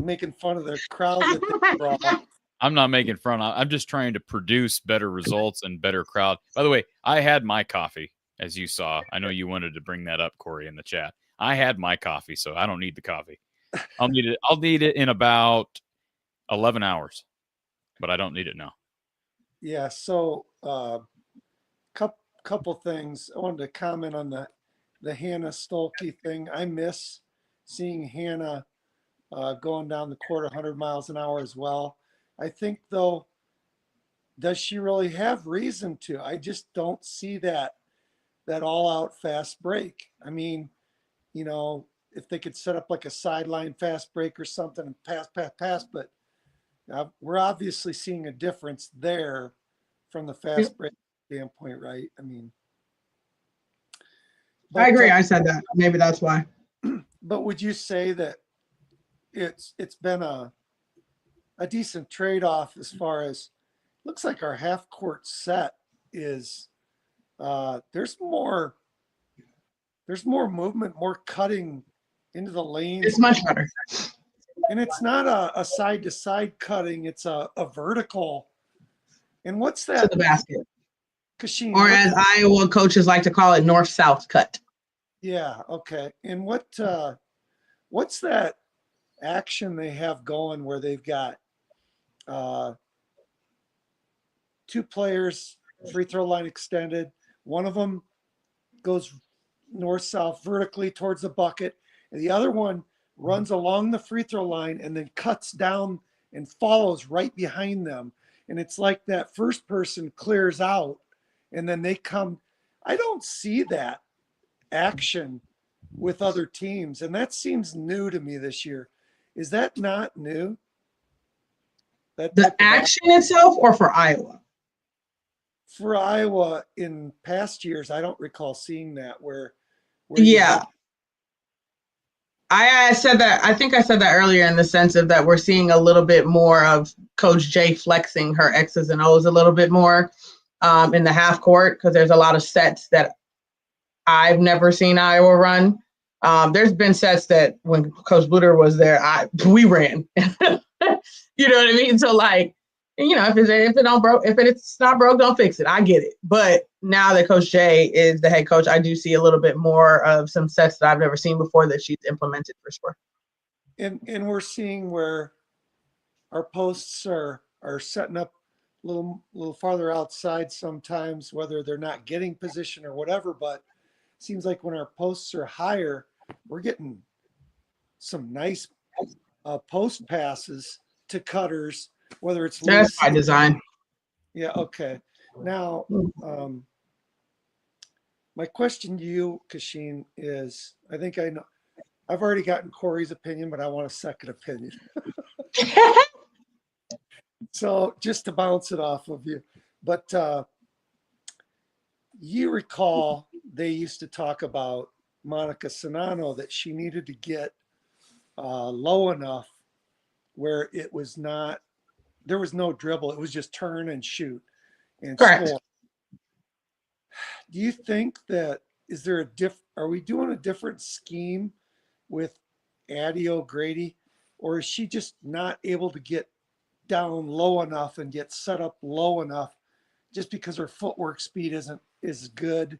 making fun of the crowd that they brought. I'm not making fun. I'm just trying to produce better results and better crowd. By the way, I had my coffee, as you saw. I know you wanted to bring that up, Corey, in the chat. I had my coffee, so I don't need the coffee. I'll need it in about 11 hours, but I don't need it now. Yeah. So, couple things. I wanted to comment on the Hannah Stalky thing. I miss seeing Hannah going down the court 100 miles an hour as well. I think, though, does she really have reason to? I just don't see that all-out fast break. I mean, you know, if they could set up like a sideline fast break or something and pass, but we're obviously seeing a difference there from the fast break standpoint, right? I mean, I agree. I said that. Maybe that's why. But would you say that it's been a decent trade-off as far as looks like our half court set is there's more movement, more cutting into the lanes. It's much better. And it's not a side to side cutting, it's a vertical. And what's that? To the basket. Kachine, or as Iowa coaches like to call it, north-south cut. Yeah, okay. And what's that action they have going where they've got two players, free throw line extended. One of them goes north-south vertically towards the bucket, and the other one runs along the free throw line and then cuts down and follows right behind them. And it's like that first person clears out and then they come. I don't see that action with other teams. And that seems new to me this year. Is that not new? The action itself or for Iowa? For Iowa in past years, I don't recall seeing that where yeah. I said that. I think I said that earlier in the sense of that we're seeing a little bit more of Coach J flexing her X's and O's a little bit more in the half court because there's a lot of sets that I've never seen Iowa run. There's been sets that when Coach Blutter was there, we ran. You know what I mean? So like, you know, if it's not broke, don't fix it. I get it. But now that Coach J is the head coach, I do see a little bit more of some sets that I've never seen before that she's implemented for sure. And we're seeing where our posts are setting up a little farther outside sometimes, whether they're not getting position or whatever. But it seems like when our posts are higher, we're getting some nice post passes to cutters. Whether it's that's by design. Yeah. Okay. Now, my question to you, Kachine, is I think I know. I've already gotten Corey's opinion, but I want a second opinion. So just to bounce it off of you, but you recall they used to talk about Monica Sonano that she needed to get low enough where it was not. There was no dribble. It was just turn and shoot and Correct. score. Do you think that are we doing a different scheme with Addy O'Grady, or is she just not able to get down low enough and get set up low enough just because her footwork speed isn't as good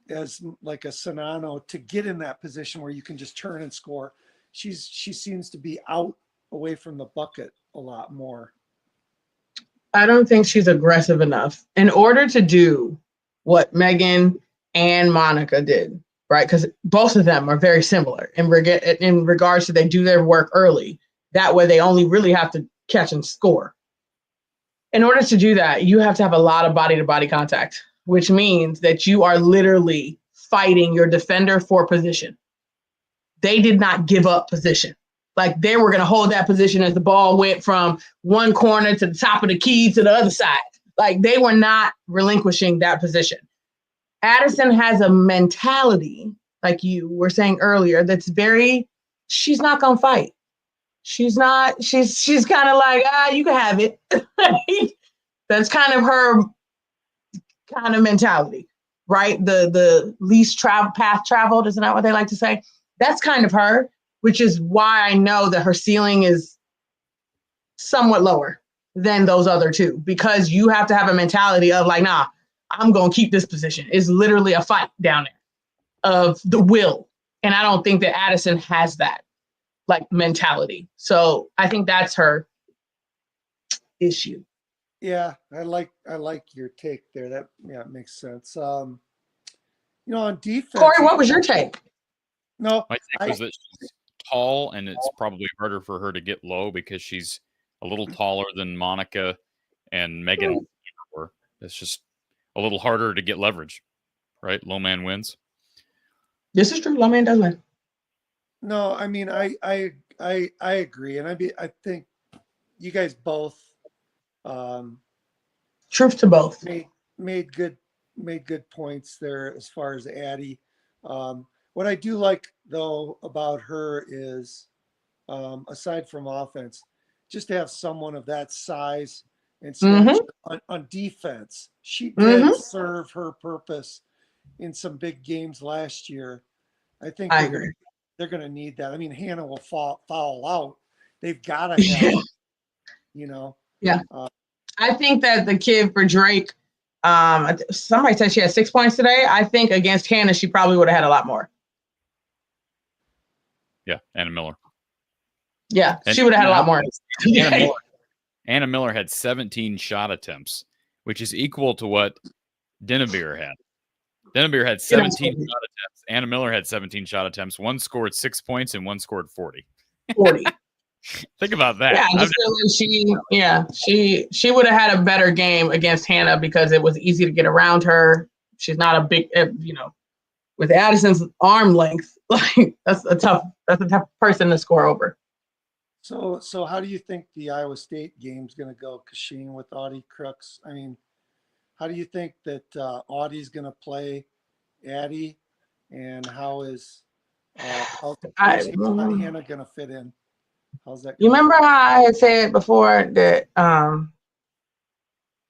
as like a Sonano to get in that position where you can just turn and score? She seems to be out away from the bucket a lot more. I don't think she's aggressive enough in order to do what Megan and Monica did, right? Because both of them are very similar in regards to they do their work early. That way they only really have to catch and score. In order to do that, you have to have a lot of body-to-body contact, which means that you are literally fighting your defender for position. They did not give up position. Like they were going to hold that position as the ball went from one corner to the top of the key to the other side. Like they were not relinquishing that position. Addison has a mentality, like you were saying earlier, that's she's not going to fight. She's kind of like, you can have it. That's kind of her kind of mentality, right? The least path traveled, isn't that what they like to say? That's kind of her, which is why I know that her ceiling is somewhat lower than those other two, because you have to have a mentality of like, nah, I'm going to keep this position. It's literally a fight down there of the will. And I don't think that Addison has that like mentality. So I think that's her issue. Yeah, I like your take there. That makes sense. On defense, Corey, what was your take? No, my take was that she's tall, and it's probably harder for her to get low because she's a little taller than Monica and Megan. It's just a little harder to get leverage, right? Low man wins. This is true. Low man does win. No, I mean, I agree, and I think you guys both truth to both made good points there as far as Addy. What I do like though about her is, aside from offense, just to have someone of that size and stature on defense. She did serve her purpose in some big games last year. I think they're going to need that. I mean, Hannah will foul out. They've got to have, Yeah. I think that the kid for Drake, somebody said she had 6 points today. I think against Hannah, she probably would have had a lot more. Yeah, Anna Miller. Yeah, she would have had a lot more. Anna Miller had 17 shot attempts, which is equal to what Dennebeer had. Dennebeer had 17 shot attempts. Anna Miller had 17 shot attempts. One scored 6 points and one scored 40. 40. Think about that. Yeah, I just feel like she would have had a better game against Hannah because it was easy to get around her. She's not a big, with Addison's arm length, like that's a tough person to score over. So how do you think the Iowa State game's going to go, Kachine, with Audie Crooks? I mean, how do you think that Audie's going to play Addy, and how's Hannah going to fit in? How's that? You remember how I had said before that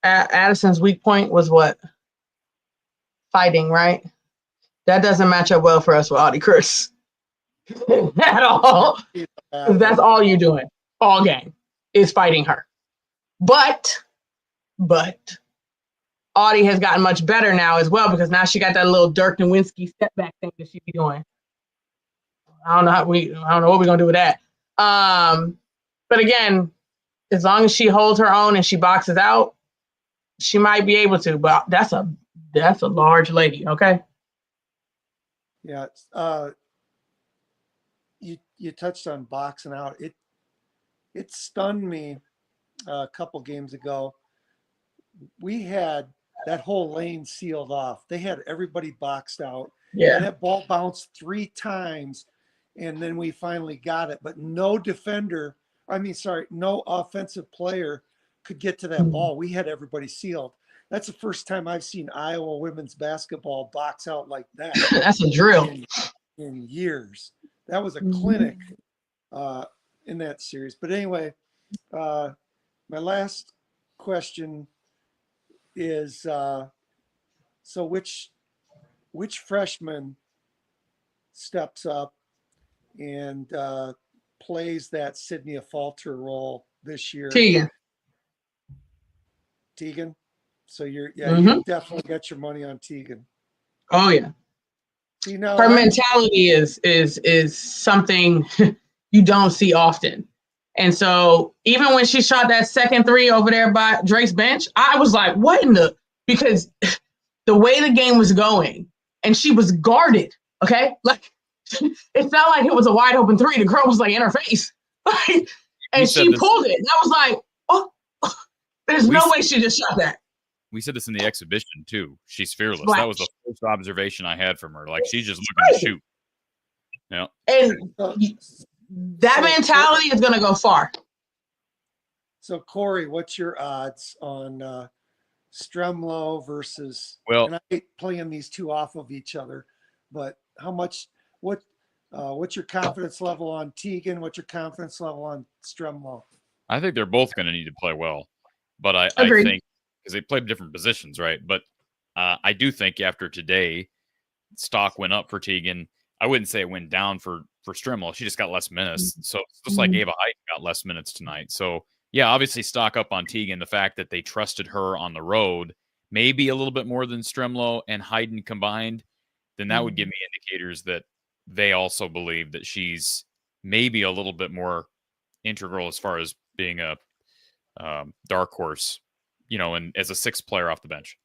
Addison's weak point was what? Fighting, right? That doesn't match up well for us with Audie Crooks at all. That's all you're doing all game is fighting her. But Audie has gotten much better now as well because now she got that little Dirk Nowitzki step back thing that she be doing. I don't know what we're gonna do with that. But again, as long as she holds her own and she boxes out, she might be able to. But that's a large lady, okay? Yeah. You touched on boxing out. It stunned me a couple games ago. We had that whole lane sealed off. They had everybody boxed out. Yeah. And that ball bounced 3 times, and then we finally got it. But no offensive player could get to that ball. We had everybody sealed. That's the first time I've seen Iowa women's basketball box out like that. That's a drill. In years. That was a clinic in that series. But anyway, my last question is, so which freshman steps up and plays that Sydney Falter role this year? Tegan. So you definitely got your money on Tegan. Oh yeah. See, now her mentality is something you don't see often. And so even when she shot that second 3 over there by Drake's bench, I was like, what in the, because the way the game was going and she was guarded. Okay. Like it felt like it was a wide open 3. The girl was like in her face. And she pulled it. And I was like, oh, there's no way she just shot that. We said this in the exhibition too. She's fearless. Right. That was the first observation I had from her. Like she's just looking to shoot. Yeah. And that mentality is going to go far. So Corey, what's your odds on Stremlo versus? Well, and I hate playing these two off of each other, but what's your confidence level on Tegan? What's your confidence level on Stremlo? I think they're both going to need to play well, but I think. Because they played different positions, right? But I do think after today, stock went up for Tegan. I wouldn't say it went down for Stremlo. She just got less minutes. So it's just like Ava Height got less minutes tonight. So, yeah, obviously stock up on Tegan. The fact that they trusted her on the road, maybe a little bit more than Stremlo and Hayden combined, then that would give me indicators that they also believe that she's maybe a little bit more integral as far as being a dark horse, and as a 6th player off the bench.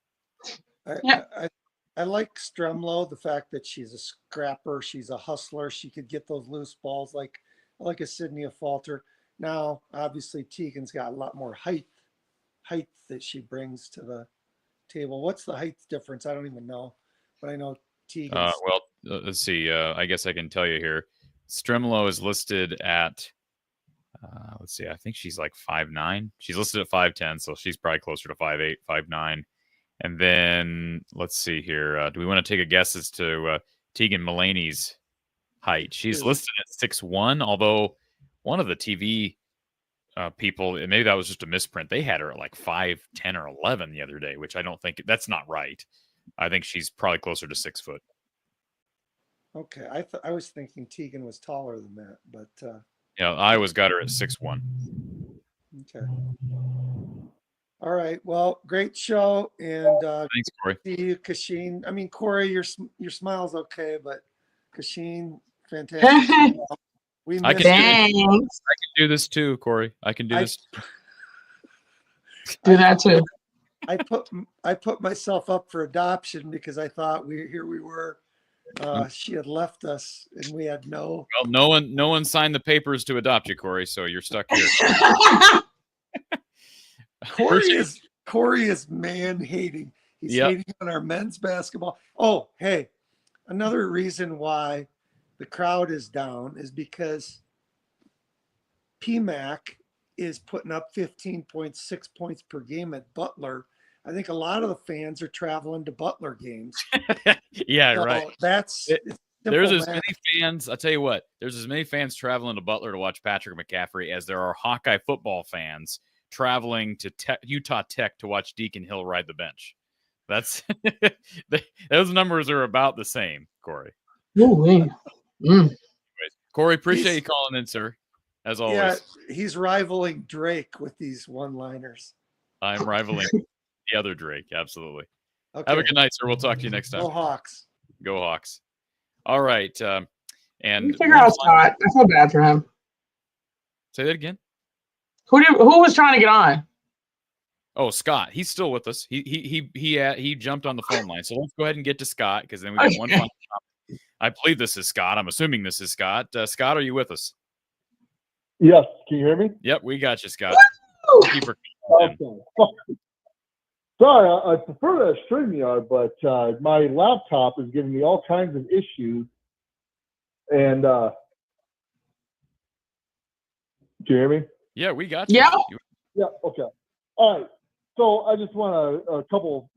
I like Stremlo, the fact that she's a scrapper, she's a hustler, she could get those loose balls like a Sydney Falter. Now, obviously, Tegan's got a lot more height that she brings to the table. What's the height difference? I don't even know, but I know Tegan. Well, let's see. I guess I can tell you here. Stremlo is listed at. Let's see. I think she's like 5'9". She's listed at 5'10", so she's probably closer to 5'8", 5'9". And then let's see here. Do we want to take a guess as to Tegan Mulaney's height? She's listed at 6'1", although one of the TV people, maybe that was just a misprint. They had her at like 5'10" or 11 the other day, which I don't think that's not right. I think she's probably closer to 6 foot. Okay, I was thinking Tegan was taller than that, but. Yeah, Iowa's got her at 6'1". Okay. All right. Well, great show, and thanks, Corey. See you, Kachine. I mean, Corey, your smile's okay, but Kachine, fantastic. I can do this too, Corey. I can do this. Do that too. I put myself up for adoption because I thought we were She had left us, and we had no. Well, no one signed the papers to adopt you, Corey, so you're stuck here. Corey is man hating. He's hating on our men's basketball. Oh, hey, another reason why the crowd is down is because PMAC is putting up 15.6 points per game at Butler. I think a lot of the fans are traveling to Butler games. Yeah, So right. There's as many fans. I'll tell you what. There's as many fans traveling to Butler to watch Patrick McCaffrey as there are Hawkeye football fans traveling to Utah Tech to watch Deacon Hill ride the bench. That's those numbers are about the same, Corey. Corey, appreciate you calling in, sir. As always. Yeah, he's rivaling Drake with these one-liners. I'm rivaling the other Drake. Absolutely. Okay. Have a good night, sir. We'll talk to you next time. Go Hawks. Go Hawks. All right. And figure out Scott. I feel bad for him. Say that again. Who was trying to get on? Oh, Scott. He's still with us. He jumped on the phone line. So let's go ahead and get to Scott because then we got one final topic. I believe this is Scott. I'm assuming this is Scott. Scott, are you with us? Yes. Can you hear me? Yep, we got you, Scott. Okay. Sorry, I prefer that StreamYard, but my laptop is giving me all kinds of issues. And do you hear me? Yeah, we got you. Yeah. Yeah. Okay. All right. So I just want a couple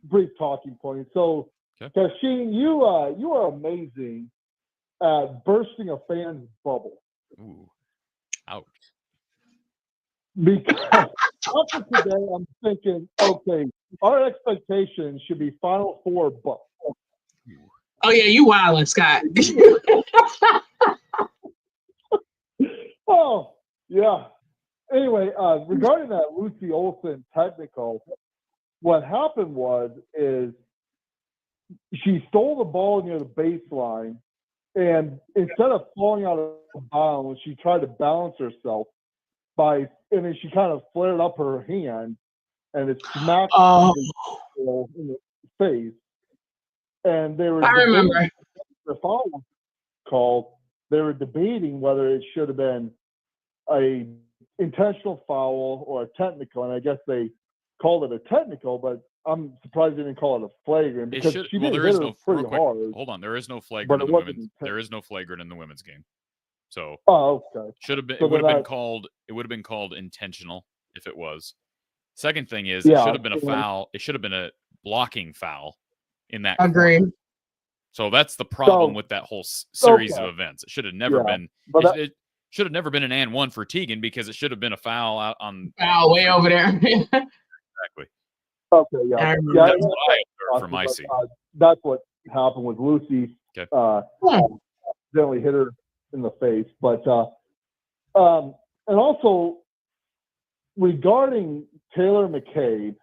brief talking points. So, Kachine, you are amazing at bursting a fan's bubble. Ooh. Ouch. Because after today, I'm thinking, okay, our expectations should be Final Four, but. Oh yeah, you wildin', Scott. Oh yeah. Anyway, regarding that Lucy Olsen technical, what happened is she stole the ball near the baseline, and instead of falling out of bounds, she tried to balance herself and then she kind of flared up her hand, and it smacked in the face. And they were. I remember. The foul was called. They were debating whether it should have been a intentional foul or a technical, and I guess they called it a technical, but I'm surprised they didn't call it a flagrant because she did hit her pretty hard. Hold on, there is no flagrant in the women's. There is no flagrant in the women's game. So okay. Should have been. So it would have been called. It would have been called intentional if it was. Second thing is, Yeah, it should have been a foul. It should have been a blocking foul in that. Agreed. Corner. So that's the problem with that whole series of events. It should have never been. It should have never been an and one for Tegan because it should have been a foul out on. Foul way over there. Exactly. Okay. Yeah. That's what I observed from Massey. That's what happened with Lucy. Okay. Accidentally hit her in the face, but and also regarding Taylor McCabe,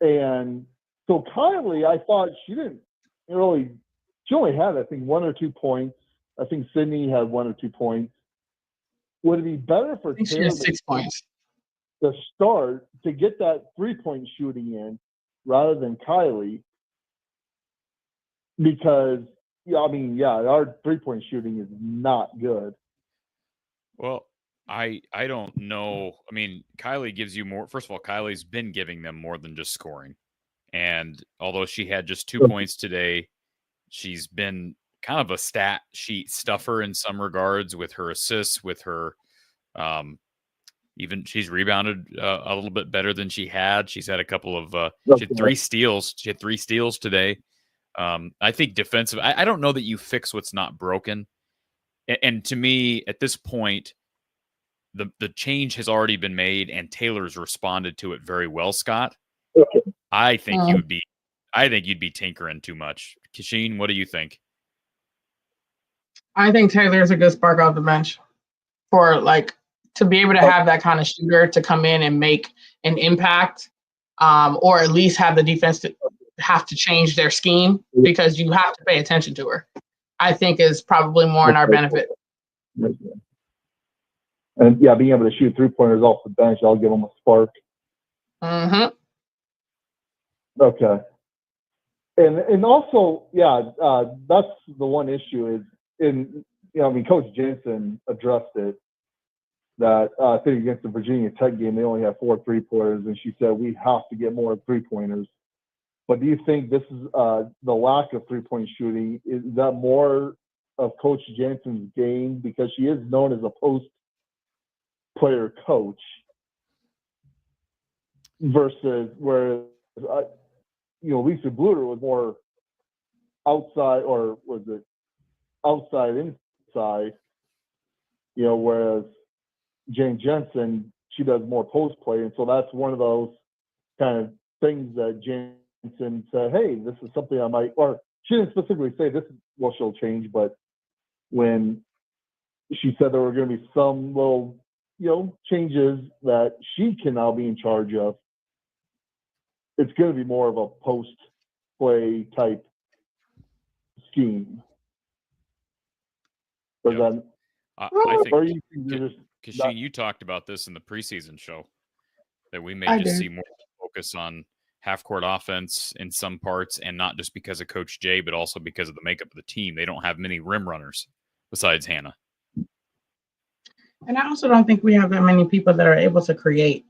and so Kylie, I thought she didn't really. She only had, I think, 1 or 2 points. I think Sydney had 1 or 2 points. Would it be better for Taylor she has 6 points to start to get that 3-point shooting in rather than Kylie? Because our 3-point shooting is not good. Well, I don't know. I mean, Kylie gives you more. First of all, Kylie's been giving them more than just scoring. And although she had just 2 points today, she's been kind of a stat sheet stuffer in some regards with her assists, with her even she's rebounded a little bit better than she had. She's had a couple of she had 3 steals. She had 3 steals today. I think defensive. I don't know that you fix what's not broken. And to me, at this point, the change has already been made, and Taylor's responded to it very well, Scott. Okay. I think you'd be tinkering too much. Kachine, what do you think? I think Taylor's a good spark off the bench for to be able to have that kind of shooter to come in and make an impact, or at least have the defense to have to change their scheme because you have to pay attention to her. I think is probably more in our benefit. And yeah, being able to shoot 3-pointers off the bench, I'll give them a spark. Mm-hmm. Okay. And also, that's the one issue is Coach Jensen addressed it that I think against the Virginia Tech game, they only had 4 3-pointers, and she said we have to get more 3-pointers. But do you think this is the lack of 3-point shooting, is that more of Coach Jensen's game, because she is known as a post player coach, versus whereas Lisa Blutter was more outside, or was it outside inside, whereas Jane Jensen, she does more post play, and so that's one of those kind of things that Jensen said, hey, this is something I might, or she didn't specifically say this is what she'll change, but when she said there were going to be some little, changes that she can now be in charge of, it's going to be more of a post play type scheme. But then, I think, Kachine, you talked about this in the preseason show, that we may just see more focus on half-court offense in some parts, and not just because of Coach Jay, but also because of the makeup of the team. They don't have many rim runners besides Hannah. And I also don't think we have that many people that are able to create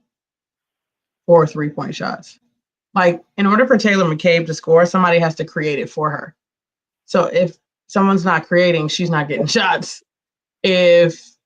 4 3-point shots. Like, in order for Taylor McCabe to score, somebody has to create it for her. So if someone's not creating, she's not getting shots. If,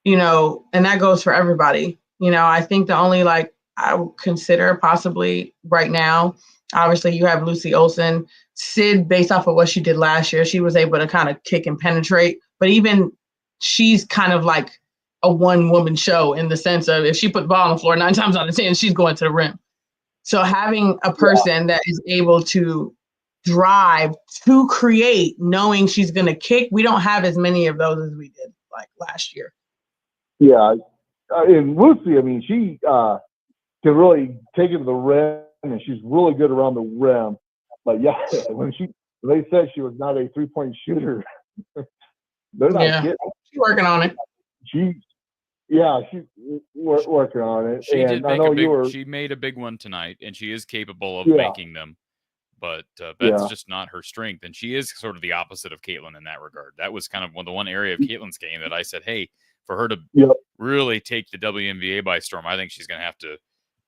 and that goes for everybody. I think the only, I would consider possibly right now, obviously you have Lucy Olsen. Sid, based off of what she did last year, she was able to kind of kick and penetrate. But even she's kind of like a one-woman show, in the sense of if she put the ball on the floor, 9 times out of 10, she's going to the rim. So having a person that is able to drive, to create, knowing she's going to kick, we don't have as many of those as we did last year. Yeah. And Lucy, she can really take it to the rim, and she's really good around the rim. But when they said she was not a 3-point shooter, they're not kidding. She's working on it. She's working on it. She made a big one tonight, and she is capable of making them. But that's just not her strength, and she is sort of the opposite of Caitlin in that regard. That was kind of the one area of Caitlin's game that I said, hey, for her to really take the WNBA by storm, I think she's going to have to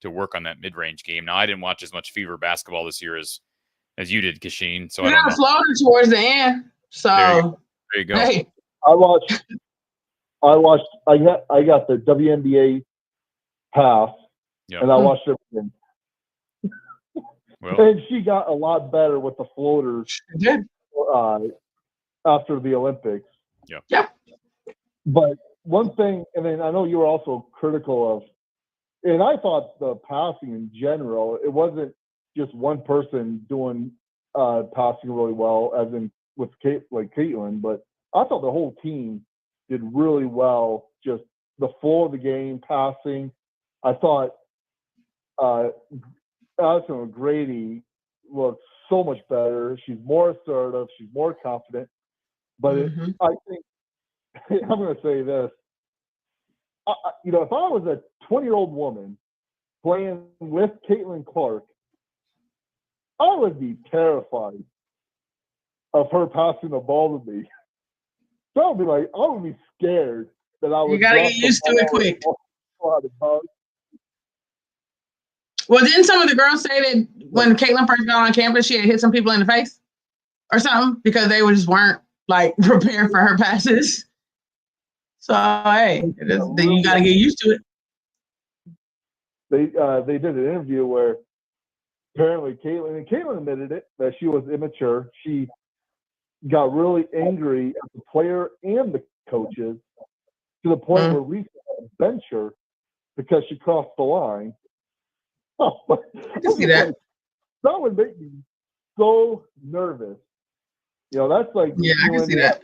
work on that mid-range game. Now, I didn't watch as much Fever basketball this year as you did, Kachine. So I don't know. Floater towards the end. So there you go. Hey. I got the WNBA pass, and I watched everything. Well, and she got a lot better with the floaters after the Olympics. Yeah. But one thing, and then I know you were also critical of, and I thought the passing in general, it wasn't just one person doing passing really well, as in with Caitlin, but I thought the whole team did really well. Just the flow of the game, passing. I thought Addy O'Grady looked so much better. She's more assertive. She's more confident. But I think I'm going to say this. If I was a 20-year-old woman playing with Caitlin Clark, I would be terrified of her passing the ball to me. So I would be scared that I would. You gotta get used to it quick. Well, didn't some of the girls say that when Caitlin first got on campus, she had hit some people in the face or something because they just weren't prepared for her passes? So hey, you gotta get used to it. They did an interview where apparently Caitlin admitted it, that she was immature. She got really angry at the player and the coaches to the point where Lisa had to bench her because she crossed the line. I can see that. That would make me so nervous. That's like I can see that.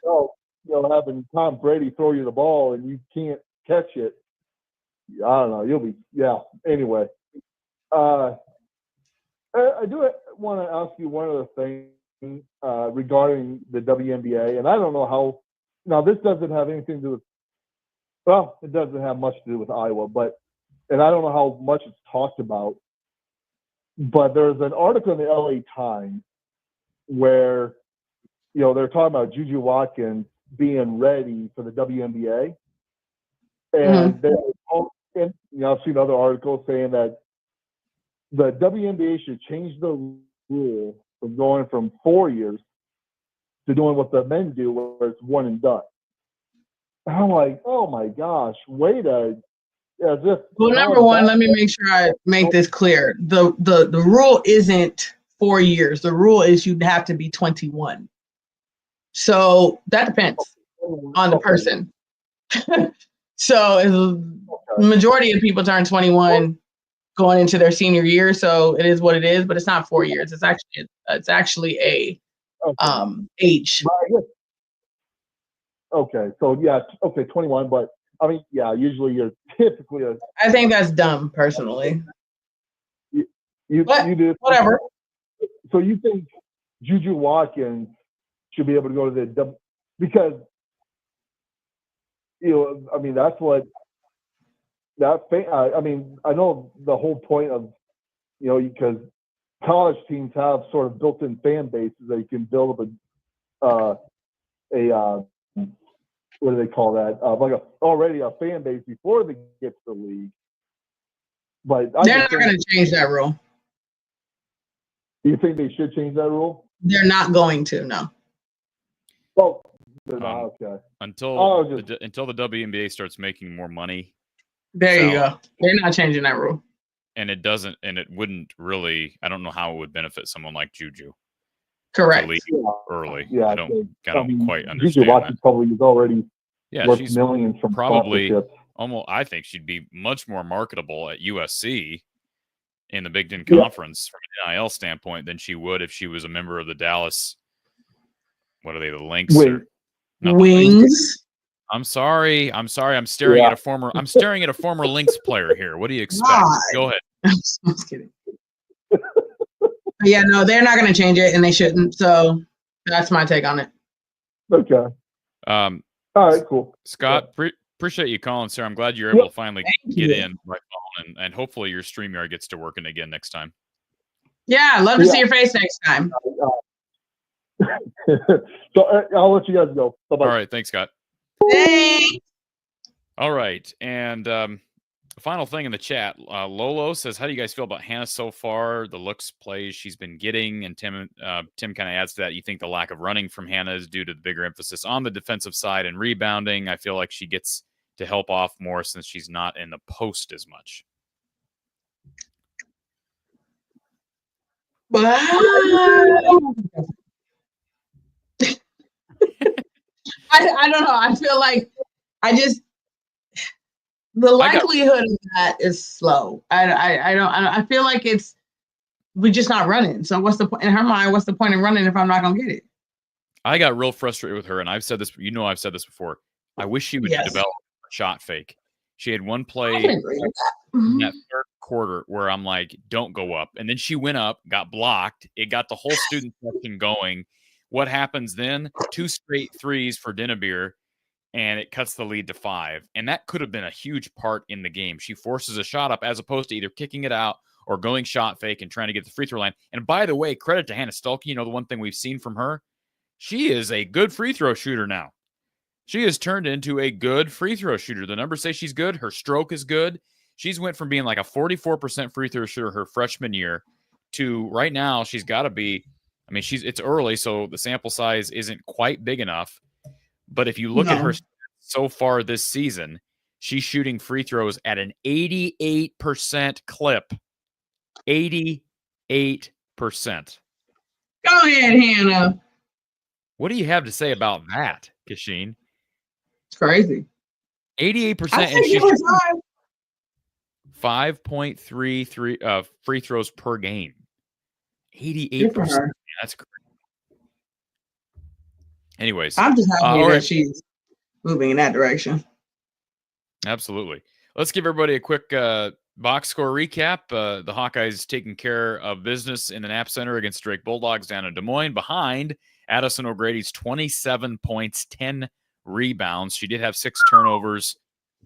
Having Tom Brady throw you the ball and you can't catch it. I don't know. Anyway. I do want to ask you one other thing regarding the WNBA, and I don't know how. Now, this doesn't have anything to do with. Well, it doesn't have much to do with Iowa, and I don't know how much it's talked about. But there's an article in the LA Times where, they're talking about Juju Watkins being ready for the WNBA. And I've seen other articles saying that the WNBA should change the rule from going from 4 years to doing what the men do, where it's one and done. And I'm like, oh my gosh, Well, number one, let me make sure I make this clear. The rule isn't 4 years. The rule is you'd have to be 21. So that depends on the person. So the majority of people turn 21 going into their senior year. So it is what it is, but it's not 4 years. It's actually a age. Okay, so 21, but I mean, usually you're typically I think that's dumb, personally. You do whatever. So you think Juju Watkins should be able to go to the because I mean that's what I mean, I know the whole point of because college teams have sort of built-in fan bases that you can build up what do they call that? Like already a fan base before they get to the league. But they're not going to change that rule. You think they should change that rule? They're not going to, no. Well, they're not, okay. Until the WNBA starts making more money. There you go. They're not changing that rule. And it wouldn't really, I don't know how it would benefit someone like Juju. Correct. Early. Yeah, I don't quite understand Juju Watkins probably is already worth she's millions from probably almost. I think she'd be much more marketable at USC in the Big Ten Conference from an NIL standpoint than she would if she was a member of the Dallas. What are they? The Lynx? Wings. I'm sorry. I'm staring at a former Lynx player here. What do you expect? God. Go ahead. I'm just kidding. Yeah, no, they're not going to change it, and they shouldn't. So that's my take on it. Okay. All right, cool. Scott, appreciate you calling, sir. I'm glad you're able to finally get in by phone, and hopefully your StreamYard gets to working again next time. Yeah, I'd love to see your face next time. So I'll let you guys go. Bye-bye. All right, thanks, Scott. Thanks. All right, and final thing in the chat, Lolo says, how do you guys feel about Hannah so far? The looks plays she's been getting, and Tim kind of adds to that. You think the lack of running from Hannah is due to the bigger emphasis on the defensive side and rebounding? I feel like she gets to help off more since she's not in the post as much. I don't know. I feel like the likelihood of that is slow. I feel like we're just not running. So what's the point in her mind? What's the point in running if I'm not gonna get it? I got real frustrated with her, and I've said this. I've said this before. I wish she would develop a shot fake. She had one play in that third quarter where I'm like, "Don't go up," and then she went up, got blocked. It got the whole student section going. What happens then? 2 straight threes for Dinnebeer, and it cuts the lead to 5. And that could have been a huge part in the game. She forces a shot up as opposed to either kicking it out or going shot fake and trying to get the free throw line. And by the way, credit to Hannah Stalky. The one thing we've seen from her, she is a good free throw shooter now. She has turned into a good free throw shooter. The numbers say she's good. Her stroke is good. She's went from being like a 44% free throw shooter her freshman year to right now she's got to be, it's early, so the sample size isn't quite big enough. But if you look at her so far this season, she's shooting free throws at an 88% clip. 88%. Go ahead, Hannah. What do you have to say about that, Kachine? It's crazy. 88%, and she's 5.33 free throws per game. 88%. That's great. Anyways, I'm just happy that she's moving in that direction. Absolutely. Let's give everybody a quick box score recap. The Hawkeyes taking care of business in the Knapp Center against Drake Bulldogs down in Des Moines behind Addy O'Grady's 27 points, 10 rebounds. She did have 6 turnovers.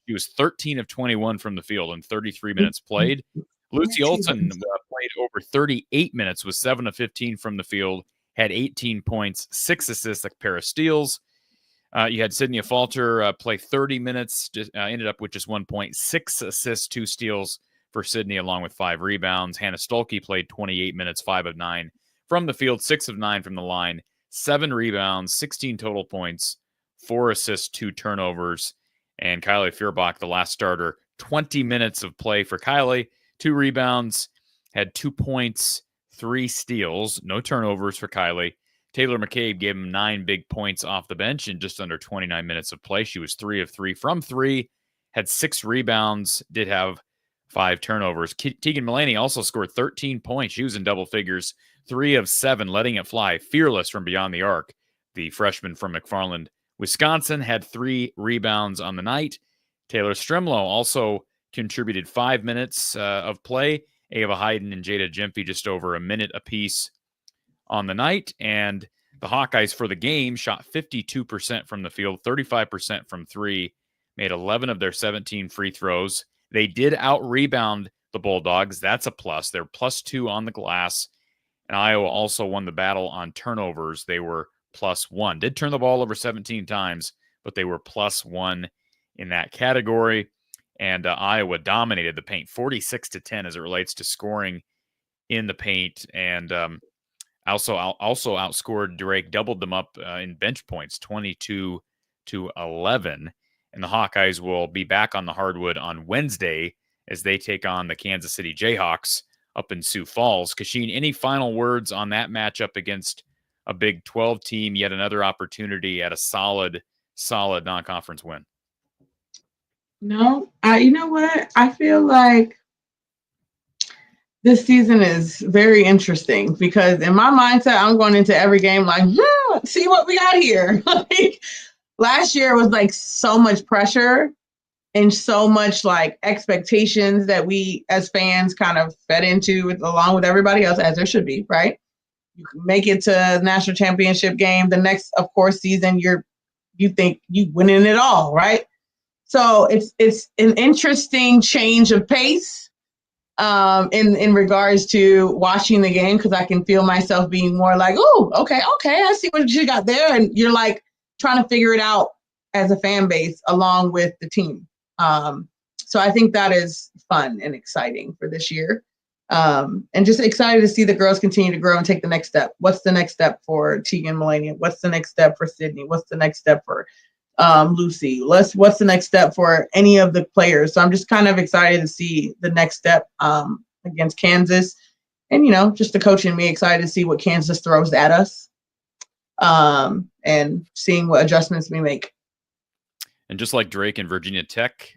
She was 13 of 21 from the field in 33 minutes played. Lucy Olsen played over 38 minutes with 7 of 15 from the field had 18 points, 6 assists, a pair of steals. You had Sydney Falter play 30 minutes, ended up with just 1 point, 6 assists, 2 steals for Sydney, along with 5 rebounds. Hannah Stalky played 28 minutes, 5 of 9 from the field, 6 of 9 from the line, 7 rebounds, 16 total points, 4 assists, 2 turnovers. And Kylie Furbach, the last starter, 20 minutes of play for Kylie, 2 rebounds, had 2 points, 3 steals, no turnovers for Kylie. Taylor McCabe gave him 9 big points off the bench in just under 29 minutes of play. She was 3 of 3 from 3, had 6 rebounds, did have 5 turnovers. Tegan Mullaney also scored 13 points. She was in double figures, 3 of 7, letting it fly, fearless from beyond the arc. The freshman from McFarland, Wisconsin, had 3 rebounds on the night. Taylor Stremlow also contributed 5 minutes of play. Ava Hayden and Jada Gyamfi just over a minute apiece on the night. And the Hawkeyes for the game shot 52% from the field, 35% from 3, made 11 of their 17 free throws. They did out-rebound the Bulldogs. That's a plus. They're +2 on the glass. And Iowa also won the battle on turnovers. They were +1. Did turn the ball over 17 times, but they were +1 in that category. And Iowa dominated the paint 46-10 as it relates to scoring in the paint. And also outscored Drake, doubled them up in bench points, 22-11. And the Hawkeyes will be back on the hardwood on Wednesday as they take on the Kansas City Jayhawks up in Sioux Falls. Kachine, any final words on that matchup against a Big 12 team? Yet another opportunity at a solid non-conference win. No, you know what? I feel like this season is very interesting because in my mindset, I'm going into every game like, let's see what we got here. Like last year was like so much pressure and so much like expectations that we as fans kind of fed into along with everybody else, as there should be, right? You can make it to the national championship game. The next, of course, season, you think you winning it all, right? So it's an interesting change of pace in regards to watching the game because I can feel myself being more like, oh, okay, I see what you got there. And you're like trying to figure it out as a fan base along with the team. So I think that is fun and exciting for this year. And just excited to see the girls continue to grow and take the next step. What's the next step for Tegan Mullaney? What's the next step for Sydney? What's the next step for Lucy? What's the next step for any of the players? So I'm just kind of excited to see the next step against Kansas. And, just the coach and me excited to see what Kansas throws at us and seeing what adjustments we make. And just like Drake and Virginia Tech,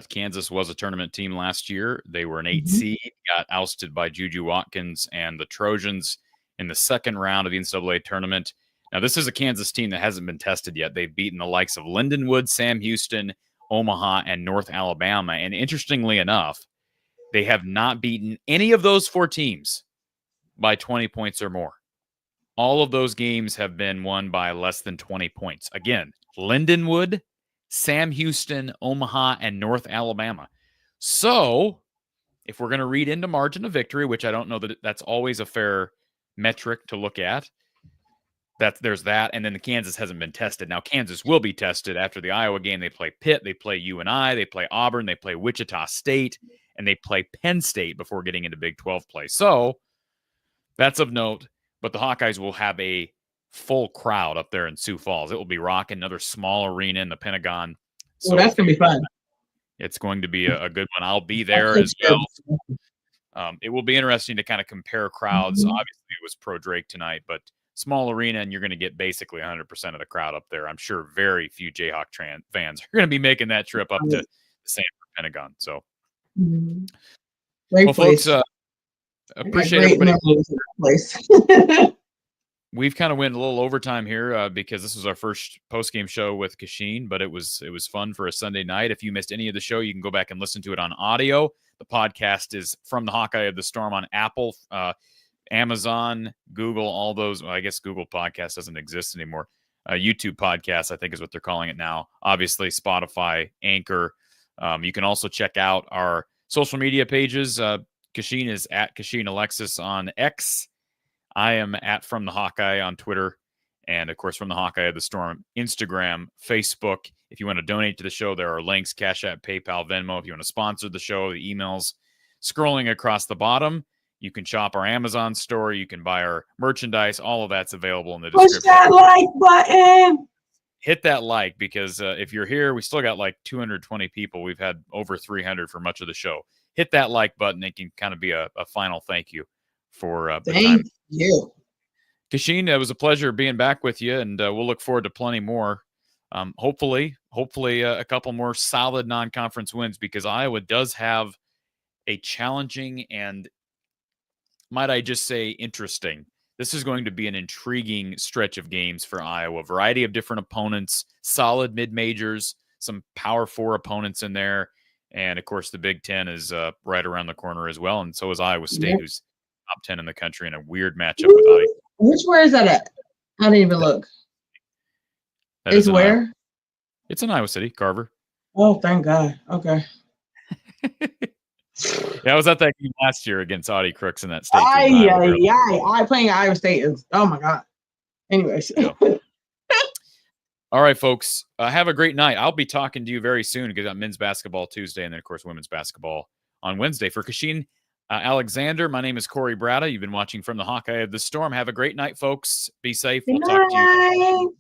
Kansas was a tournament team last year. They were an 8 seed, got ousted by Juju Watkins and the Trojans in the second round of the NCAA tournament. Now, this is a Kansas team that hasn't been tested yet. They've beaten the likes of Lindenwood, Sam Houston, Omaha, and North Alabama. And interestingly enough, they have not beaten any of those 4 teams by 20 points or more. All of those games have been won by less than 20 points. Again, Lindenwood, Sam Houston, Omaha, and North Alabama. So, if we're going to read into margin of victory, which I don't know that that's always a fair metric to look at, there's that, and then the Kansas hasn't been tested. Now, Kansas will be tested after the Iowa game. They play Pitt, they play UNI, they play Auburn, they play Wichita State, and they play Penn State before getting into Big 12 play. So, that's of note, but the Hawkeyes will have a full crowd up there in Sioux Falls. It will be rocking, another small arena in the Pentagon. So that's going to be fun. It's going to be a good one. I'll be there as well. It will be interesting to kind of compare crowds. Obviously, it was pro Drake tonight, but small arena, and you're going to get basically 100% of the crowd up there. I'm sure very few Jayhawk fans are going to be making that trip up to the Sanford Pentagon. So, Great place. Folks, appreciate everybody. Place. We've kind of went a little overtime here because this was our first post-game show with Kachine, but it was fun for a Sunday night. If you missed any of the show, you can go back and listen to it on audio. The podcast is from the Hawkeye of the Storm on Apple, Amazon, Google, all those. Well, I guess Google Podcast doesn't exist anymore. YouTube Podcast, I think, is what they're calling it now. Obviously, Spotify, Anchor. You can also check out our social media pages. Kachine is at Kachine Alexis on X. I am at From the Hawkeye on Twitter. And, of course, From the Hawkeye of the Storm, Instagram, Facebook. If you want to donate to the show, there are links, Cash App, PayPal, Venmo. If you want to sponsor the show, the emails scrolling across the bottom. You can shop our Amazon store. You can buy our merchandise. All of that's available in the description. Push that like button. Hit that like, because if you're here, we still got like 220 people. We've had over 300 for much of the show. Hit that like button. It can kind of be a final thank you for the time. Thank you. Kachine, it was a pleasure being back with you, and we'll look forward to plenty more. Hopefully a couple more solid non-conference wins, because Iowa does have a challenging and, might I just say, interesting. This is going to be an intriguing stretch of games for Iowa. A variety of different opponents, solid mid-majors, some Power 4 opponents in there. And, of course, the Big Ten is right around the corner as well. And so is Iowa State, who's top 10 in the country, in a weird matchup with Iowa. Where is that at? I didn't even look. It's where? Iowa. It's in Iowa City, Carver. Oh, thank God. Okay. Yeah, I was at that game last year against Audie Crooks in that state. I playing Iowa State is, oh my God. Anyways. Yeah. All right, folks. Have a great night. I'll be talking to you very soon, because I got men's basketball Tuesday, and then, of course, women's basketball on Wednesday. For Kachine Alexander, my name is Corey Brada. You've been watching From the Hawkeye of the Storm. Have a great night, folks. Be safe. We'll talk to you.